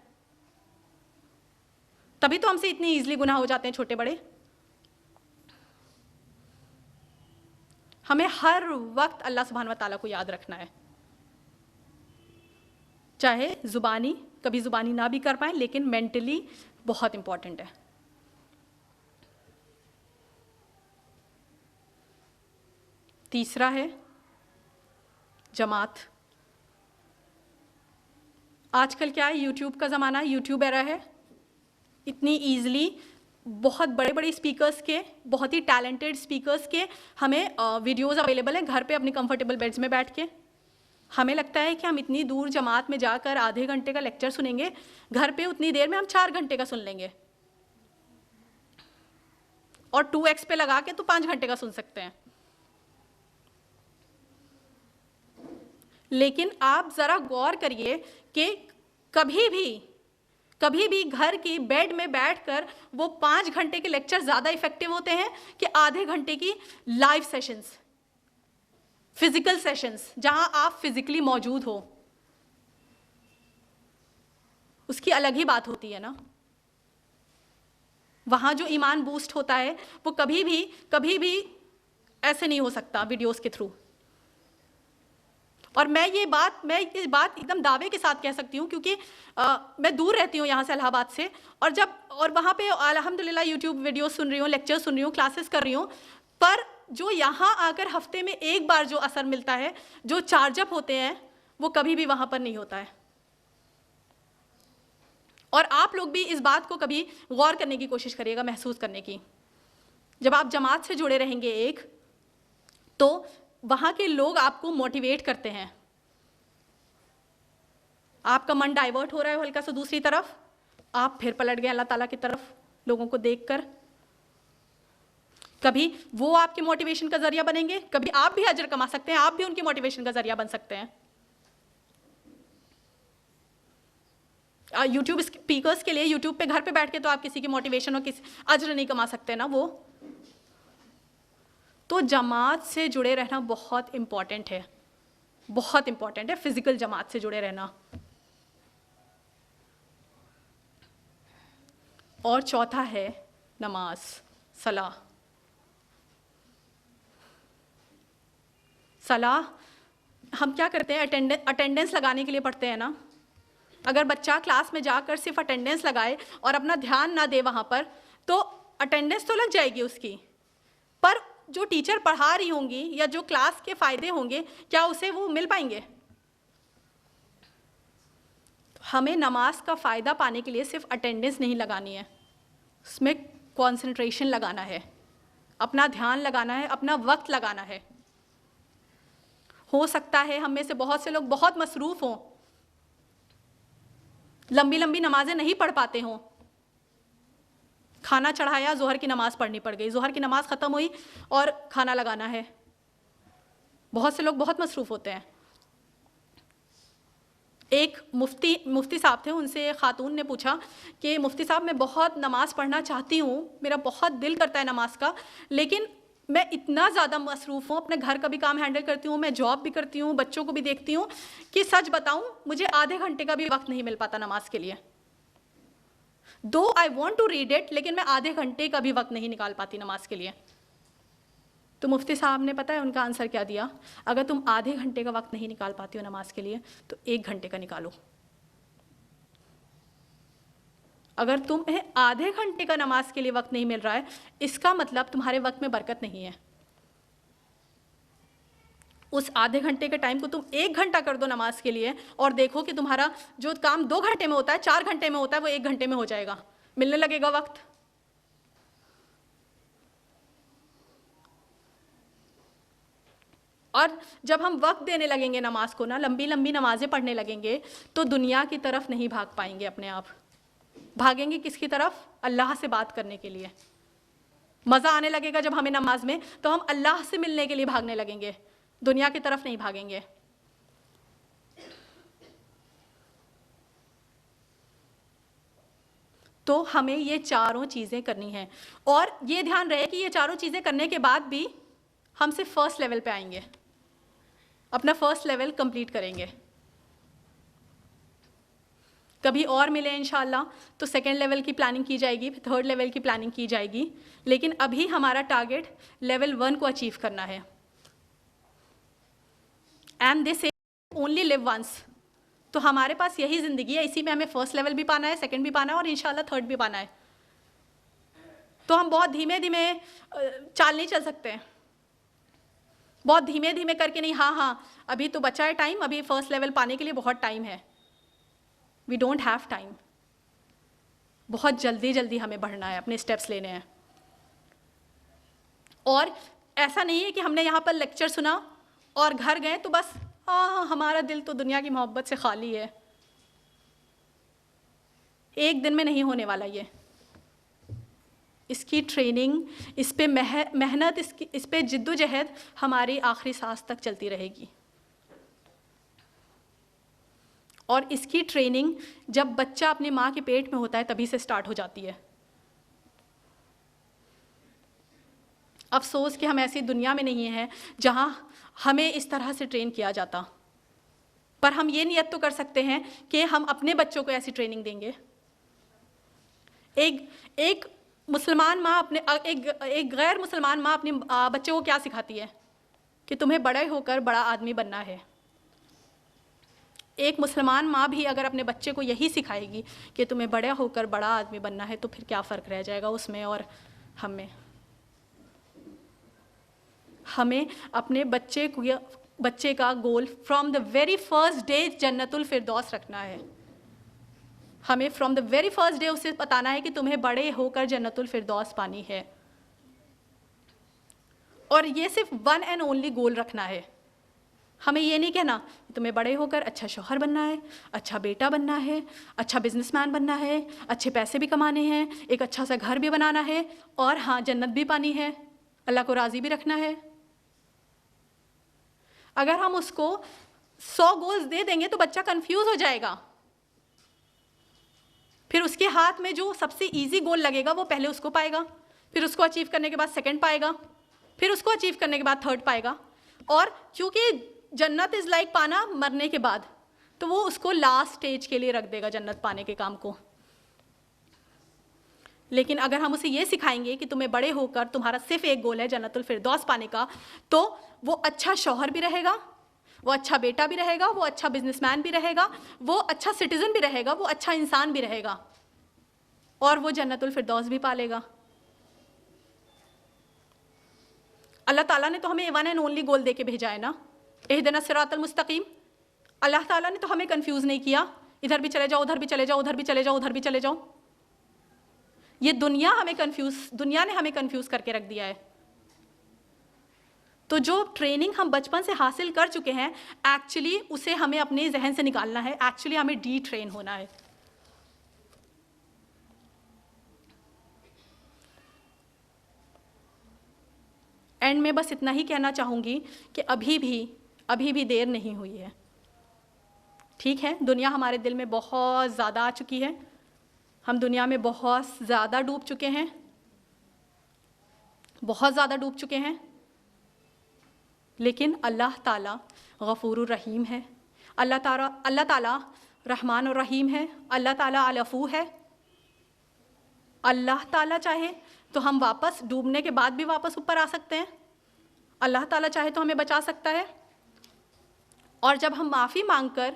तभी तो हमसे इतनी ईजिली गुनाह हो जाते हैं छोटे बड़े। हमें हर वक्त अल्लाह सुब्हान व तआला को याद रखना है। चाहे ज़ुबानी, कभी ज़ुबानी ना भी कर पाएँ, लेकिन मेंटली बहुत इम्पॉर्टेंट है। तीसरा है जमात। आजकल क्या है, यूट्यूब का ज़माना है, यूट्यूब एरा है। इतनी ईज़िली बहुत बड़े बड़े स्पीकर्स के, बहुत ही टैलेंटेड स्पीकर्स के हमें वीडियोज़ अवेलेबल हैं घर पे अपनी कंफर्टेबल बेड्स में बैठ के। हमें लगता है कि हम इतनी दूर जमात में जाकर आधे घंटे का लेक्चर सुनेंगे, घर पे उतनी देर में हम 4 घंटे का सुन लेंगे, और 2x पे लगा के तो 5 घंटे का सुन सकते हैं। लेकिन आप ज़रा गौर करिए कि कभी भी घर की बेड में बैठकर वो 5 घंटे के लेक्चर ज़्यादा इफेक्टिव होते हैं कि आधे घंटे की लाइव सेशंस, फिजिकल सेशंस, जहां आप फिजिकली मौजूद हो। उसकी अलग ही बात होती है ना। वहां जो ईमान बूस्ट होता है वो कभी भी ऐसे नहीं हो सकता वीडियोस के थ्रू। और मैं ये बात एकदम दावे के साथ कह सकती हूँ, क्योंकि मैं दूर रहती हूँ यहाँ से, इलाहाबाद से, और वहाँ पे अल्हम्दुलिल्लाह यूट्यूब वीडियो सुन रही हूँ, लेक्चर सुन रही हूँ, क्लासेस कर रही हूँ, पर जो यहाँ आकर हफ्ते में एक बार जो असर मिलता है, जो चार्जअप होते हैं, वो कभी भी वहाँ पर नहीं होता है। और आप लोग भी इस बात को कभी गौर करने की कोशिश करिएगा, महसूस करने की। जब आप जमात से जुड़े रहेंगे एक, तो वहाँ के लोग आपको मोटिवेट करते हैं। आपका मन डाइवर्ट हो रहा है हल्का सा दूसरी तरफ, आप फिर पलट गए अल्लाह ताला की तरफ लोगों को देखकर। कभी वो आपके मोटिवेशन का जरिया बनेंगे, कभी आप भी अजर कमा सकते हैं, आप भी उनकी मोटिवेशन का जरिया बन सकते हैं। यूट्यूब स्पीकर्स के लिए यूट्यूब पे घर पे बैठ के तो आप किसी की मोटिवेशन और किसी अजर नहीं कमा सकते ना वो। तो जमात से जुड़े रहना बहुत इम्पॉर्टेंट है, बहुत इम्पॉर्टेंट है, फिजिकल जमात से जुड़े रहना। और चौथा है नमाज, सलाह। हम क्या करते हैं, अटेंडेंस लगाने के लिए पढ़ते हैं ना। अगर बच्चा क्लास में जाकर सिर्फ अटेंडेंस लगाए और अपना ध्यान ना दे वहाँ पर, तो अटेंडेंस तो लग जाएगी उसकी, पर जो टीचर पढ़ा रही होंगी या जो क्लास के फ़ायदे होंगे, क्या उसे वो मिल पाएंगे? हमें नमाज का फ़ायदा पाने के लिए सिर्फ अटेंडेंस नहीं लगानी है, उसमें कंसंट्रेशन लगाना है, अपना ध्यान लगाना है, अपना वक्त लगाना है। हो सकता है हम में से बहुत से लोग बहुत मसरूफ़ हों, लंबी लंबी नमाजें नहीं पढ़ पाते हों। खाना चढ़ाया, ज़ोहर की नमाज़ पढ़नी पड़ गई, ज़ोहर की नमाज़ ख़त्म हुई और खाना लगाना है। बहुत से लोग बहुत मसरूफ़ होते हैं। एक मुफ्ती साहब थे, उनसे खातून ने पूछा कि मुफ्ती साहब, मैं बहुत नमाज़ पढ़ना चाहती हूँ, मेरा बहुत दिल करता है नमाज का, लेकिन मैं इतना ज़्यादा मसरूफ़ हूँ, अपने घर का भी काम हैंडल करती हूँ, मैं जॉब भी करती हूँ, बच्चों को भी देखती हूँ, कि सच बताऊँ मुझे आधे घंटे का भी वक्त नहीं मिल पाता नमाज के लिए। दो I want to read it, लेकिन मैं आधे घंटे का भी वक्त नहीं निकाल पाती नमाज के लिए। तो मुफ्ती साहब ने, पता है उनका आंसर क्या दिया? अगर तुम आधे घंटे का वक्त नहीं निकाल पाती हो नमाज के लिए, तो 1 घंटे का निकालो। अगर तुम्हें आधे घंटे का नमाज के लिए वक्त नहीं मिल रहा है, इसका मतलब तुम्हारे वक्त में बरकत नहीं है। उस आधे घंटे के टाइम को तुम 1 घंटा कर दो नमाज के लिए, और देखो कि तुम्हारा जो काम 2 घंटे में होता है, 4 घंटे में होता है, वो 1 घंटे में हो जाएगा, मिलने लगेगा वक्त। और जब हम वक्त देने लगेंगे नमाज को ना, लंबी लंबी नमाजें पढ़ने लगेंगे, तो दुनिया की तरफ नहीं भाग पाएंगे अपने आप। भागेंगे किसकी तरफ? अल्लाह से बात करने के लिए। मज़ा आने लगेगा जब हमें नमाज में, तो हम अल्लाह से मिलने के लिए भागने लगेंगे, दुनिया की तरफ नहीं भागेंगे। तो हमें ये चारों चीज़ें करनी हैं, और ये ध्यान रहे कि ये चारों चीज़ें करने के बाद भी हम सिर्फ फर्स्ट लेवल पे आएंगे, अपना फर्स्ट लेवल कंप्लीट करेंगे। कभी और मिले इंशाल्लाह तो सेकेंड लेवल की प्लानिंग की जाएगी, फिर थर्ड लेवल की प्लानिंग की जाएगी, लेकिन अभी हमारा टारगेट लेवल 1 को अचीव करना है। एंड दे से ओनली लिव वंस, तो हमारे पास यही ज़िंदगी है, इसी में हमें फर्स्ट लेवल भी पाना है, सेकंड भी पाना है और इंशाल्लाह थर्ड भी पाना है। तो हम बहुत धीमे धीमे चाल नहीं चल सकते हैं, बहुत धीमे धीमे करके नहीं, हाँ हाँ अभी तो बचा है टाइम, अभी फर्स्ट लेवल पाने के लिए बहुत टाइम है। वी डोंट हैव टाइम, बहुत जल्दी जल्दी हमें बढ़ना है, अपने स्टेप्स लेने हैं। और ऐसा नहीं है कि हमने यहाँ पर लेक्चर सुना और घर गए तो बस हाँ हमारा दिल तो दुनिया की मोहब्बत से खाली है। एक दिन में नहीं होने वाला ये, इसकी ट्रेनिंग, इस पे मेहनत, इस पे जिद्दोजहद हमारी आखिरी सांस तक चलती रहेगी। और इसकी ट्रेनिंग जब बच्चा अपनी माँ के पेट में होता है तभी से स्टार्ट हो जाती है। अफसोस कि हम ऐसी दुनिया में नहीं हैं जहाँ हमें इस तरह से ट्रेन किया जाता, पर हम ये नियत तो कर सकते हैं कि हम अपने बच्चों को ऐसी ट्रेनिंग देंगे। एक मुसलमान माँ अपने एक गैर मुसलमान माँ अपने बच्चे को क्या सिखाती है कि तुम्हें बड़े होकर बड़ा आदमी बनना है। एक मुसलमान माँ भी अगर अपने बच्चे को यही सिखाएगी कि तुम्हें बड़ा होकर बड़ा आदमी बनना है, तो फिर क्या फ़र्क रह जाएगा उसमें और हमें। हमें अपने बच्चे का goal from the very first day जन्नतुल फिरदौस रखना है। हमें from the very first day उसे बताना है कि तुम्हें बड़े होकर जन्नतुल फिरदौस पानी है। और ये सिर्फ वन एंड ओनली गोल रखना है। हमें ये नहीं कहना तुम्हें बड़े होकर अच्छा शौहर बनना है, अच्छा बेटा बनना है, अच्छा बिजनेसमैन बनना है, अच्छे पैसे भी कमाने हैं, एक अच्छा सा घर भी बनाना है और हाँ जन्नत भी पानी है, अल्लाह को राज़ी भी रखना है। अगर हम उसको 100 गोल्स दे देंगे तो बच्चा कंफ्यूज हो जाएगा। फिर उसके हाथ में जो सबसे इजी गोल लगेगा वो पहले उसको पाएगा, फिर उसको अचीव करने के बाद सेकंड पाएगा, फिर उसको अचीव करने के बाद थर्ड पाएगा। और क्योंकि जन्नत इज़ लाइक पाना मरने के बाद, तो वो उसको लास्ट स्टेज के लिए रख देगा जन्नत पाने के काम को। लेकिन अगर हम उसे ये सिखाएंगे कि तुम्हें बड़े होकर तुम्हारा सिर्फ एक गोल है जन्नतुल फिरदौस पाने का, तो वो अच्छा शौहर भी रहेगा, वो अच्छा बेटा भी रहेगा, वो अच्छा बिजनेसमैन भी रहेगा, वो अच्छा सिटीज़न भी रहेगा, वो अच्छा इंसान भी रहेगा और वो जन्नतुल फिरदौस भी पालेगा। अल्लाह ताला ने तो हमें वन एंड ओनली गोल दे के भेजा है ना, इहदिना सिरातल मुस्तकीम। अल्लाह ताला ने तो हमें कंफ्यूज नहीं किया, इधर भी चले जाओ, उधर भी चले जाओ, उधर भी चले जाओ, उधर भी चले जाओ। ये दुनिया ने हमें कंफ्यूज करके रख दिया है। तो जो ट्रेनिंग हम बचपन से हासिल कर चुके हैं, एक्चुअली उसे हमें अपने जहन से निकालना है, एक्चुअली हमें डी ट्रेन होना है। एंड में बस इतना ही कहना चाहूँगी कि अभी भी देर नहीं हुई है। ठीक है, दुनिया हमारे दिल में बहुत ज़्यादा आ चुकी है, हम दुनिया में बहुत ज़्यादा डूब चुके हैं, बहुत ज़्यादा डूब चुके हैं। लेकिन अल्लाह ताला गफ़ूरुर रहीम है, अल्लाह ताला रहमान और रहीम है, अल्लाह ताला अलफ़ू है। अल्लाह ताला चाहे तो हम वापस डूबने के बाद भी वापस ऊपर आ सकते हैं, अल्लाह ताला चाहे तो हमें बचा सकता है। और जब हम माफ़ी मांगकर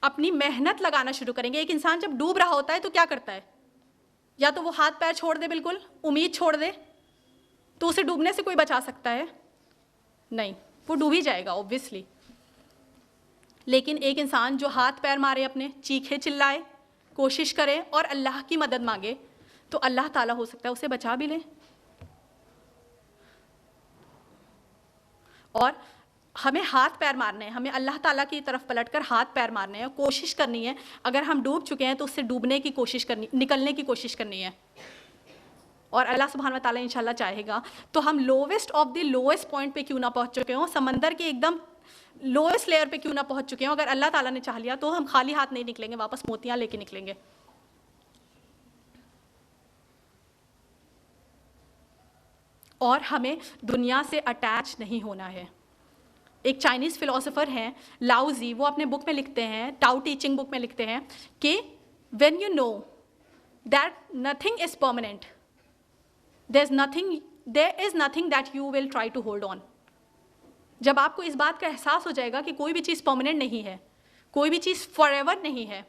अपनी मेहनत लगाना शुरू करेंगे, एक इंसान जब डूब रहा होता है तो क्या करता है, या तो वो हाथ पैर छोड़ दे, बिल्कुल उम्मीद छोड़ दे, तो उसे डूबने से कोई बचा सकता है? नहीं, वो डूब ही जाएगा ऑब्वियसली। लेकिन एक इंसान जो हाथ पैर मारे, अपने चीखे चिल्लाए, कोशिश करे और अल्लाह की मदद मांगे, तो अल्लाह ताला हो सकता है उसे बचा भी ले। और हमें हाथ पैर मारने हैं, हमें अल्लाह ताला की तरफ पलटकर हाथ पैर मारने हैं, कोशिश करनी है। अगर हम डूब चुके हैं तो उससे डूबने की कोशिश करनी, निकलने की कोशिश करनी है। और अल्लाह सुब्हान व तआला इंशाल्लाह चाहेगा तो हम lowest of the lowest point पे क्यों ना पहुंच चुके हों, समंदर के एकदम लोएस्ट लेयर पे क्यों ना पहुंच चुके हों, अगर अल्लाह ताला ने चाह लिया तो हम खाली हाथ नहीं निकलेंगे, वापस मोतियाँ लेके निकलेंगे। और हमें दुनिया से अटैच नहीं होना है। एक चाइनीज़ फ़िलोसोफर हैं लाओ ज़ी, वो अपने बुक में लिखते हैं, टाओ टीचिंग बुक में लिखते हैं कि when you know that nothing is permanent, there is nothing that you will try to hold on. जब आपको इस बात का एहसास हो जाएगा कि कोई भी चीज़ परमानेंट नहीं है, कोई भी चीज़ फॉरएवर नहीं है,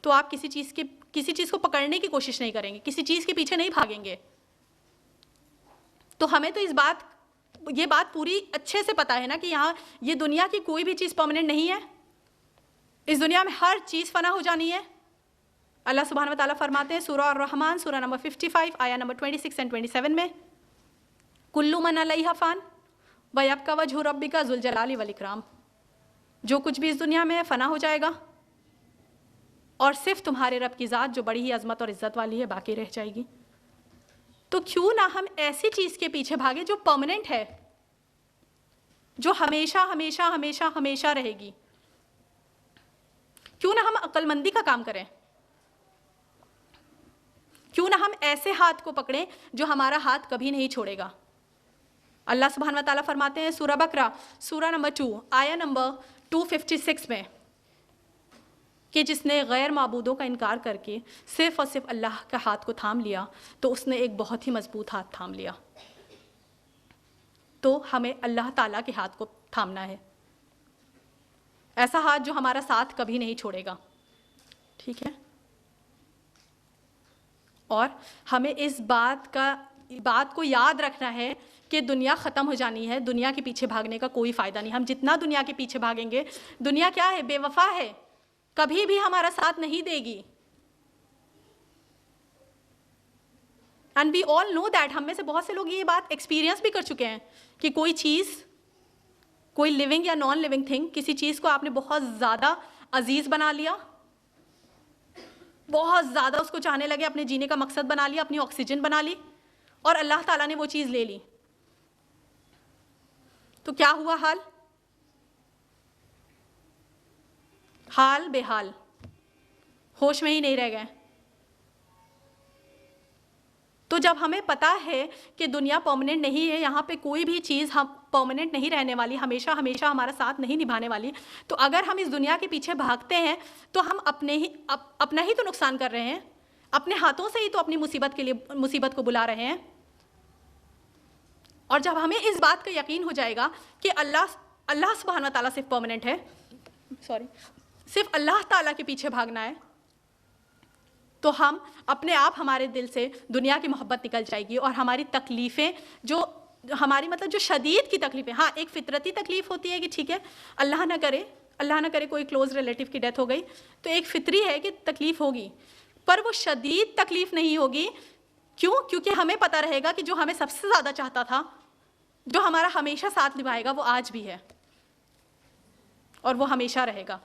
तो आप किसी चीज़ को पकड़ने की कोशिश नहीं करेंगे, किसी चीज़ के पीछे नहीं भागेंगे। तो हमें तो ये बात पूरी अच्छे से पता है ना कि यहाँ ये दुनिया की कोई भी चीज़ परमानेंट नहीं है। इस दुनिया में हर चीज़ फना हो जानी है। अल्लाह सुब्हानहू व तआला फरमाते हैं सूरह ar-रहमान सूरह नंबर 55 आया नंबर 26 एंड 27 में, कुल्लु मन अलैहा फ़ान व यब्का वजहु रब्बिका ज़ुल जलाली वल इकराम, जो कुछ भी इस दुनिया में है फ़ना हो जाएगा और सिर्फ तुम्हारे रब की ज़ात जो बड़ी ही अज़मत और इज़्ज़त वाली है बाकी रह जाएगी। तो क्यों ना हम ऐसी चीज़ के पीछे भागे जो परमानेंट है, जो हमेशा हमेशा हमेशा हमेशा रहेगी। क्यों ना हम अक्लमंदी का काम करें, क्यों ना हम ऐसे हाथ को पकड़ें जो हमारा हाथ कभी नहीं छोड़ेगा। अल्लाह सुब्हान व तआला फरमाते हैं सूरह बकरा सूरह नंबर 2 आया नंबर 256 में कि जिसने गैर माबूदों का इनकार करके सिर्फ और सिर्फ अल्लाह के हाथ को थाम लिया तो उसने एक बहुत ही मजबूत हाथ थाम लिया। तो हमें अल्लाह ताला के हाथ को थामना है, ऐसा हाथ जो हमारा साथ कभी नहीं छोड़ेगा, ठीक है। और हमें इस बात को याद रखना है कि दुनिया ख़त्म हो जानी है, दुनिया के पीछे भागने का कोई फ़ायदा नहीं। हम जितना दुनिया के पीछे भागेंगे, दुनिया क्या है, बेवफा है, कभी भी हमारा साथ नहीं देगी। And we all know that, हम में से बहुत से लोग ये बात एक्सपीरियंस भी कर चुके हैं कि कोई चीज़, कोई लिविंग या नॉन लिविंग थिंग, किसी चीज़ को आपने बहुत ज़्यादा अजीज़ बना लिया, बहुत ज़्यादा उसको चाहने लगे, अपने जीने का मकसद बना लिया, अपनी ऑक्सीजन बना ली, और अल्लाह ताला ने वो चीज़ ले ली। तो क्या हुआ हाल बेहाल, होश में ही नहीं रह गए। तो जब हमें पता है कि दुनिया परमानेंट नहीं है, यहाँ पे कोई भी चीज़ हम परमानेंट नहीं रहने वाली, हमेशा हमेशा हमारा साथ नहीं निभाने वाली, तो अगर हम इस दुनिया के पीछे भागते हैं तो हम अपना ही तो नुकसान कर रहे हैं, अपने हाथों से ही तो अपनी मुसीबत को बुला रहे हैं। और जब हमें इस बात का यकीन हो जाएगा कि अल्लाह सुब्हान व तआला सिर्फ परमानेंट है, सिर्फ अल्लाह ताला के पीछे भागना है, तो हम अपने आप, हमारे दिल से दुनिया की मोहब्बत निकल जाएगी और हमारी तकलीफ़ें, जो हमारी जो शदीद की तकलीफ़ें, हाँ एक फितरती तकलीफ़ होती है कि ठीक है अल्लाह ना करे कोई क्लोज़ रिलेटिव की डेथ हो गई, तो एक फितरी है कि तकलीफ़ होगी, पर वो शदीद तकलीफ़ नहीं होगी। क्यों? क्योंकि हमें पता रहेगा कि जो हमें सबसे ज़्यादा चाहता था, जो हमारा हमेशा साथ निभाएगा, वो आज भी है और वो हमेशा रहेगा।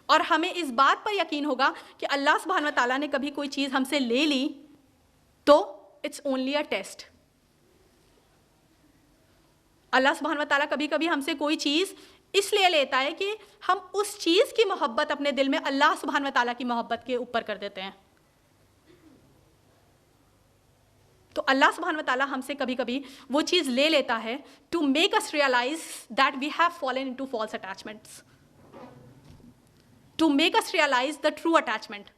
और हमें इस बात पर यकीन होगा कि अल्लाह सुब्हान व तआला ने कभी कोई चीज़ हमसे ले ली तो इट्स ओनली अ टेस्ट। अल्लाह सुब्हान व तआला कभी कभी हमसे कोई चीज़ इसलिए लेता है कि हम उस चीज़ की मोहब्बत अपने दिल में अल्लाह सुब्हान व तआला की मोहब्बत के ऊपर कर देते हैं। तो अल्लाह सुब्हान व तआला हमसे कभी कभी वो चीज़ ले लेता है to make us realise that we have fallen into false attachments, to make us realize the true attachment,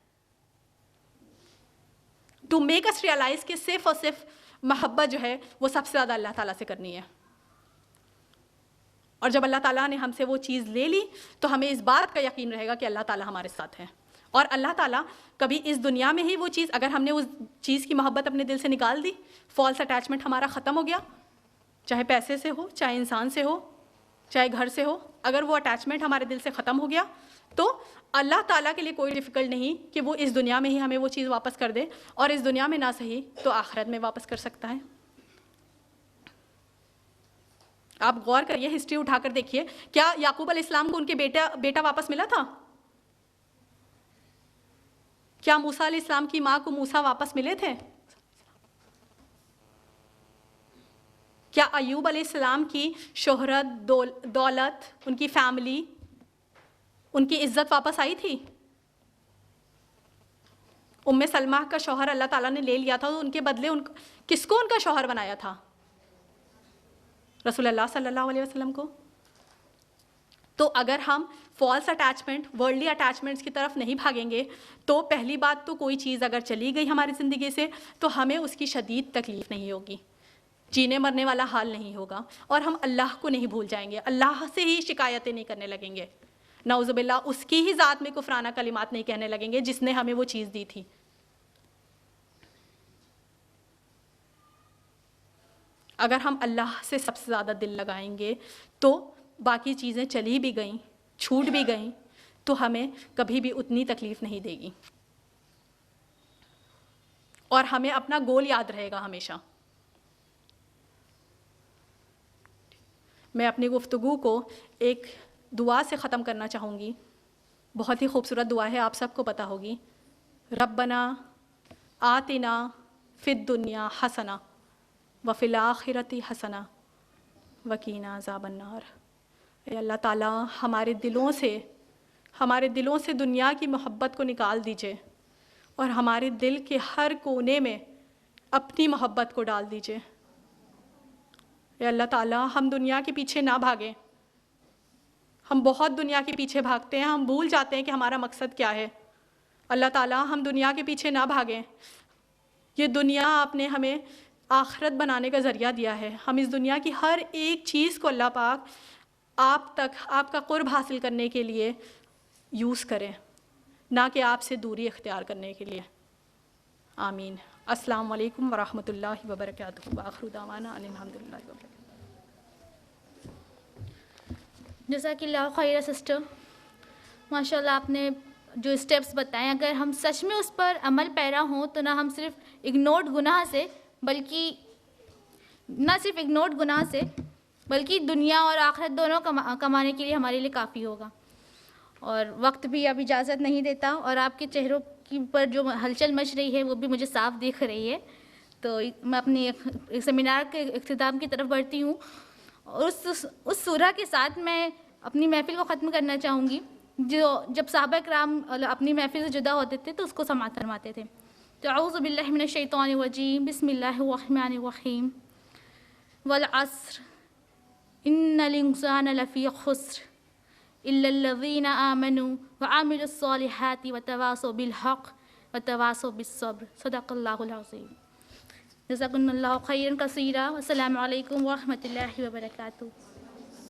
to make us realize कि सिर्फ और सिर्फ मोहब्बत जो है वो सबसे ज़्यादा अल्लाह ताला से करनी है। और जब अल्लाह ताला ने हमसे वो चीज़ ले ली तो हमें इस बात का यकीन रहेगा कि अल्लाह ताला हमारे साथ है। और अल्लाह ताला कभी इस दुनिया में ही वो चीज़, अगर हमने उस चीज़ की मोहब्बत अपने दिल से निकाल दी, फॉल्स अटैचमेंट हमारा ख़त्म हो गया, चाहे पैसे से हो, चाहे इंसान से हो, चाहे घर से हो, अगर वो अटैचमेंट हमारे दिल से ख़त्म हो गया तो अल्लाह ताला के लिए कोई डिफ़िकल्ट नहीं कि वो इस दुनिया में ही हमें वो चीज़ वापस कर दे, और इस दुनिया में ना सही तो आखिरत में वापस कर सकता है। आप गौर करिए, हिस्ट्री उठाकर देखिए, क्या याकूब अलैहिस्सलाम को उनके बेटा वापस मिला था? क्या मूसा अलैहिस्सलाम की माँ को मूसा वापस मिले थे? क्या अय्यूब अलैहिस्सलाम की शोहरत, दौलत, उनकी फैमिली, उनकी इज्जत वापस आई थी? उम्मे सलमा का शौहर अल्लाह ताला ने ले लिया था, तो उनके बदले किसको उनका शौहर बनाया था? रसूलुल्लाह सल्लल्लाहु अलैहि वसल्लम को। तो अगर हम फॉल्स अटैचमेंट, वर्ल्डली अटैचमेंट्स की तरफ नहीं भागेंगे तो पहली बात तो कोई चीज़ अगर चली गई हमारी ज़िंदगी से तो हमें उसकी शदीद तकलीफ़ नहीं होगी, जीने मरने वाला हाल नहीं होगा, और हम अल्लाह को नहीं भूल जाएंगे, अल्लाह से ही शिकायतें नहीं करने लगेंगे। नौज़ुबिल्लाह उसकी ही ज़ात में कुफराना कलिमात नहीं कहने लगेंगे जिसने हमें वो चीज़ दी थी। अगर हम अल्लाह से सबसे ज़्यादा दिल लगाएंगे तो बाकी चीज़ें चली भी गईं, छूट भी गईं, तो हमें कभी भी उतनी तकलीफ़ नहीं देगी और हमें अपना गोल याद रहेगा हमेशा। मैं अपनी गुफ्तगू को एक दुआ से ख़त्म करना चाहूँगी। बहुत ही खूबसूरत दुआ है, आप सबको पता होगी। रब्बना आतिना फिद दुनिया हसना व फिल आखिरती हसना वकीना अज़ाबन्नार। अल्लाह ताला हमारे दिलों से दुनिया की मोहब्बत को निकाल दीजिए और हमारे दिल के हर कोने में अपनी मोहब्बत को डाल दीजिए। अल्लाह ताला हम दुनिया के पीछे ना भागें। हम बहुत दुनिया के पीछे भागते हैं, हम भूल जाते हैं कि हमारा मकसद क्या है। अल्लाह ताला हम दुनिया के पीछे ना भागें। ये दुनिया आपने हमें आखिरत बनाने का ज़रिया दिया है। हम इस दुनिया की हर एक चीज़ को अल्लाह पाक आप तक आपका क़ुर्ब हासिल करने के लिए यूज़ करें, ना कि आपसे दूरी इख्तियार करने के लिए। आमीन। अस्सलाम वालेकुम वरहमतुल्लाहि वबरकातुहू। आखिरु दावाना अनिल हम्दुलिल्लाहि रब्बिल आलमीन। जज़ाकिल्लाह खैर सिस्टर, माशाल्लाह आपने जो स्टेप्स बताएं, अगर हम सच में उस पर अमल पैरा हों तो ना हम सिर्फ इग्नोर्ड गुनाह से बल्कि दुनिया और आखिरत दोनों कमाने के लिए हमारे लिए काफ़ी होगा। और वक्त भी अब इजाज़त नहीं देता और आपके चेहरों की पर जो हलचल मच रही है वो भी मुझे साफ दिख रही है। तो मैं अपनी एक सेमिनार के इख्तिताम की तरफ बढ़ती हूँ और उस सूरा के साथ मैं अपनी महफ़िल को ख़त्म करना चाहूँगी जो जब सहाबा किराम अपनी महफ़िल से जुदा होते थे तो उसको समाअत फरमाते थे। तो अऊज़ु बिल्लाहि मिनश शैतानिर रजीम, बिस्मिल्लाहिर रहमानिर रहीम। वल अस्र इन्नल इंसाना लफ़ी खुस्र इल्लल्लज़ीना आमनू व आमिलुस्सॉलिहाति व तवासौ बिल हक़ व तवासौ बिस्सब्र। सदक़ल्लाहुल अज़ीम। जज़ाकुमुल्लाहु खैरन कसीरा। अस्सलामु अलैकुम व रहमतुल्लाहि व बरकातुहू।